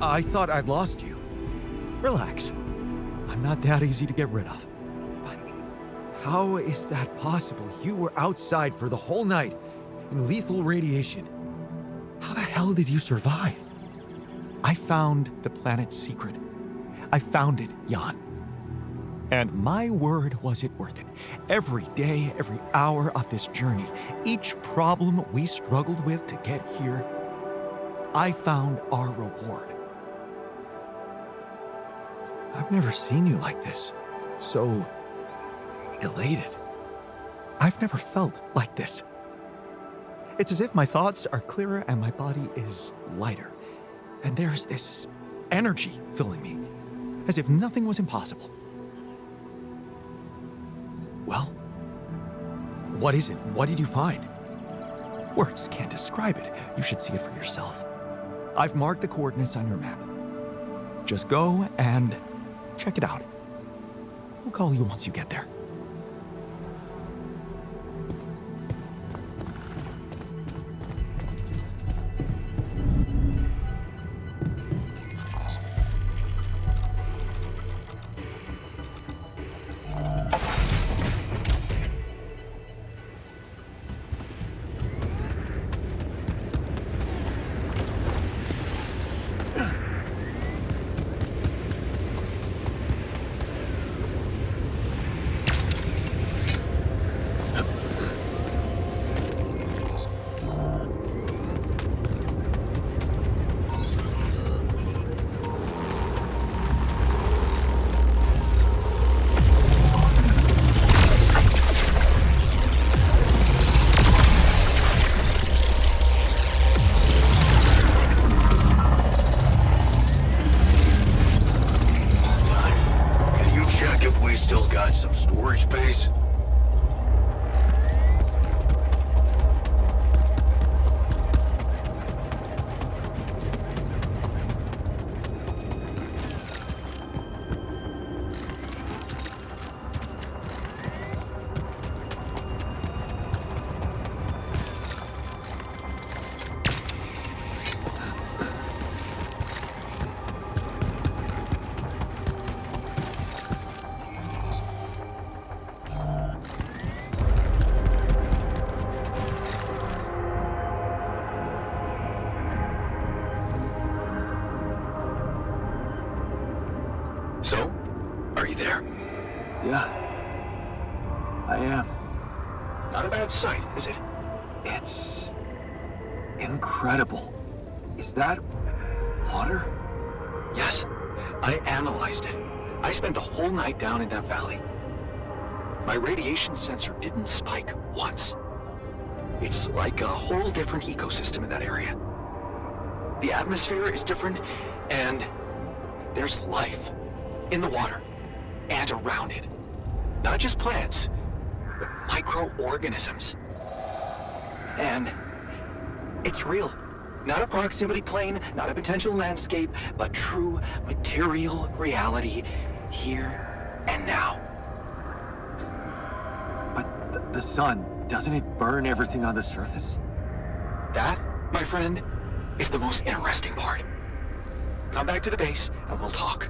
I thought I'd lost you. Relax. I'm not that easy to get rid of. But how is that possible? You were outside for the whole night in lethal radiation. How the hell did you survive? I found the planet's secret. I found it, Jan. And my word, was it worth it. Every day, every hour of this journey, each problem we struggled with to get here, I found our reward. I've never seen you like this, so elated. I've never felt like this. It's as if my thoughts are clearer and my body is lighter. And there's this energy filling me, as if nothing was impossible. Well, what is it? What did you find? Words can't describe it. You should see it for yourself. I've marked the coordinates on your map. Just go and check it out. I'll call you once you get there. Some storage space? So, are you there? Yeah. I am. Not a bad sight, is it? It's incredible. Is that water? Yes. I analyzed it. I spent the whole night down in that valley. My radiation sensor didn't spike once. It's like a whole different ecosystem in that area. The atmosphere is different, and there's life in the water and around it. Not just plants, but microorganisms. And it's real. Not a proximity plane, not a potential landscape, but true material reality here and now. But the sun, doesn't it burn everything on the surface? That, my friend, is the most interesting part. Come back to the base and we'll talk.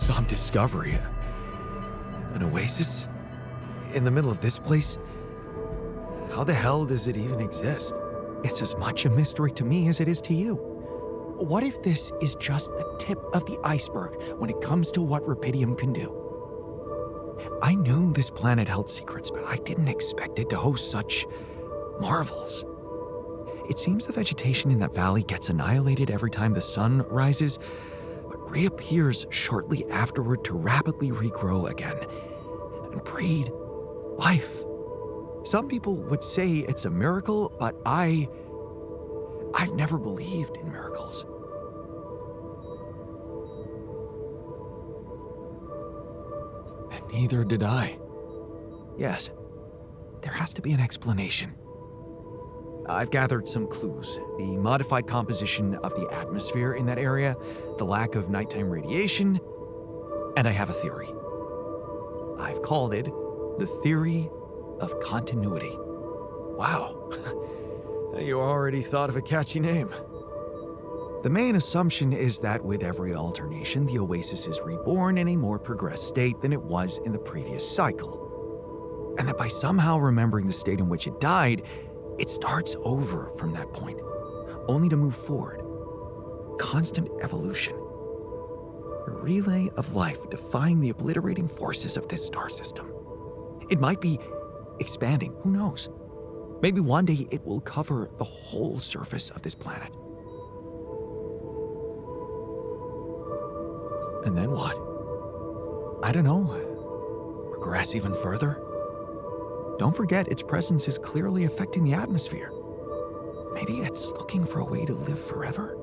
some discovery. An oasis? In the middle of this place? How the hell does it even exist? It's as much a mystery to me as it is to you. What if this is just the tip of the iceberg when it comes to what Rapidium can do? I knew this planet held secrets, but I didn't expect it to host such marvels. It seems the vegetation in that valley gets annihilated every time the sun rises, but reappears shortly afterward to rapidly regrow again and breed life. Some people would say it's a miracle, but I've never believed in miracles. And neither did I. Yes, there has to be an explanation. I've gathered some clues. The modified composition of the atmosphere in that area, the lack of nighttime radiation, and I have a theory. I've called it the theory of continuity. Wow. You already thought of a catchy name. The main assumption is that with every alternation, the oasis is reborn in a more progressed state than it was in the previous cycle. And that by somehow remembering the state in which it died, it starts over from that point, only to move forward. Constant evolution. A relay of life defying the obliterating forces of this star system. It might be expanding, who knows? Maybe one day it will cover the whole surface of this planet. And then what? I don't know. Progress even further? Don't forget, its presence is clearly affecting the atmosphere. Maybe it's looking for a way to live forever?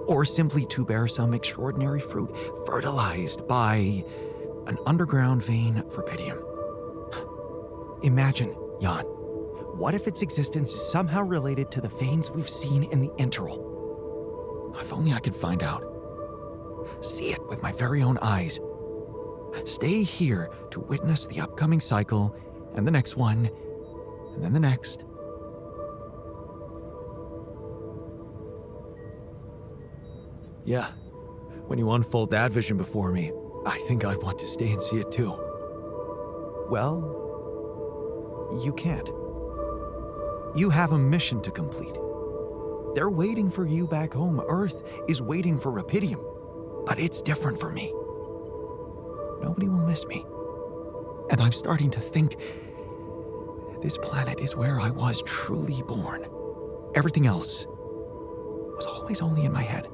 Or simply to bear some extraordinary fruit, fertilized by an underground vein of Rapidium. Imagine, Jan, what if its existence is somehow related to the veins we've seen in the interval? If only I could find out. See it with my very own eyes. Stay here to witness the upcoming cycle, and the next one, and then the next. Yeah, when you unfold that vision before me, I think I'd want to stay and see it too. Well, you can't. You have a mission to complete. They're waiting for you back home. Earth is waiting for Rapidium, but it's different for me. Nobody will miss me. And I'm starting to think this planet is where I was truly born. Everything else was always only in my head.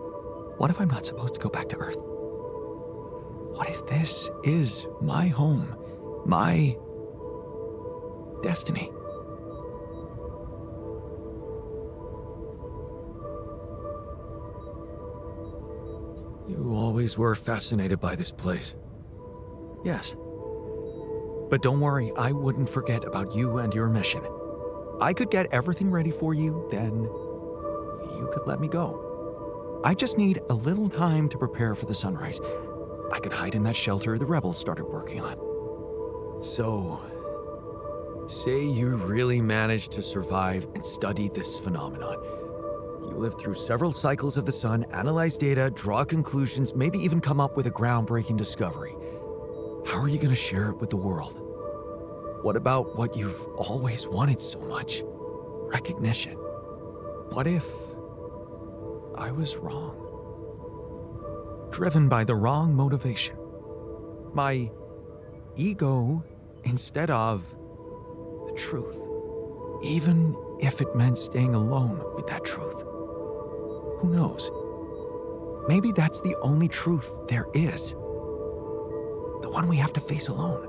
What if I'm not supposed to go back to Earth? What if this is my home, my destiny? You always were fascinated by this place. Yes. But don't worry, I wouldn't forget about you and your mission. I could get everything ready for you, then you could let me go. I just need a little time to prepare for the sunrise. I could hide in that shelter the rebels started working on. So, say you really managed to survive and study this phenomenon. You lived through several cycles of the sun, analyze data, draw conclusions, maybe even come up with a groundbreaking discovery. How are you going to share it with the world? What about what you've always wanted so much? Recognition. What if I was wrong? Driven by the wrong motivation. My ego instead of the truth. Even if it meant staying alone with that truth. Who knows? Maybe that's the only truth there is. The one we have to face alone.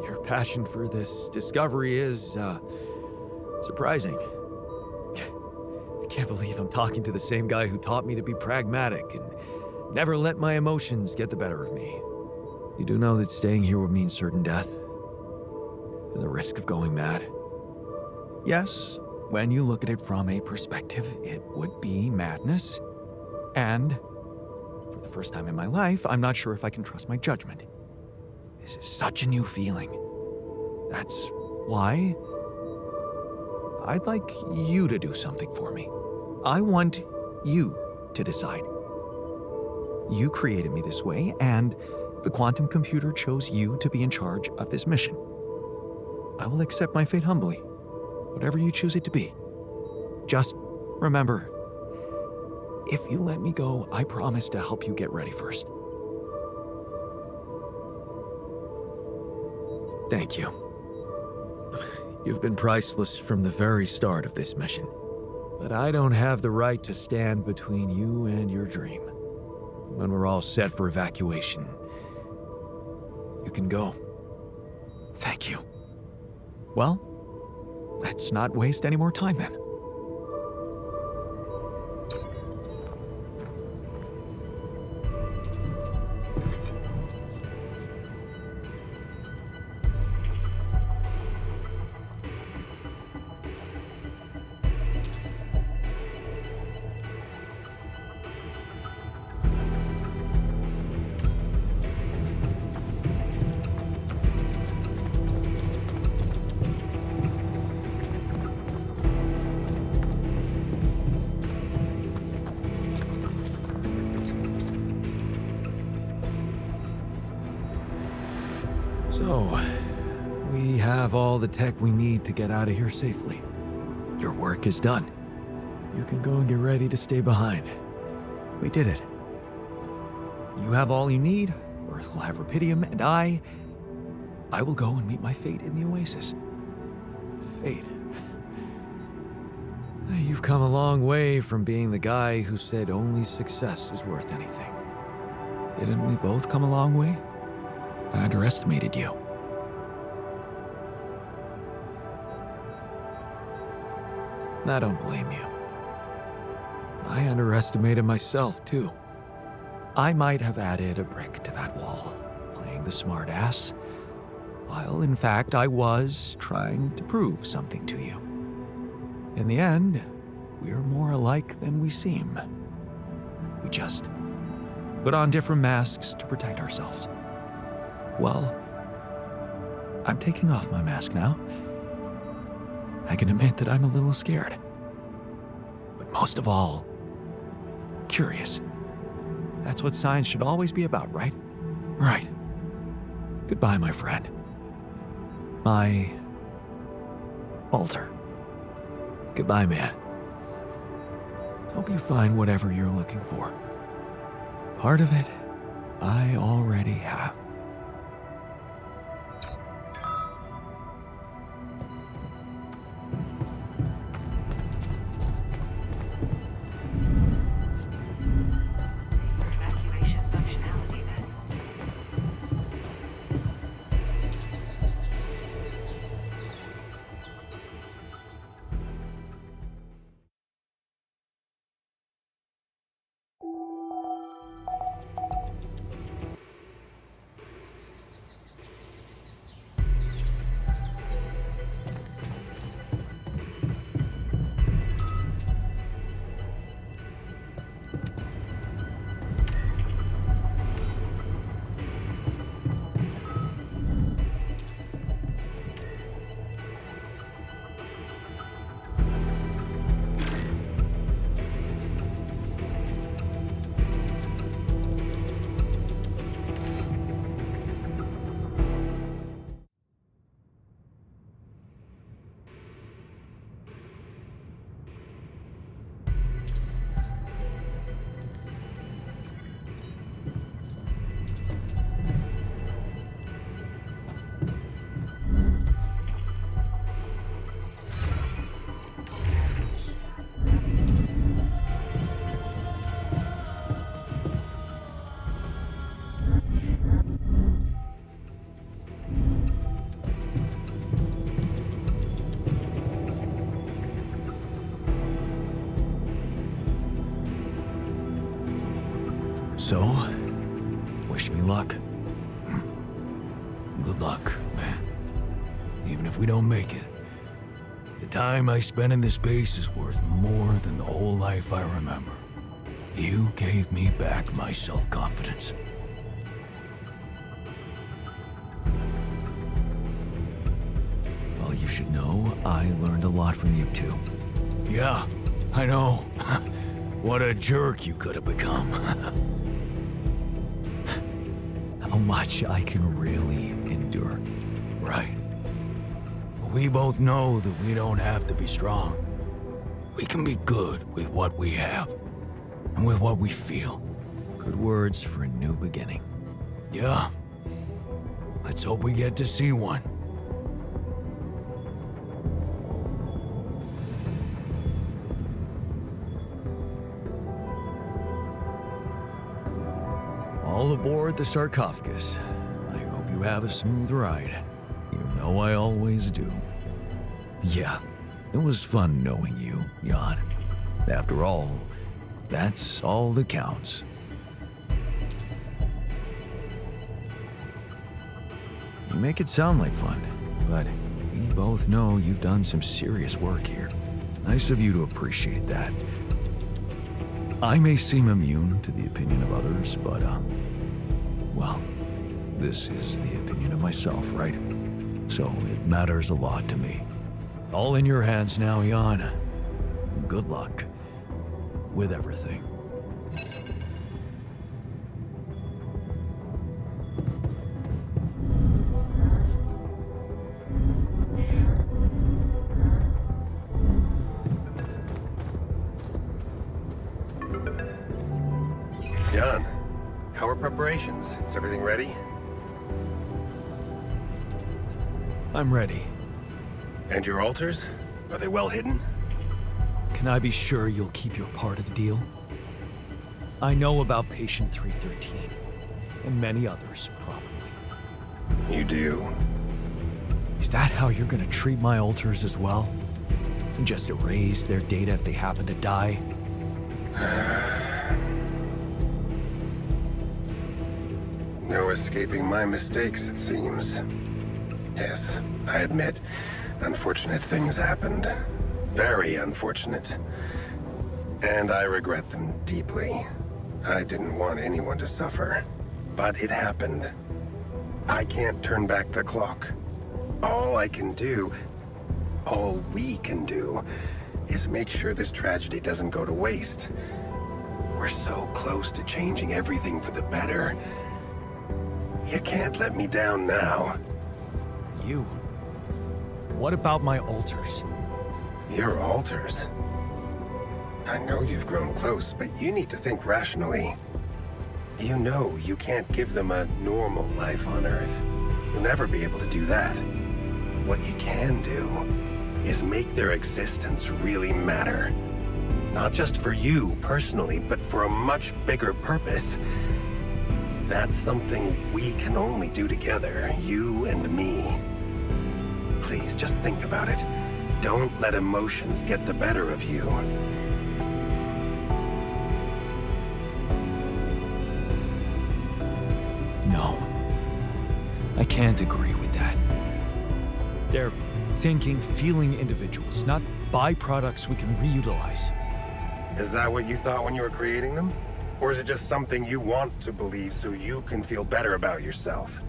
Your passion for this discovery is, surprising. I can't believe I'm talking to the same guy who taught me to be pragmatic and never let my emotions get the better of me. You do know that staying here would mean certain death? And the risk of going mad? Yes, when you look at it from a perspective, it would be madness. And for the first time in my life, I'm not sure if I can trust my judgment. This is such a new feeling. That's why I'd like you to do something for me. I want you to decide. You created me this way, and the quantum computer chose you to be in charge of this mission. I will accept my fate humbly, whatever you choose it to be. Just remember, if you let me go, I promise to help you get ready first. Thank you. You've been priceless from the very start of this mission. But I don't have the right to stand between you and your dream. When we're all set for evacuation, you can go. Thank you. Well, let's not waste any more time then. So, we have all the tech we need to get out of here safely. Your work is done. You can go and get ready to stay behind. We did it. You have all you need, Earth will have Rapidium, and I will go and meet my fate in the Oasis. Fate. You've come a long way from being the guy who said only success is worth anything. Didn't we both come a long way? I underestimated you. I don't blame you. I underestimated myself, too. I might have added a brick to that wall, playing the smart ass, while in fact I was trying to prove something to you. In the end, we're more alike than we seem. We just put on different masks to protect ourselves. Well, I'm taking off my mask now. I can admit that I'm a little scared. But most of all, curious. That's what science should always be about, right? Right. Goodbye, my friend. My altar. Goodbye, man. Hope you find whatever you're looking for. Part of it, I already have. Evacuation functionality then. So, wish me luck. Good luck, man. Even if we don't make it, the time I spent in this base is worth more than the whole life I remember. You gave me back my self-confidence. Well, you should know I learned a lot from you too. Yeah, I know. What a jerk you could have become. How much I can really endure. Right. We both know that we don't have to be strong. We can be good with what we have. And with what we feel. Good words for a new beginning. Yeah. Let's hope we get to see one. All aboard the sarcophagus. I hope you have a smooth ride. You know I always do. Yeah, it was fun knowing you, Jan. After all, that's all that counts. You make it sound like fun, but we both know you've done some serious work here. Nice of you to appreciate that. I may seem immune to the opinion of others, but, well, this is the opinion of myself, right? So it matters a lot to me. All in your hands now, Jan. Good luck with everything. Jan, how are preparations? Is everything ready? I'm ready. And your altars? Are they well hidden? Can I be sure you'll keep your part of the deal? I know about Patient 313, and many others, probably. You do. Is that how you're gonna treat my alters as well? And just erase their data if they happen to die? No escaping my mistakes, it seems. Yes, I admit, unfortunate things happened. Very unfortunate. And I regret them deeply. I didn't want anyone to suffer. But it happened. I can't turn back the clock. All I can do, all we can do, is make sure this tragedy doesn't go to waste. We're so close to changing everything for the better. You can't let me down now. You? What about my alters? Your altars? I know you've grown close, but you need to think rationally. You know you can't give them a normal life on Earth. You'll never be able to do that. What you can do is make their existence really matter. Not just for you personally, but for a much bigger purpose. That's something we can only do together, you and me. Please, just think about it. Don't let emotions get the better of you. No. I can't agree with that. They're thinking, feeling individuals, not byproducts we can reutilize. Is that what you thought when you were creating them? Or is it just something you want to believe so you can feel better about yourself?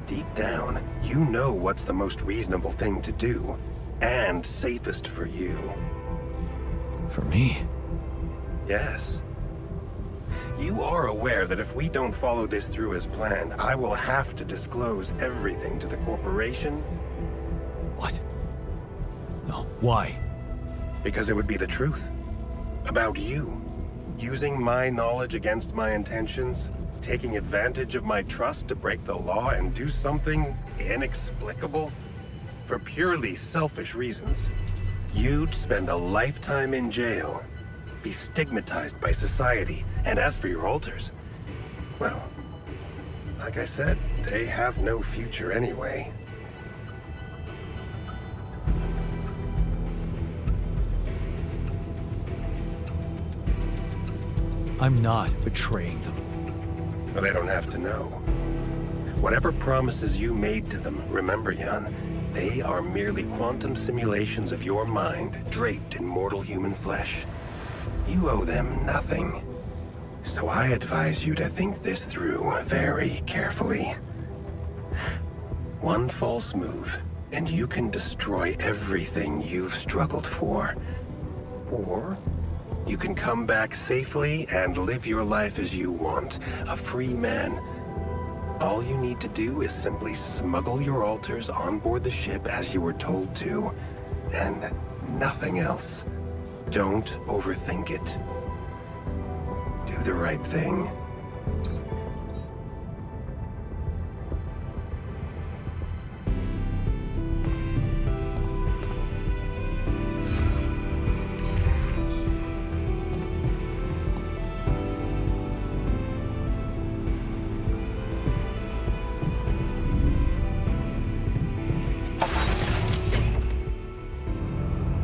Deep down, you know what's the most reasonable thing to do, and safest for you. For me? Yes. You are aware that if we don't follow this through as planned, I will have to disclose everything to the corporation? What? No, why? Because it would be the truth. About you. Using my knowledge against my intentions, taking advantage of my trust to break the law and do something inexplicable for purely selfish reasons. You'd spend a lifetime in jail, be stigmatized by society, and as for your alters, well, like I said, they have no future anyway. I'm not betraying them. But they don't have to know. Whatever promises you made to them, remember, Jan, they are merely quantum simulations of your mind, draped in mortal human flesh. You owe them nothing. So I advise you to think this through very carefully. One false move, and you can destroy everything you've struggled for. Or you can come back safely and live your life as you want, a free man. All you need to do is simply smuggle your altars on board the ship as you were told to, and nothing else. Don't overthink it. Do the right thing.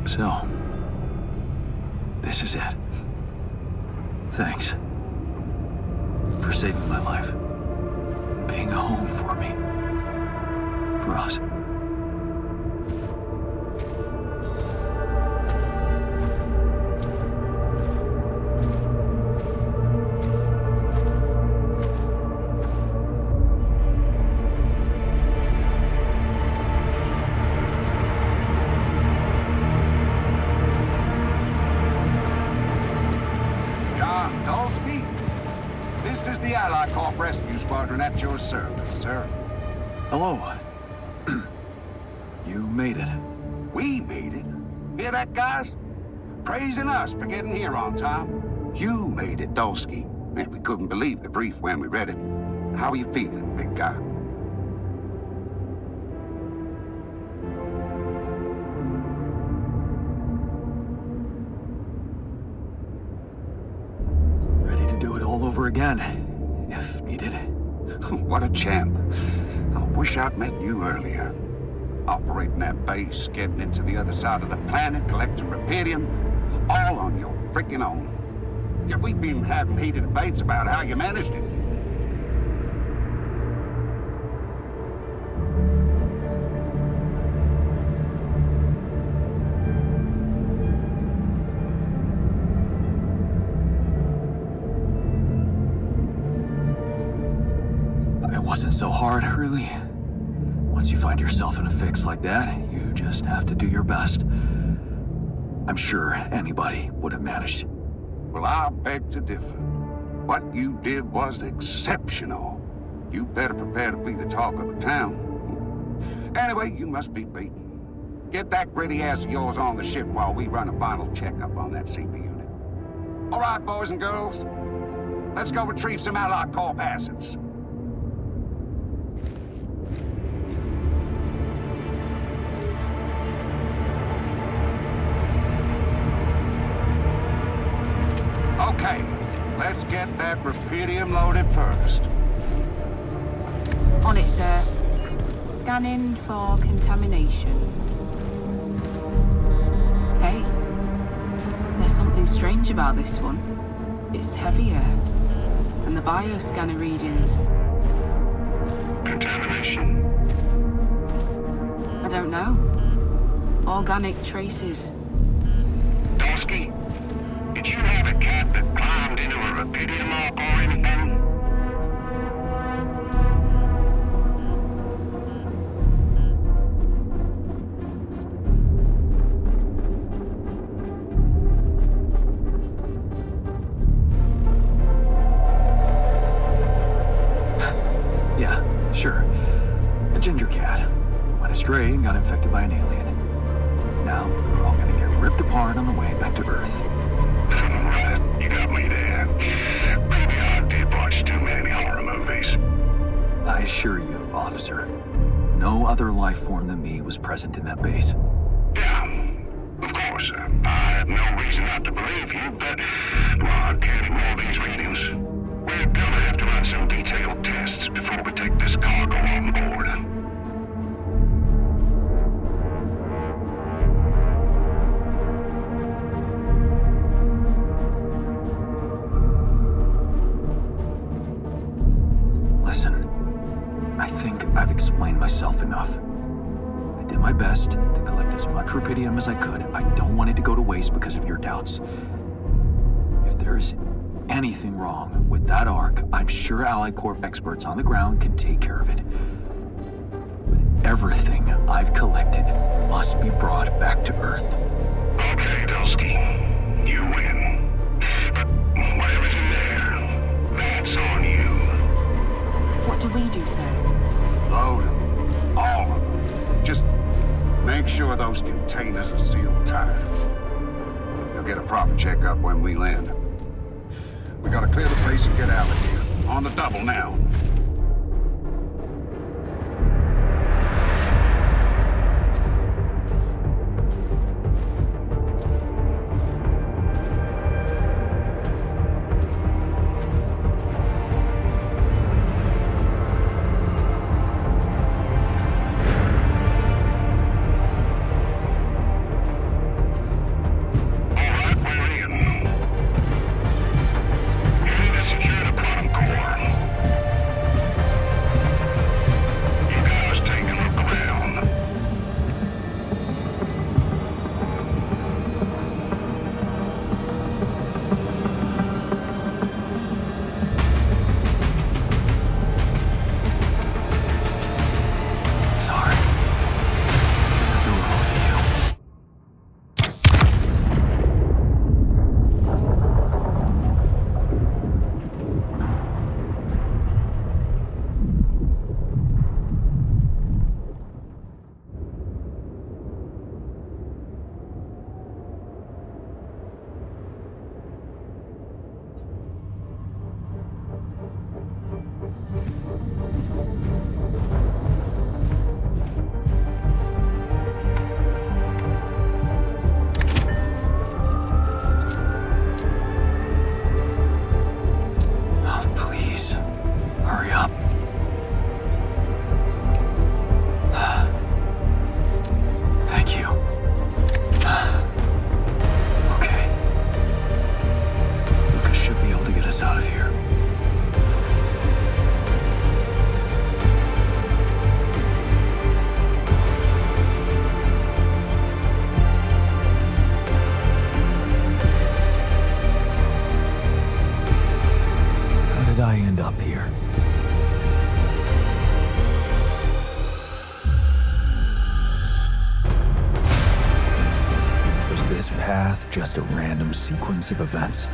So, this is it. Thanks for saving my life, being a home for me, for us. Jan Dolski, this is the Allied Corp Rescue Squadron at your service, sir. Hello. You made it. We made it. Hear that, guys? Praising us for getting here on time. You made it, Dolski. Man, we couldn't believe the brief when we read it. How are you feeling, big guy? Ready to do it all over again, if needed. What a champ. I wish I'd met you earlier. Operating that base, getting into the other side of the planet, collecting rupidium, all on your freaking own. Yet we've been having heated debates about how you managed it. It wasn't so hard, really. Once you find yourself in a fix like that, you just have to do your best. I'm sure anybody would have managed. Well, I beg to differ. What you did was exceptional. You better prepare to be the talk of the town. Anyway, you must be beaten. Get that gritty ass of yours on the ship while we run a final checkup on that CB unit. All right, boys and girls. Let's go retrieve some Allied Corp assets. Okay, let's get that rupidium loaded first. On it, sir. Scanning for contamination. Hey, there's something strange about this one. It's heavier. And the bioscanner readings. Contamination? I don't know. Organic traces. Dolski, did you have a cat that climbed into a rupidium arc or anything? Yeah, sure. A ginger cat. Went astray and got infected by an alien. Now, we're all gonna get ripped apart on the way back to Earth. Right, you got me there. Maybe I did watch too many horror movies. I assure you, officer, no other life form than me was present in that base. Yeah, of course. I have no reason not to believe you, but well, I can't ignore these readings. We're gonna have to run some detailed tests before we take this cargo on board. Listen, I think I've explained myself enough. I did my best to collect as much rupidium as I could. I don't want it to go to waste because of your doubts. If there's anything wrong with that arc, I'm sure Allied Corp experts on the ground can take care of it. But everything I've collected must be brought back to Earth. Okay, Dolski. You win. But whatever's in there, that's on you. What do we do, sir? Load them. All of them. Just make sure those containers are sealed tight. You'll get a proper checkup when we land. We gotta clear the place and get out of here. On the double now. I end up here? Was this path just a random sequence of events?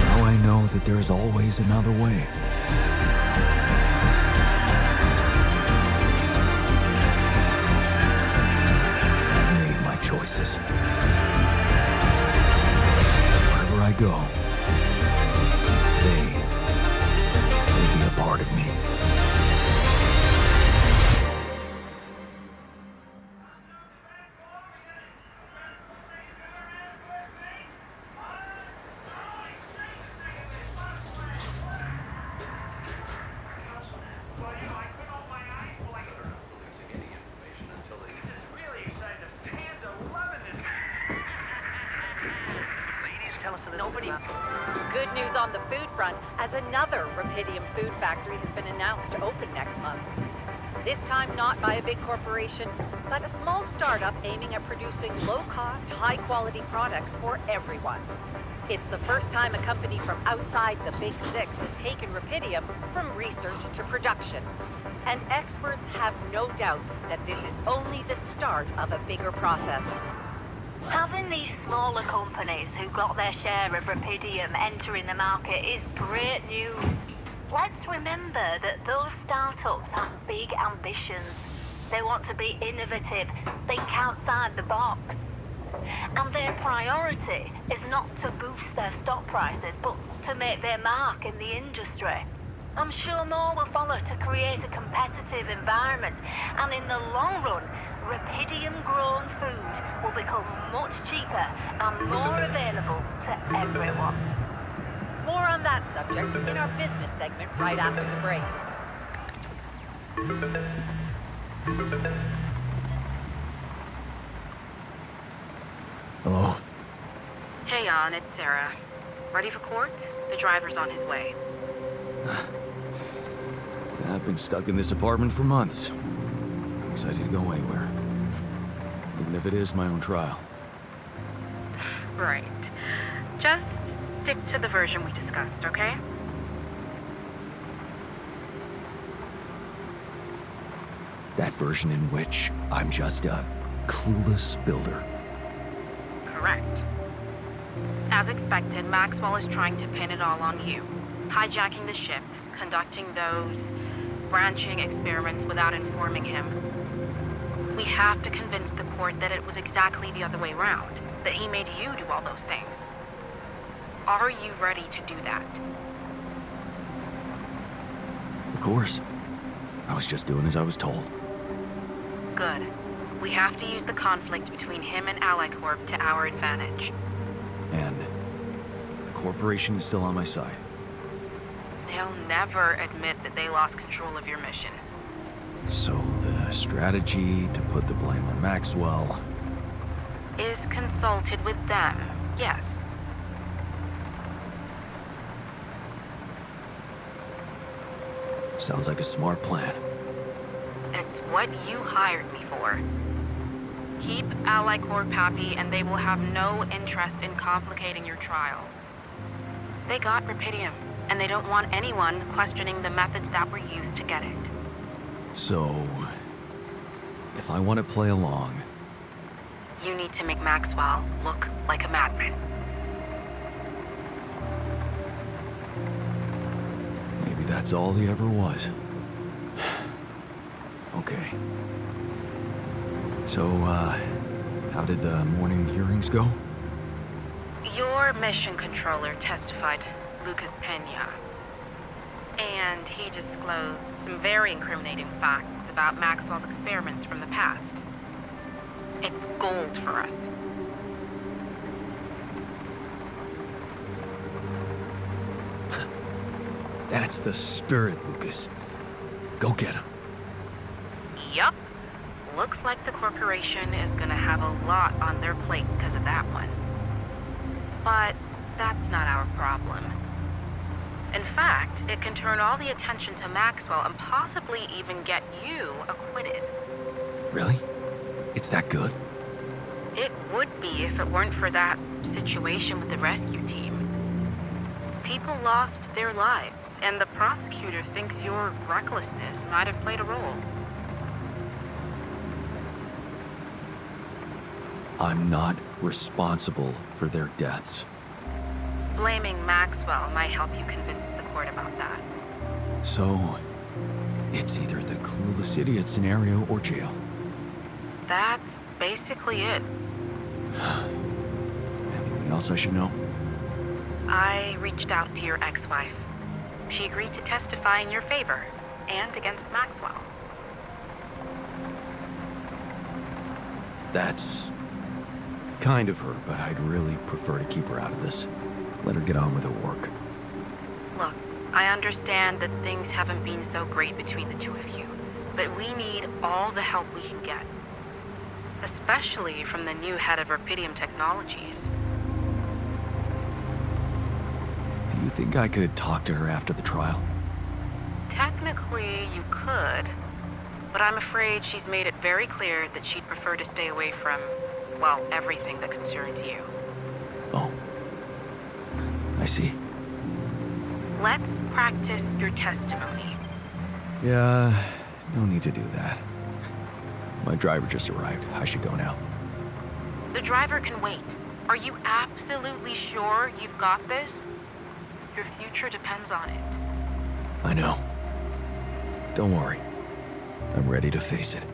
Now I know that there's always another way. I've made my choices. Wherever I go, they will be a part of me. Good news on the food front, as another Rapidium food factory has been announced to open next month. This time not by a big corporation, but a small startup aiming at producing low-cost, high-quality products for everyone. It's the first time a company from outside the Big Six has taken Rapidium from research to production. And experts have no doubt that this is only the start of a bigger process. Having these smaller companies who got their share of Rapidium entering the market is great news. Let's remember that those startups have big ambitions. They want to be innovative, think outside the box. And their priority is not to boost their stock prices, but to make their mark in the industry. I'm sure more will follow to create a competitive environment, and in the long run, Rapidium-grown food will become much cheaper and more available to everyone. More on that subject in our business segment right after the break. Hello? Hey, Jan, it's Sarah. Ready for court? The driver's on his way. I've been stuck in this apartment for months. I'm excited to go anywhere. Even if it is my own trial. Right. Just stick to the version we discussed, okay? That version in which I'm just a clueless builder. Correct. As expected, Maxwell is trying to pin it all on you. Hijacking the ship, conducting those branching experiments without informing him. We have to convince the court that it was exactly the other way around, that he made you do all those things. Are you ready to do that? Of course. I was just doing as I was told. Good. We have to use the conflict between him and AliCorp to our advantage. And the corporation is still on my side. They'll never admit that they lost control of your mission. So the strategy to put the blame on Maxwell Is consulted with them, yes. sounds like a smart plan. It's what you hired me for. Keep AliCorp happy and they will have no interest in complicating your trial. They got Rapidium, and they don't want anyone questioning the methods that were used to get it. So, if I want to play along, You need to make Maxwell look like a madman. maybe that's all he ever was. Okay. So, how did the morning hearings go? Your mission controller testified, Lucas Pena. And he disclosed some very incriminating facts about Maxwell's experiments from the past. It's gold for us. That's the spirit, Lucas. Go get him. Yup. Looks like the corporation is gonna have a lot on their plate because of that one. But that's not our problem. In fact, it can turn all the attention to Maxwell and possibly even get you acquitted. Really? It's that good? It would be if it weren't for that situation with the rescue team. People lost their lives, and the prosecutor thinks your recklessness might have played a role. I'm not responsible for their deaths. Blaming Maxwell might help you convince the court about that. So, it's either the clueless idiot scenario or jail. That's basically it. Anything else I should know? I reached out to your ex-wife. She agreed to testify in your favor and against Maxwell. That's kind of her, but I'd really prefer to keep her out of this. Let her get on with her work. Look, I understand that things haven't been so great between the two of you, but we need all the help we can get. Especially from the new head of Rapidium Technologies. Do you think I could talk to her after the trial? Technically, you could, but I'm afraid she's made it very clear that she'd prefer to stay away from, well, everything that concerns you. Oh. I see. Let's practice your testimony. Yeah, no need to do that. My driver just arrived. I should go now. The driver can wait. Are you absolutely sure you've got this? Your future depends on it. I know. Don't worry. I'm ready to face it.